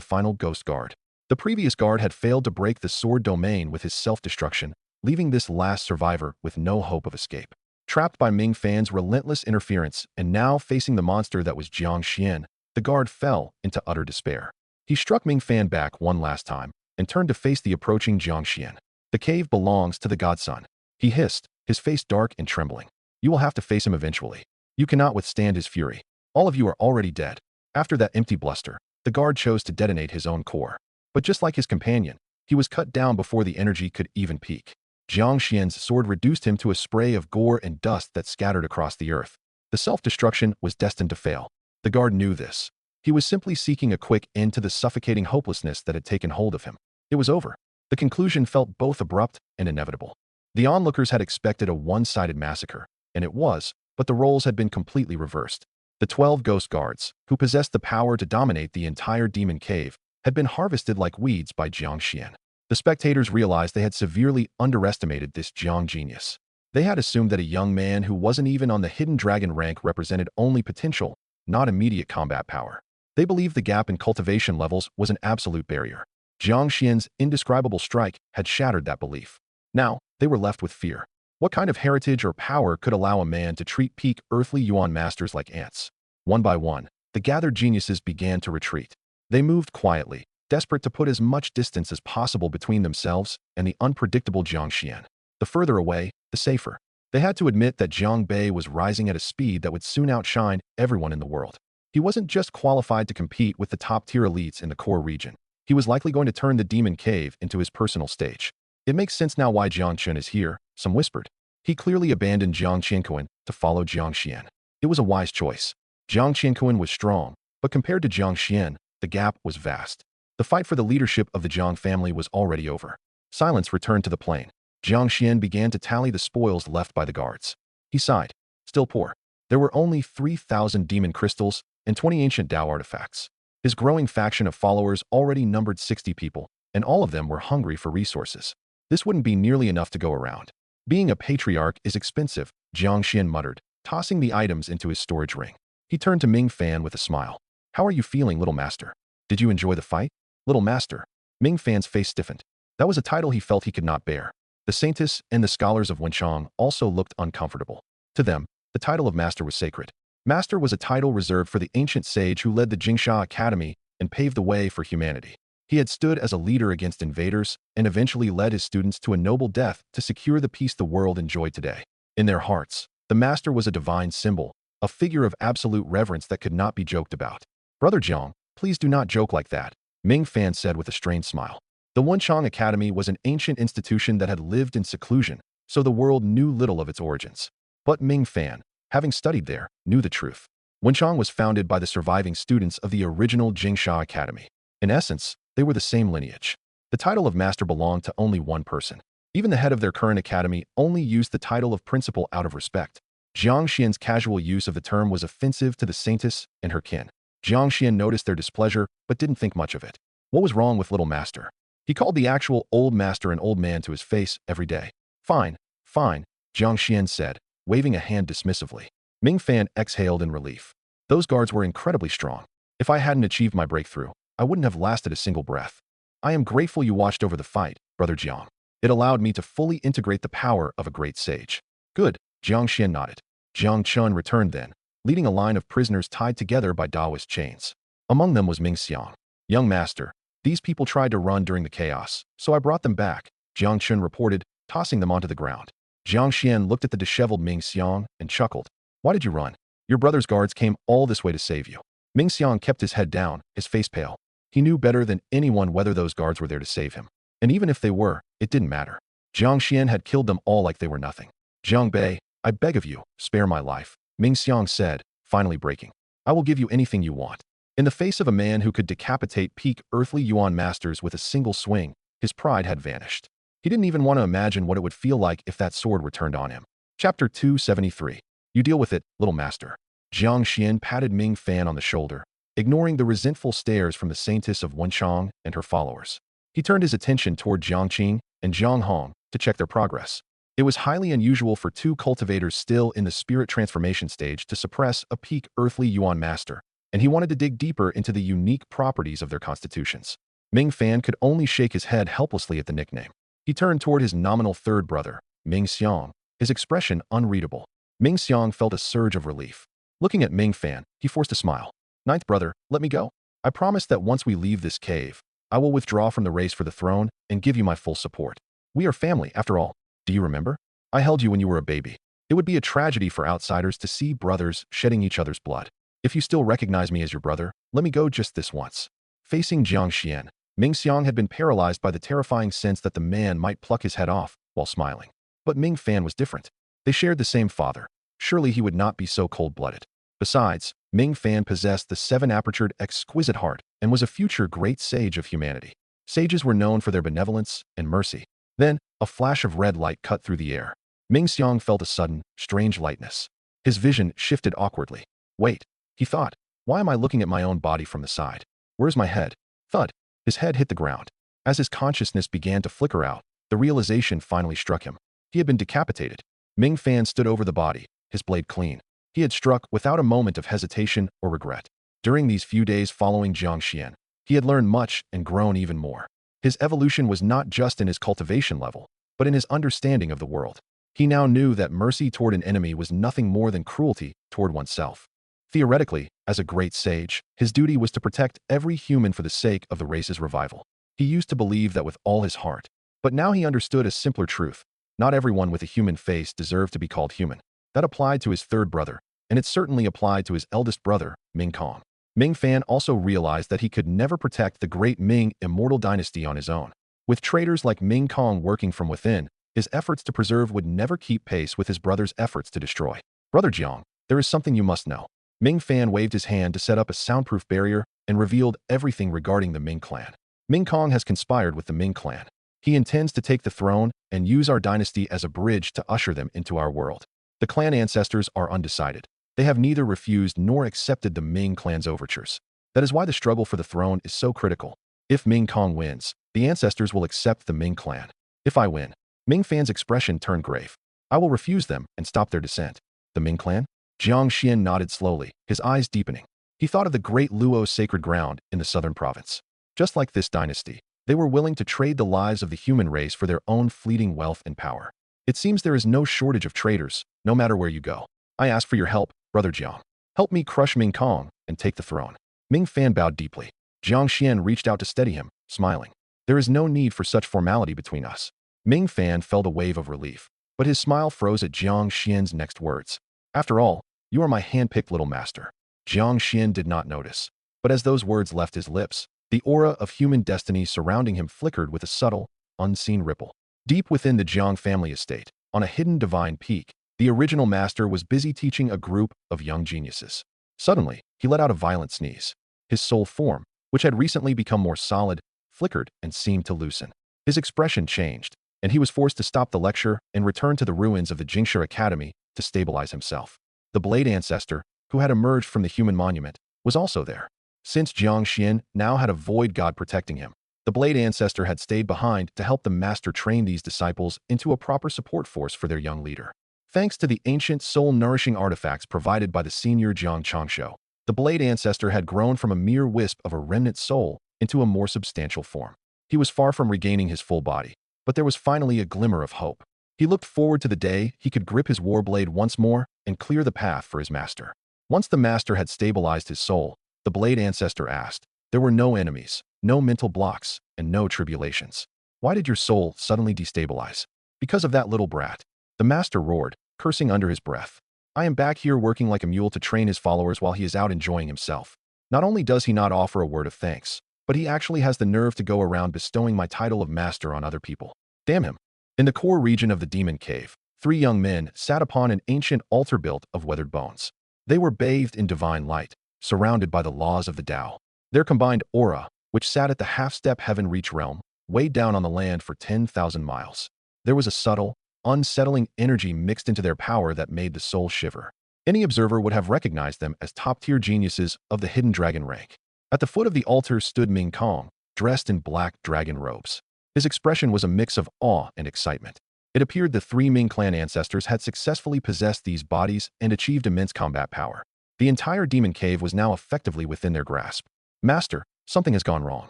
final ghost guard. The previous guard had failed to break the sword domain with his self-destruction, leaving this last survivor with no hope of escape. Trapped by Ming Fan's relentless interference and now facing the monster that was Jiang Qian, the guard fell into utter despair. He struck Ming Fan back one last time and turned to face the approaching Jiang Qian. "The cave belongs to the godson," he hissed, his face dark and trembling. "You will have to face him eventually. You cannot withstand his fury. All of you are already dead." After that empty bluster, the guard chose to detonate his own core. But just like his companion, he was cut down before the energy could even peak. Jiang Qian's sword reduced him to a spray of gore and dust that scattered across the earth. The self-destruction was destined to fail. The guard knew this. He was simply seeking a quick end to the suffocating hopelessness that had taken hold of him. It was over. The conclusion felt both abrupt and inevitable. The onlookers had expected a one-sided massacre, and it was, but the roles had been completely reversed. The 12 ghost guards, who possessed the power to dominate the entire demon cave, had been harvested like weeds by Jiang Xuan. The spectators realized they had severely underestimated this Jiang genius. They had assumed that a young man who wasn't even on the hidden dragon rank represented only potential, not immediate combat power. They believed the gap in cultivation levels was an absolute barrier. Jiang Xian's indescribable strike had shattered that belief. Now, they were left with fear. What kind of heritage or power could allow a man to treat peak Earthly Yuan masters like ants? One by one, the gathered geniuses began to retreat. They moved quietly, desperate to put as much distance as possible between themselves and the unpredictable Jiang Xian. The further away, the safer. They had to admit that Jiang Bei was rising at a speed that would soon outshine everyone in the world. He wasn't just qualified to compete with the top-tier elites in the core region. He was likely going to turn the demon cave into his personal stage. It makes sense now why Jiang Chen is here, some whispered. He clearly abandoned Jiang Qiankun to follow Jiang Xian. It was a wise choice. Jiang Qiankun was strong, but compared to Jiang Xian, the gap was vast. The fight for the leadership of the Jiang family was already over. Silence returned to the plain. Jiang Xian began to tally the spoils left by the guards. He sighed. Still poor. There were only 3,000 demon crystals and 20 ancient Dao artifacts. His growing faction of followers already numbered 60 people, and all of them were hungry for resources. This wouldn't be nearly enough to go around. Being a patriarch is expensive, Jiang Xian muttered, tossing the items into his storage ring. He turned to Ming Fan with a smile. How are you feeling, little master? Did you enjoy the fight? Little master. Ming Fan's face stiffened. That was a title he felt he could not bear. The saintess and the scholars of Wenchang also looked uncomfortable. To them, the title of master was sacred. Master was a title reserved for the ancient sage who led the Jingsha Academy and paved the way for humanity. He had stood as a leader against invaders and eventually led his students to a noble death to secure the peace the world enjoyed today. In their hearts, the master was a divine symbol, a figure of absolute reverence that could not be joked about. Brother Jiang, please do not joke like that, Ming Fan said with a strained smile. The Wenchang Academy was an ancient institution that had lived in seclusion, so the world knew little of its origins. But Ming Fan, having studied there, knew the truth. Wenchang was founded by the surviving students of the original Jingsha Academy. In essence, they were the same lineage. The title of master belonged to only one person. Even the head of their current academy only used the title of principal out of respect. Jiang Xian's casual use of the term was offensive to the saintess and her kin. Jiang Xian noticed their displeasure, but didn't think much of it. What was wrong with little master? He called the actual old master an old man to his face every day. Fine, fine, Jiang Xian said, waving a hand dismissively. Ming Fan exhaled in relief. Those guards were incredibly strong. If I hadn't achieved my breakthrough, I wouldn't have lasted a single breath. I am grateful you watched over the fight, Brother Jiang. It allowed me to fully integrate the power of a great sage. Good, Jiang Xian nodded. Jiang Chen returned then, leading a line of prisoners tied together by Taoist chains. Among them was Ming Xiang. Young master, these people tried to run during the chaos, so I brought them back, Jiang Chen reported, tossing them onto the ground. Jiang Xian looked at the disheveled Ming Xiang and chuckled. Why did you run? Your brother's guards came all this way to save you. Ming Xiang kept his head down, his face pale. He knew better than anyone whether those guards were there to save him. And even if they were, it didn't matter. Jiang Xian had killed them all like they were nothing. Jiang Bei, I beg of you, spare my life, Ming Xiang said, finally breaking. I will give you anything you want. In the face of a man who could decapitate peak Earthly Yuan masters with a single swing, his pride had vanished. He didn't even want to imagine what it would feel like if that sword were turned on him. Chapter 273. You deal with it, little master. Jiang Xian patted Ming Fan on the shoulder, ignoring the resentful stares from the saintess of Wenchang and her followers. He turned his attention toward Jiang Qing and Jiang Hong to check their progress. It was highly unusual for two cultivators still in the spirit transformation stage to suppress a peak Earthly Yuan master, and he wanted to dig deeper into the unique properties of their constitutions. Ming Fan could only shake his head helplessly at the nickname. He turned toward his nominal third brother, Ming Xiang, his expression unreadable. Ming Xiang felt a surge of relief. Looking at Ming Fan, he forced a smile. Ninth brother, let me go. I promise that once we leave this cave, I will withdraw from the race for the throne and give you my full support. We are family, after all. Do you remember? I held you when you were a baby. It would be a tragedy for outsiders to see brothers shedding each other's blood. If you still recognize me as your brother, let me go just this once. Facing Jiang Xian, Ming Xiang had been paralyzed by the terrifying sense that the man might pluck his head off while smiling. But Ming Fan was different. They shared the same father. Surely he would not be so cold-blooded. Besides, Ming Fan possessed the seven-apertured exquisite heart and was a future great sage of humanity. Sages were known for their benevolence and mercy. Then, a flash of red light cut through the air. Ming Xiang felt a sudden, strange lightness. His vision shifted awkwardly. Wait. He thought, why am I looking at my own body from the side? Where's my head? Thud. His head hit the ground. As his consciousness began to flicker out, the realization finally struck him. He had been decapitated. Ming Fan stood over the body, his blade clean. He had struck without a moment of hesitation or regret. During these few days following Jiang Xuan, he had learned much and grown even more. His evolution was not just in his cultivation level, but in his understanding of the world. He now knew that mercy toward an enemy was nothing more than cruelty toward oneself. Theoretically, as a great sage, his duty was to protect every human for the sake of the race's revival. He used to believe that with all his heart. But now he understood a simpler truth. Not everyone with a human face deserved to be called human. That applied to his third brother, and it certainly applied to his eldest brother, Ming Kong. Ming Fan also realized that he could never protect the great Ming immortal dynasty on his own. With traitors like Ming Kong working from within, his efforts to preserve would never keep pace with his brother's efforts to destroy. Brother Jiang, there is something you must know. Ming Fan waved his hand to set up a soundproof barrier and revealed everything regarding the Ming clan. Ming Kong has conspired with the Ming clan. He intends to take the throne and use our dynasty as a bridge to usher them into our world. The clan ancestors are undecided. They have neither refused nor accepted the Ming clan's overtures. That is why the struggle for the throne is so critical. If Ming Kong wins, the ancestors will accept the Ming clan. If I win, Ming Fan's expression turned grave. I will refuse them and stop their descent. The Ming clan? Jiang Xuan nodded slowly, his eyes deepening. He thought of the great Luo sacred ground in the southern province. Just like this dynasty, they were willing to trade the lives of the human race for their own fleeting wealth and power. It seems there is no shortage of traitors, no matter where you go. I ask for your help, Brother Jiang. Help me crush Ming Kong and take the throne. Ming Fan bowed deeply. Jiang Xuan reached out to steady him, smiling. There is no need for such formality between us. Ming Fan felt a wave of relief, but his smile froze at Jiang Xuan's next words. After all, you are my hand-picked little master. Jiang Xuan did not notice, but as those words left his lips, the aura of human destiny surrounding him flickered with a subtle, unseen ripple. Deep within the Jiang family estate, on a hidden divine peak, the original master was busy teaching a group of young geniuses. Suddenly, he let out a violent sneeze. His soul form, which had recently become more solid, flickered and seemed to loosen. His expression changed, and he was forced to stop the lecture and return to the ruins of the Jingsha Academy to stabilize himself. The Blade Ancestor, who had emerged from the human monument, was also there. Since Jiang Xuan now had a void god protecting him, the Blade Ancestor had stayed behind to help the master train these disciples into a proper support force for their young leader. Thanks to the ancient soul-nourishing artifacts provided by the senior Jiang Changshu, the Blade Ancestor had grown from a mere wisp of a remnant soul into a more substantial form. He was far from regaining his full body, but there was finally a glimmer of hope. He looked forward to the day he could grip his war blade once more and clear the path for his master. Once the master had stabilized his soul, the Blade Ancestor asked, there were no enemies, no mental blocks, and no tribulations. Why did your soul suddenly destabilize? Because of that little brat. The master roared, cursing under his breath. I am back here working like a mule to train his followers while he is out enjoying himself. Not only does he not offer a word of thanks, but he actually has the nerve to go around bestowing my title of master on other people. Damn him. In the core region of the demon cave, 3 young men sat upon an ancient altar built of weathered bones. They were bathed in divine light, surrounded by the laws of the Tao. Their combined aura, which sat at the half-step heaven-reach realm, weighed down on the land for 10,000 miles. There was a subtle, unsettling energy mixed into their power that made the soul shiver. Any observer would have recognized them as top-tier geniuses of the hidden dragon rank. At the foot of the altar stood Ming Kong, dressed in black dragon robes. His expression was a mix of awe and excitement. It appeared the 3 Ming clan ancestors had successfully possessed these bodies and achieved immense combat power. The entire demon cave was now effectively within their grasp. Master, something has gone wrong.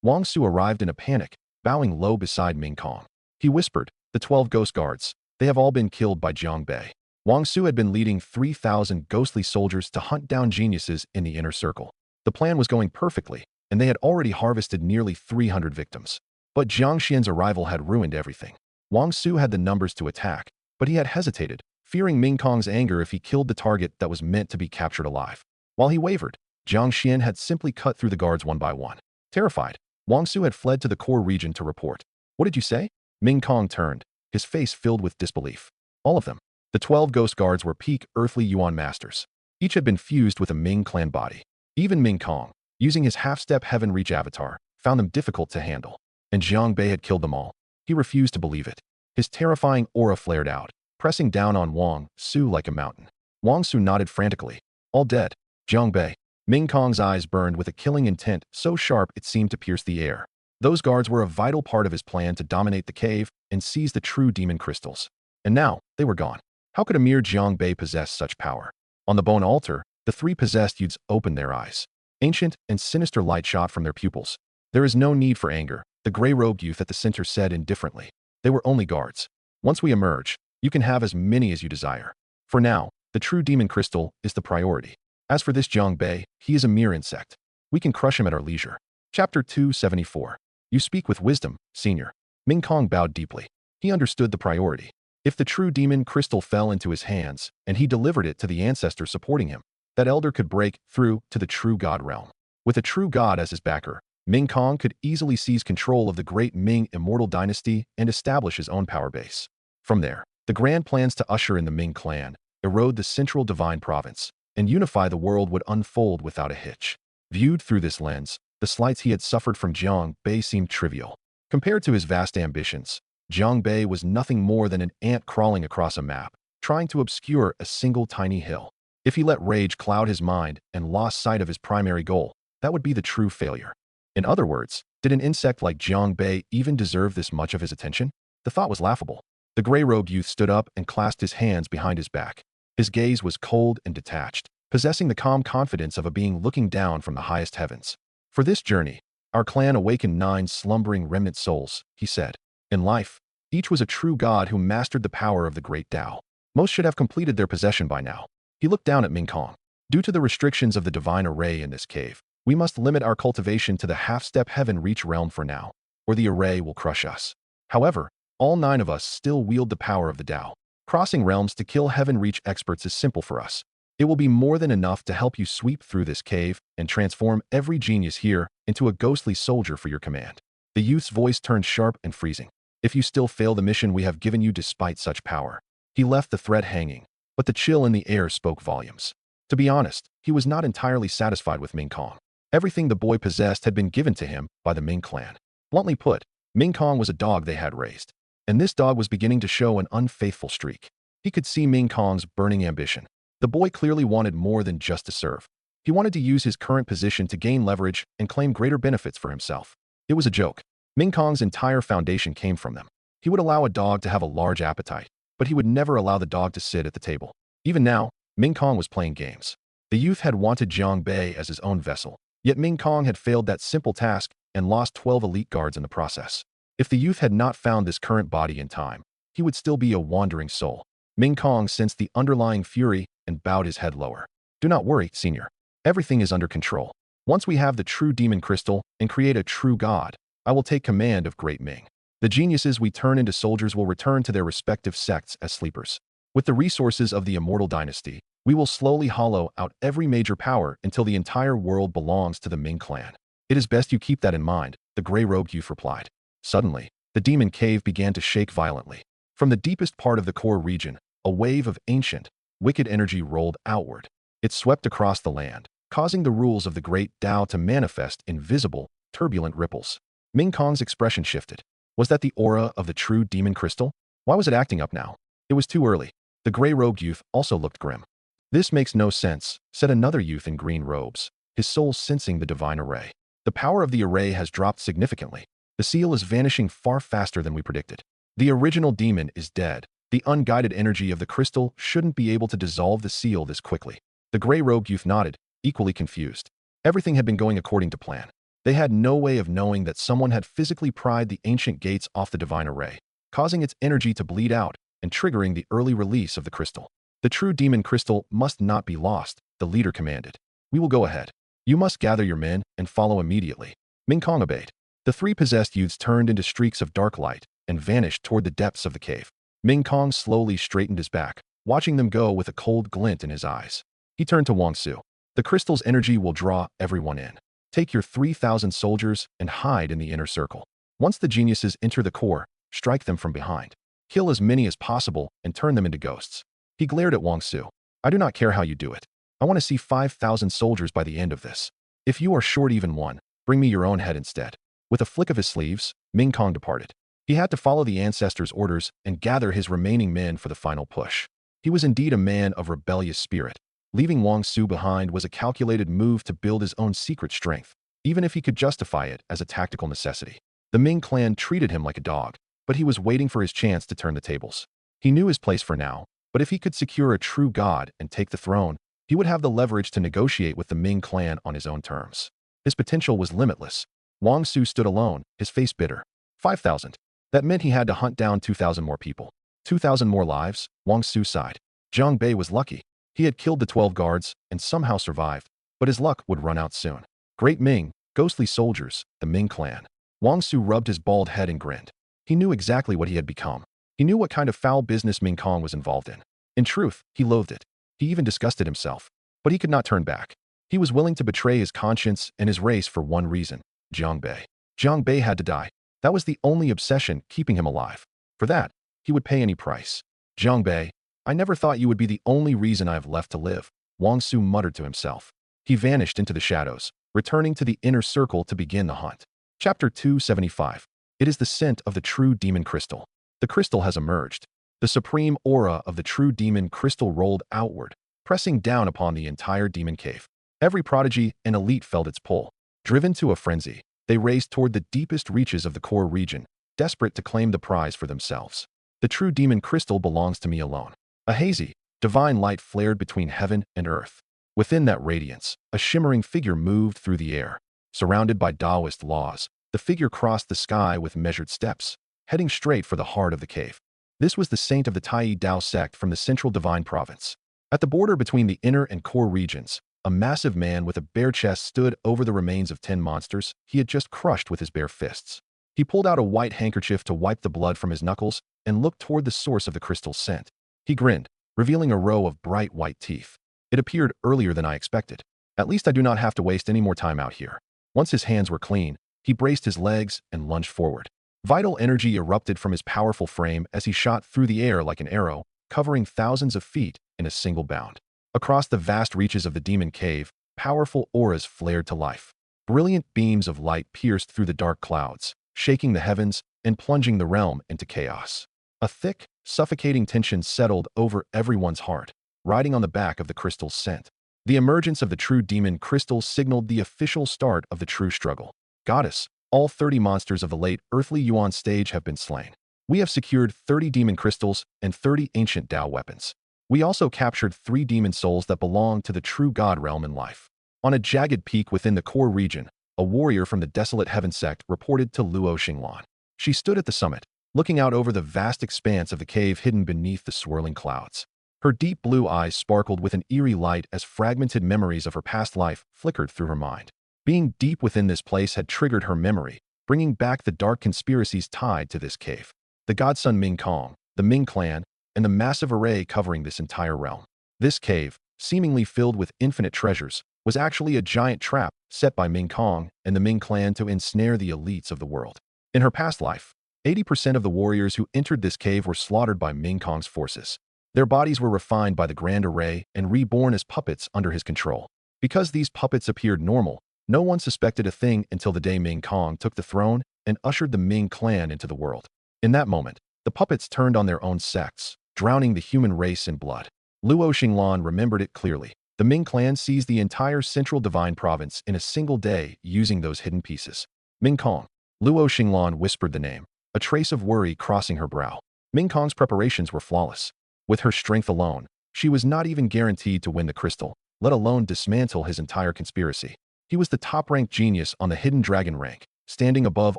Wang Su arrived in a panic, bowing low beside Ming Kong. He whispered, the 12 ghost guards, they have all been killed by Jiang Bei. Wang Su had been leading 3,000 ghostly soldiers to hunt down geniuses in the inner circle. The plan was going perfectly, and they had already harvested nearly 300 victims. But Jiang Xian's arrival had ruined everything. Wang Su had the numbers to attack, but he had hesitated, fearing Ming Kong's anger if he killed the target that was meant to be captured alive. While he wavered, Jiang Xian had simply cut through the guards one by one. Terrified, Wang Su had fled to the core region to report. What did you say? Ming Kong turned, his face filled with disbelief. All of them. The 12 ghost guards were peak Earthly Yuan masters. Each had been fused with a Ming clan body. Even Ming Kong, using his half-step heaven-reach avatar, found them difficult to handle. And Jiang Bei had killed them all. He refused to believe it. His terrifying aura flared out, pressing down on Wang Su like a mountain. Wang Su nodded frantically. All dead. Jiang Bei. Ming Kong's eyes burned with a killing intent so sharp it seemed to pierce the air. Those guards were a vital part of his plan to dominate the cave and seize the true demon crystals. And now, they were gone. How could a mere Jiang Bei possess such power? On the bone altar, the three possessed youths opened their eyes. Ancient and sinister light shot from their pupils. There is no need for anger, the gray-robed youth at the center said indifferently. They were only guards. Once we emerge, you can have as many as you desire. For now, the true demon crystal is the priority. As for this Jiang Bei, he is a mere insect. We can crush him at our leisure. Chapter 274. You speak with wisdom, senior. Ming Kong bowed deeply. He understood the priority. If the true demon crystal fell into his hands, and he delivered it to the ancestor supporting him, that elder could break through to the true god realm. With a true god as his backer, Ming Kong could easily seize control of the great Ming immortal dynasty and establish his own power base. From there, the grand plans to usher in the Ming clan, erode the central divine province, and unify the world would unfold without a hitch. Viewed through this lens, the slights he had suffered from Jiang Bei seemed trivial. Compared to his vast ambitions, Jiang Bei was nothing more than an ant crawling across a map, trying to obscure a single tiny hill. If he let rage cloud his mind and lost sight of his primary goal, that would be the true failure. In other words, did an insect like Jiang Bei even deserve this much of his attention? The thought was laughable. The gray-robed youth stood up and clasped his hands behind his back. His gaze was cold and detached, possessing the calm confidence of a being looking down from the highest heavens. For this journey, our clan awakened 9 slumbering remnant souls, he said. In life, each was a true god who mastered the power of the great Tao. Most should have completed their possession by now. He looked down at Ming Kong. Due to the restrictions of the divine array in this cave, we must limit our cultivation to the half-step heaven-reach realm for now, or the array will crush us. However, all 9 of us still wield the power of the Tao. Crossing realms to kill heaven-reach experts is simple for us. It will be more than enough to help you sweep through this cave and transform every genius here into a ghostly soldier for your command. The youth's voice turned sharp and freezing. If you still fail the mission we have given you despite such power. He left the threat hanging, but the chill in the air spoke volumes. To be honest, he was not entirely satisfied with Ming Kong. Everything the boy possessed had been given to him by the Ming clan. Bluntly put, Ming Kong was a dog they had raised. And this dog was beginning to show an unfaithful streak. He could see Ming Kong's burning ambition. The boy clearly wanted more than just to serve. He wanted to use his current position to gain leverage and claim greater benefits for himself. It was a joke. Ming Kong's entire foundation came from them. He would allow a dog to have a large appetite, but he would never allow the dog to sit at the table. Even now, Ming Kong was playing games. The youth had wanted Jiang Bei as his own vessel, yet Ming Kong had failed that simple task and lost 12 elite guards in the process. If the youth had not found this current body in time, he would still be a wandering soul. Ming Kong sensed the underlying fury and bowed his head lower. Do not worry, senior. Everything is under control. Once we have the true demon crystal and create a true god, I will take command of Great Ming. The geniuses we turn into soldiers will return to their respective sects as sleepers. With the resources of the immortal dynasty, we will slowly hollow out every major power until the entire world belongs to the Ming clan. It is best you keep that in mind, the gray-robed youth replied. Suddenly, the demon cave began to shake violently. From the deepest part of the core region, a wave of ancient, wicked energy rolled outward. It swept across the land, causing the rules of the great Tao to manifest in visible, turbulent ripples. Ming Kong's expression shifted. Was that the aura of the true demon crystal? Why was it acting up now? It was too early. The gray-robed youth also looked grim. This makes no sense, said another youth in green robes, his soul sensing the divine array. The power of the array has dropped significantly. The seal is vanishing far faster than we predicted. The original demon is dead. The unguided energy of the crystal shouldn't be able to dissolve the seal this quickly. The gray-robed youth nodded, equally confused. Everything had been going according to plan. They had no way of knowing that someone had physically pried the ancient gates off the divine array, causing its energy to bleed out and triggering the early release of the crystal. The true demon crystal must not be lost, the leader commanded. We will go ahead. You must gather your men and follow immediately. Ming Kong obeyed. The 3 possessed youths turned into streaks of dark light and vanished toward the depths of the cave. Ming Kong slowly straightened his back, watching them go with a cold glint in his eyes. He turned to Wang Su. The crystal's energy will draw everyone in. Take your 3,000 soldiers and hide in the inner circle. Once the geniuses enter the core, strike them from behind. Kill as many as possible and turn them into ghosts. He glared at Wang Su. I do not care how you do it. I want to see 5,000 soldiers by the end of this. If you are short even one, bring me your own head instead. With a flick of his sleeves, Ming Kong departed. He had to follow the ancestors' orders and gather his remaining men for the final push. He was indeed a man of rebellious spirit. Leaving Wang Su behind was a calculated move to build his own secret strength, even if he could justify it as a tactical necessity. The Ming clan treated him like a dog, but he was waiting for his chance to turn the tables. He knew his place for now, but if he could secure a true god and take the throne, he would have the leverage to negotiate with the Ming clan on his own terms. His potential was limitless. Wang Su stood alone, his face bitter. 5,000. That meant he had to hunt down 2,000 more people. 2,000 more lives, Wang Su sighed. Zhang Bei was lucky. He had killed the 12 guards and somehow survived, but his luck would run out soon. Great Ming, ghostly soldiers, the Ming clan. Wang Su rubbed his bald head and grinned. He knew exactly what he had become. He knew what kind of foul business Ming Kong was involved in. In truth, he loathed it. He even disgusted himself. But he could not turn back. He was willing to betray his conscience and his race for one reason: Jiang Bei. Jiang Bei had to die. That was the only obsession keeping him alive. For that, he would pay any price. Jiang Bei, I never thought you would be the only reason I have left to live, Wang Su muttered to himself. He vanished into the shadows, returning to the inner circle to begin the hunt. Chapter 275. It is the scent of the true demon crystal. The crystal has emerged. The supreme aura of the true demon crystal rolled outward, pressing down upon the entire demon cave. Every prodigy and elite felt its pull. Driven to a frenzy, they raced toward the deepest reaches of the core region, desperate to claim the prize for themselves. The true demon crystal belongs to me alone. A hazy, divine light flared between heaven and earth. Within that radiance, a shimmering figure moved through the air. Surrounded by Taoist laws, the figure crossed the sky with measured steps, heading straight for the heart of the cave. This was the saint of the Tai Dao sect from the central divine province. At the border between the inner and core regions, a massive man with a bare chest stood over the remains of 10 monsters he had just crushed with his bare fists. He pulled out a white handkerchief to wipe the blood from his knuckles and looked toward the source of the crystal's scent. He grinned, revealing a row of bright white teeth. It appeared earlier than I expected. At least I do not have to waste any more time out here. Once his hands were clean, he braced his legs and lunged forward. Vital energy erupted from his powerful frame as he shot through the air like an arrow, covering thousands of feet in a single bound. Across the vast reaches of the demon cave, powerful auras flared to life. Brilliant beams of light pierced through the dark clouds, shaking the heavens and plunging the realm into chaos. A thick, suffocating tension settled over everyone's heart, riding on the back of the crystal's scent. The emergence of the true demon crystal signaled the official start of the true struggle. Goddess, all 30 monsters of the late Earthly Yuan stage have been slain. We have secured 30 demon crystals and 30 ancient Dao weapons. We also captured 3 demon souls that belong to the true god realm in life. On a jagged peak within the core region, a warrior from the desolate heaven sect reported to Luo Xinglan. She stood at the summit, looking out over the vast expanse of the cave hidden beneath the swirling clouds. Her deep blue eyes sparkled with an eerie light as fragmented memories of her past life flickered through her mind. Being deep within this place had triggered her memory, bringing back the dark conspiracies tied to this cave. The Godson Ming Kong, the Ming clan, and the massive array covering this entire realm. This cave, seemingly filled with infinite treasures, was actually a giant trap set by Ming Kong and the Ming clan to ensnare the elites of the world. In her past life, 80% of the warriors who entered this cave were slaughtered by Ming Kong's forces. Their bodies were refined by the Grand Array and reborn as puppets under his control. Because these puppets appeared normal, no one suspected a thing until the day Ming Kong took the throne and ushered the Ming clan into the world. In that moment, the puppets turned on their own sects, drowning the human race in blood. Luo Xinglan remembered it clearly. The Ming clan seized the entire central divine province in a single day using those hidden pieces. Ming Kong. Luo Xinglan whispered the name, a trace of worry crossing her brow. Ming Kong's preparations were flawless. With her strength alone, she was not even guaranteed to win the crystal, let alone dismantle his entire conspiracy. He was the top-ranked genius on the hidden dragon rank, standing above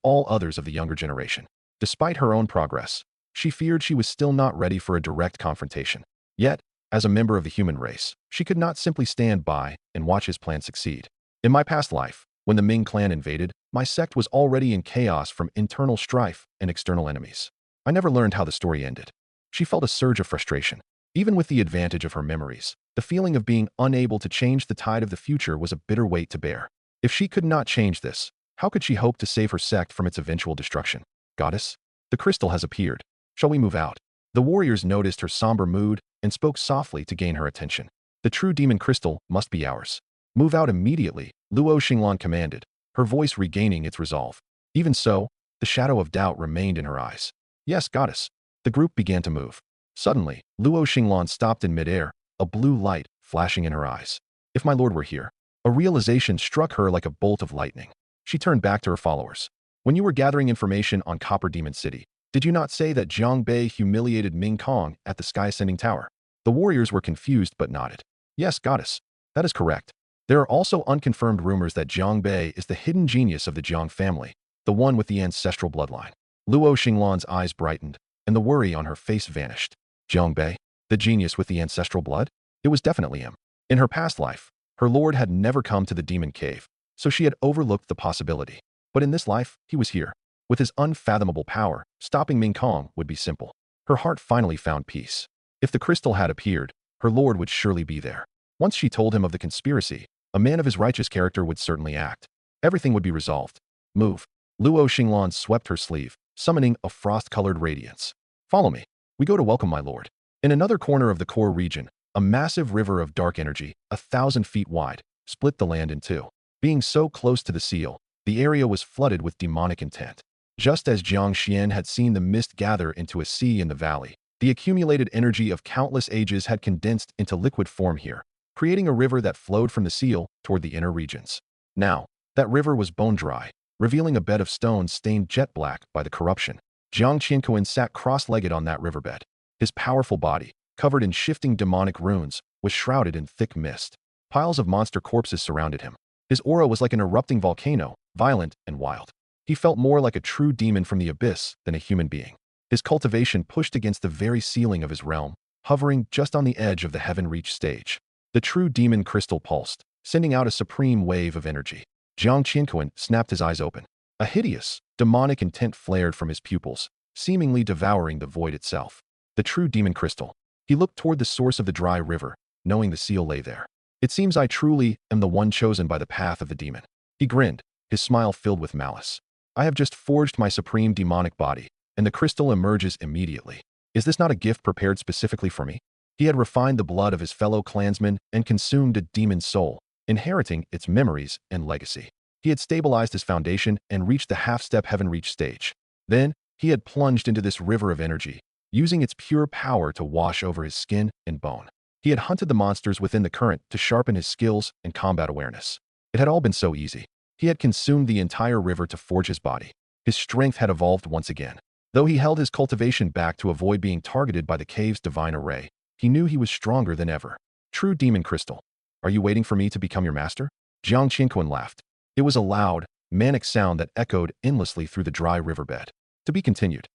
all others of the younger generation. Despite her own progress, she feared she was still not ready for a direct confrontation. Yet, as a member of the human race, she could not simply stand by and watch his plan succeed. In my past life, when the Ming clan invaded, my sect was already in chaos from internal strife and external enemies. I never learned how the story ended. She felt a surge of frustration. Even with the advantage of her memories, the feeling of being unable to change the tide of the future was a bitter weight to bear. If she could not change this, how could she hope to save her sect from its eventual destruction? Goddess, the crystal has appeared. Shall we move out? The warriors noticed her somber mood and spoke softly to gain her attention. The true demon crystal must be ours. Move out immediately, Luo Xinglan commanded, her voice regaining its resolve. Even so, the shadow of doubt remained in her eyes. Yes, goddess. The group began to move. Suddenly, Luo Xinglan stopped in midair, a blue light flashing in her eyes. If my lord were here. A realization struck her like a bolt of lightning. She turned back to her followers. When you were gathering information on Copper Demon City, did you not say that Jiang Bei humiliated Ming Kong at the Sky Ascending Tower? The warriors were confused but nodded. Yes, goddess. That is correct. There are also unconfirmed rumors that Jiang Bei is the hidden genius of the Jiang family, the one with the ancestral bloodline. Luo Xinglan's eyes brightened, and the worry on her face vanished. Jiang Bei, the genius with the ancestral blood? It was definitely him. In her past life, her lord had never come to the demon cave, so she had overlooked the possibility. But in this life, he was here. With his unfathomable power, stopping Ming Kong would be simple. Her heart finally found peace. If the crystal had appeared, her lord would surely be there. Once she told him of the conspiracy, a man of his righteous character would certainly act. Everything would be resolved. Move. Luo Xinglan swept her sleeve, summoning a frost-colored radiance. Follow me. We go to welcome my lord. In another corner of the core region, a massive river of dark energy, 1,000 feet wide, split the land in two. Being so close to the seal, the area was flooded with demonic intent. Just as Jiang Xuan had seen the mist gather into a sea in the valley, the accumulated energy of countless ages had condensed into liquid form here, creating a river that flowed from the seal toward the inner regions. Now, that river was bone-dry, revealing a bed of stones stained jet black by the corruption. Jiang Qiankun sat cross-legged on that riverbed. His powerful body, covered in shifting demonic runes, was shrouded in thick mist. Piles of monster corpses surrounded him. His aura was like an erupting volcano, violent and wild. He felt more like a true demon from the abyss than a human being. His cultivation pushed against the very ceiling of his realm, hovering just on the edge of the heaven-reach stage. The true demon crystal pulsed, sending out a supreme wave of energy. Jiang Qiankun snapped his eyes open. A hideous, demonic intent flared from his pupils, seemingly devouring the void itself. The true demon crystal. He looked toward the source of the dry river, knowing the seal lay there. It seems I truly am the one chosen by the path of the demon. He grinned, his smile filled with malice. I have just forged my supreme demonic body, and the crystal emerges immediately. Is this not a gift prepared specifically for me? He had refined the blood of his fellow clansmen and consumed a demon's soul, inheriting its memories and legacy. He had stabilized his foundation and reached the half-step heaven-reach stage. Then, he had plunged into this river of energy, using its pure power to wash over his skin and bone. He had hunted the monsters within the current to sharpen his skills and combat awareness. It had all been so easy. He had consumed the entire river to forge his body. His strength had evolved once again. Though he held his cultivation back to avoid being targeted by the cave's divine array, he knew he was stronger than ever. True demon crystal. Are you waiting for me to become your master? Jiang Qiankun laughed. It was a loud, manic sound that echoed endlessly through the dry riverbed. To be continued.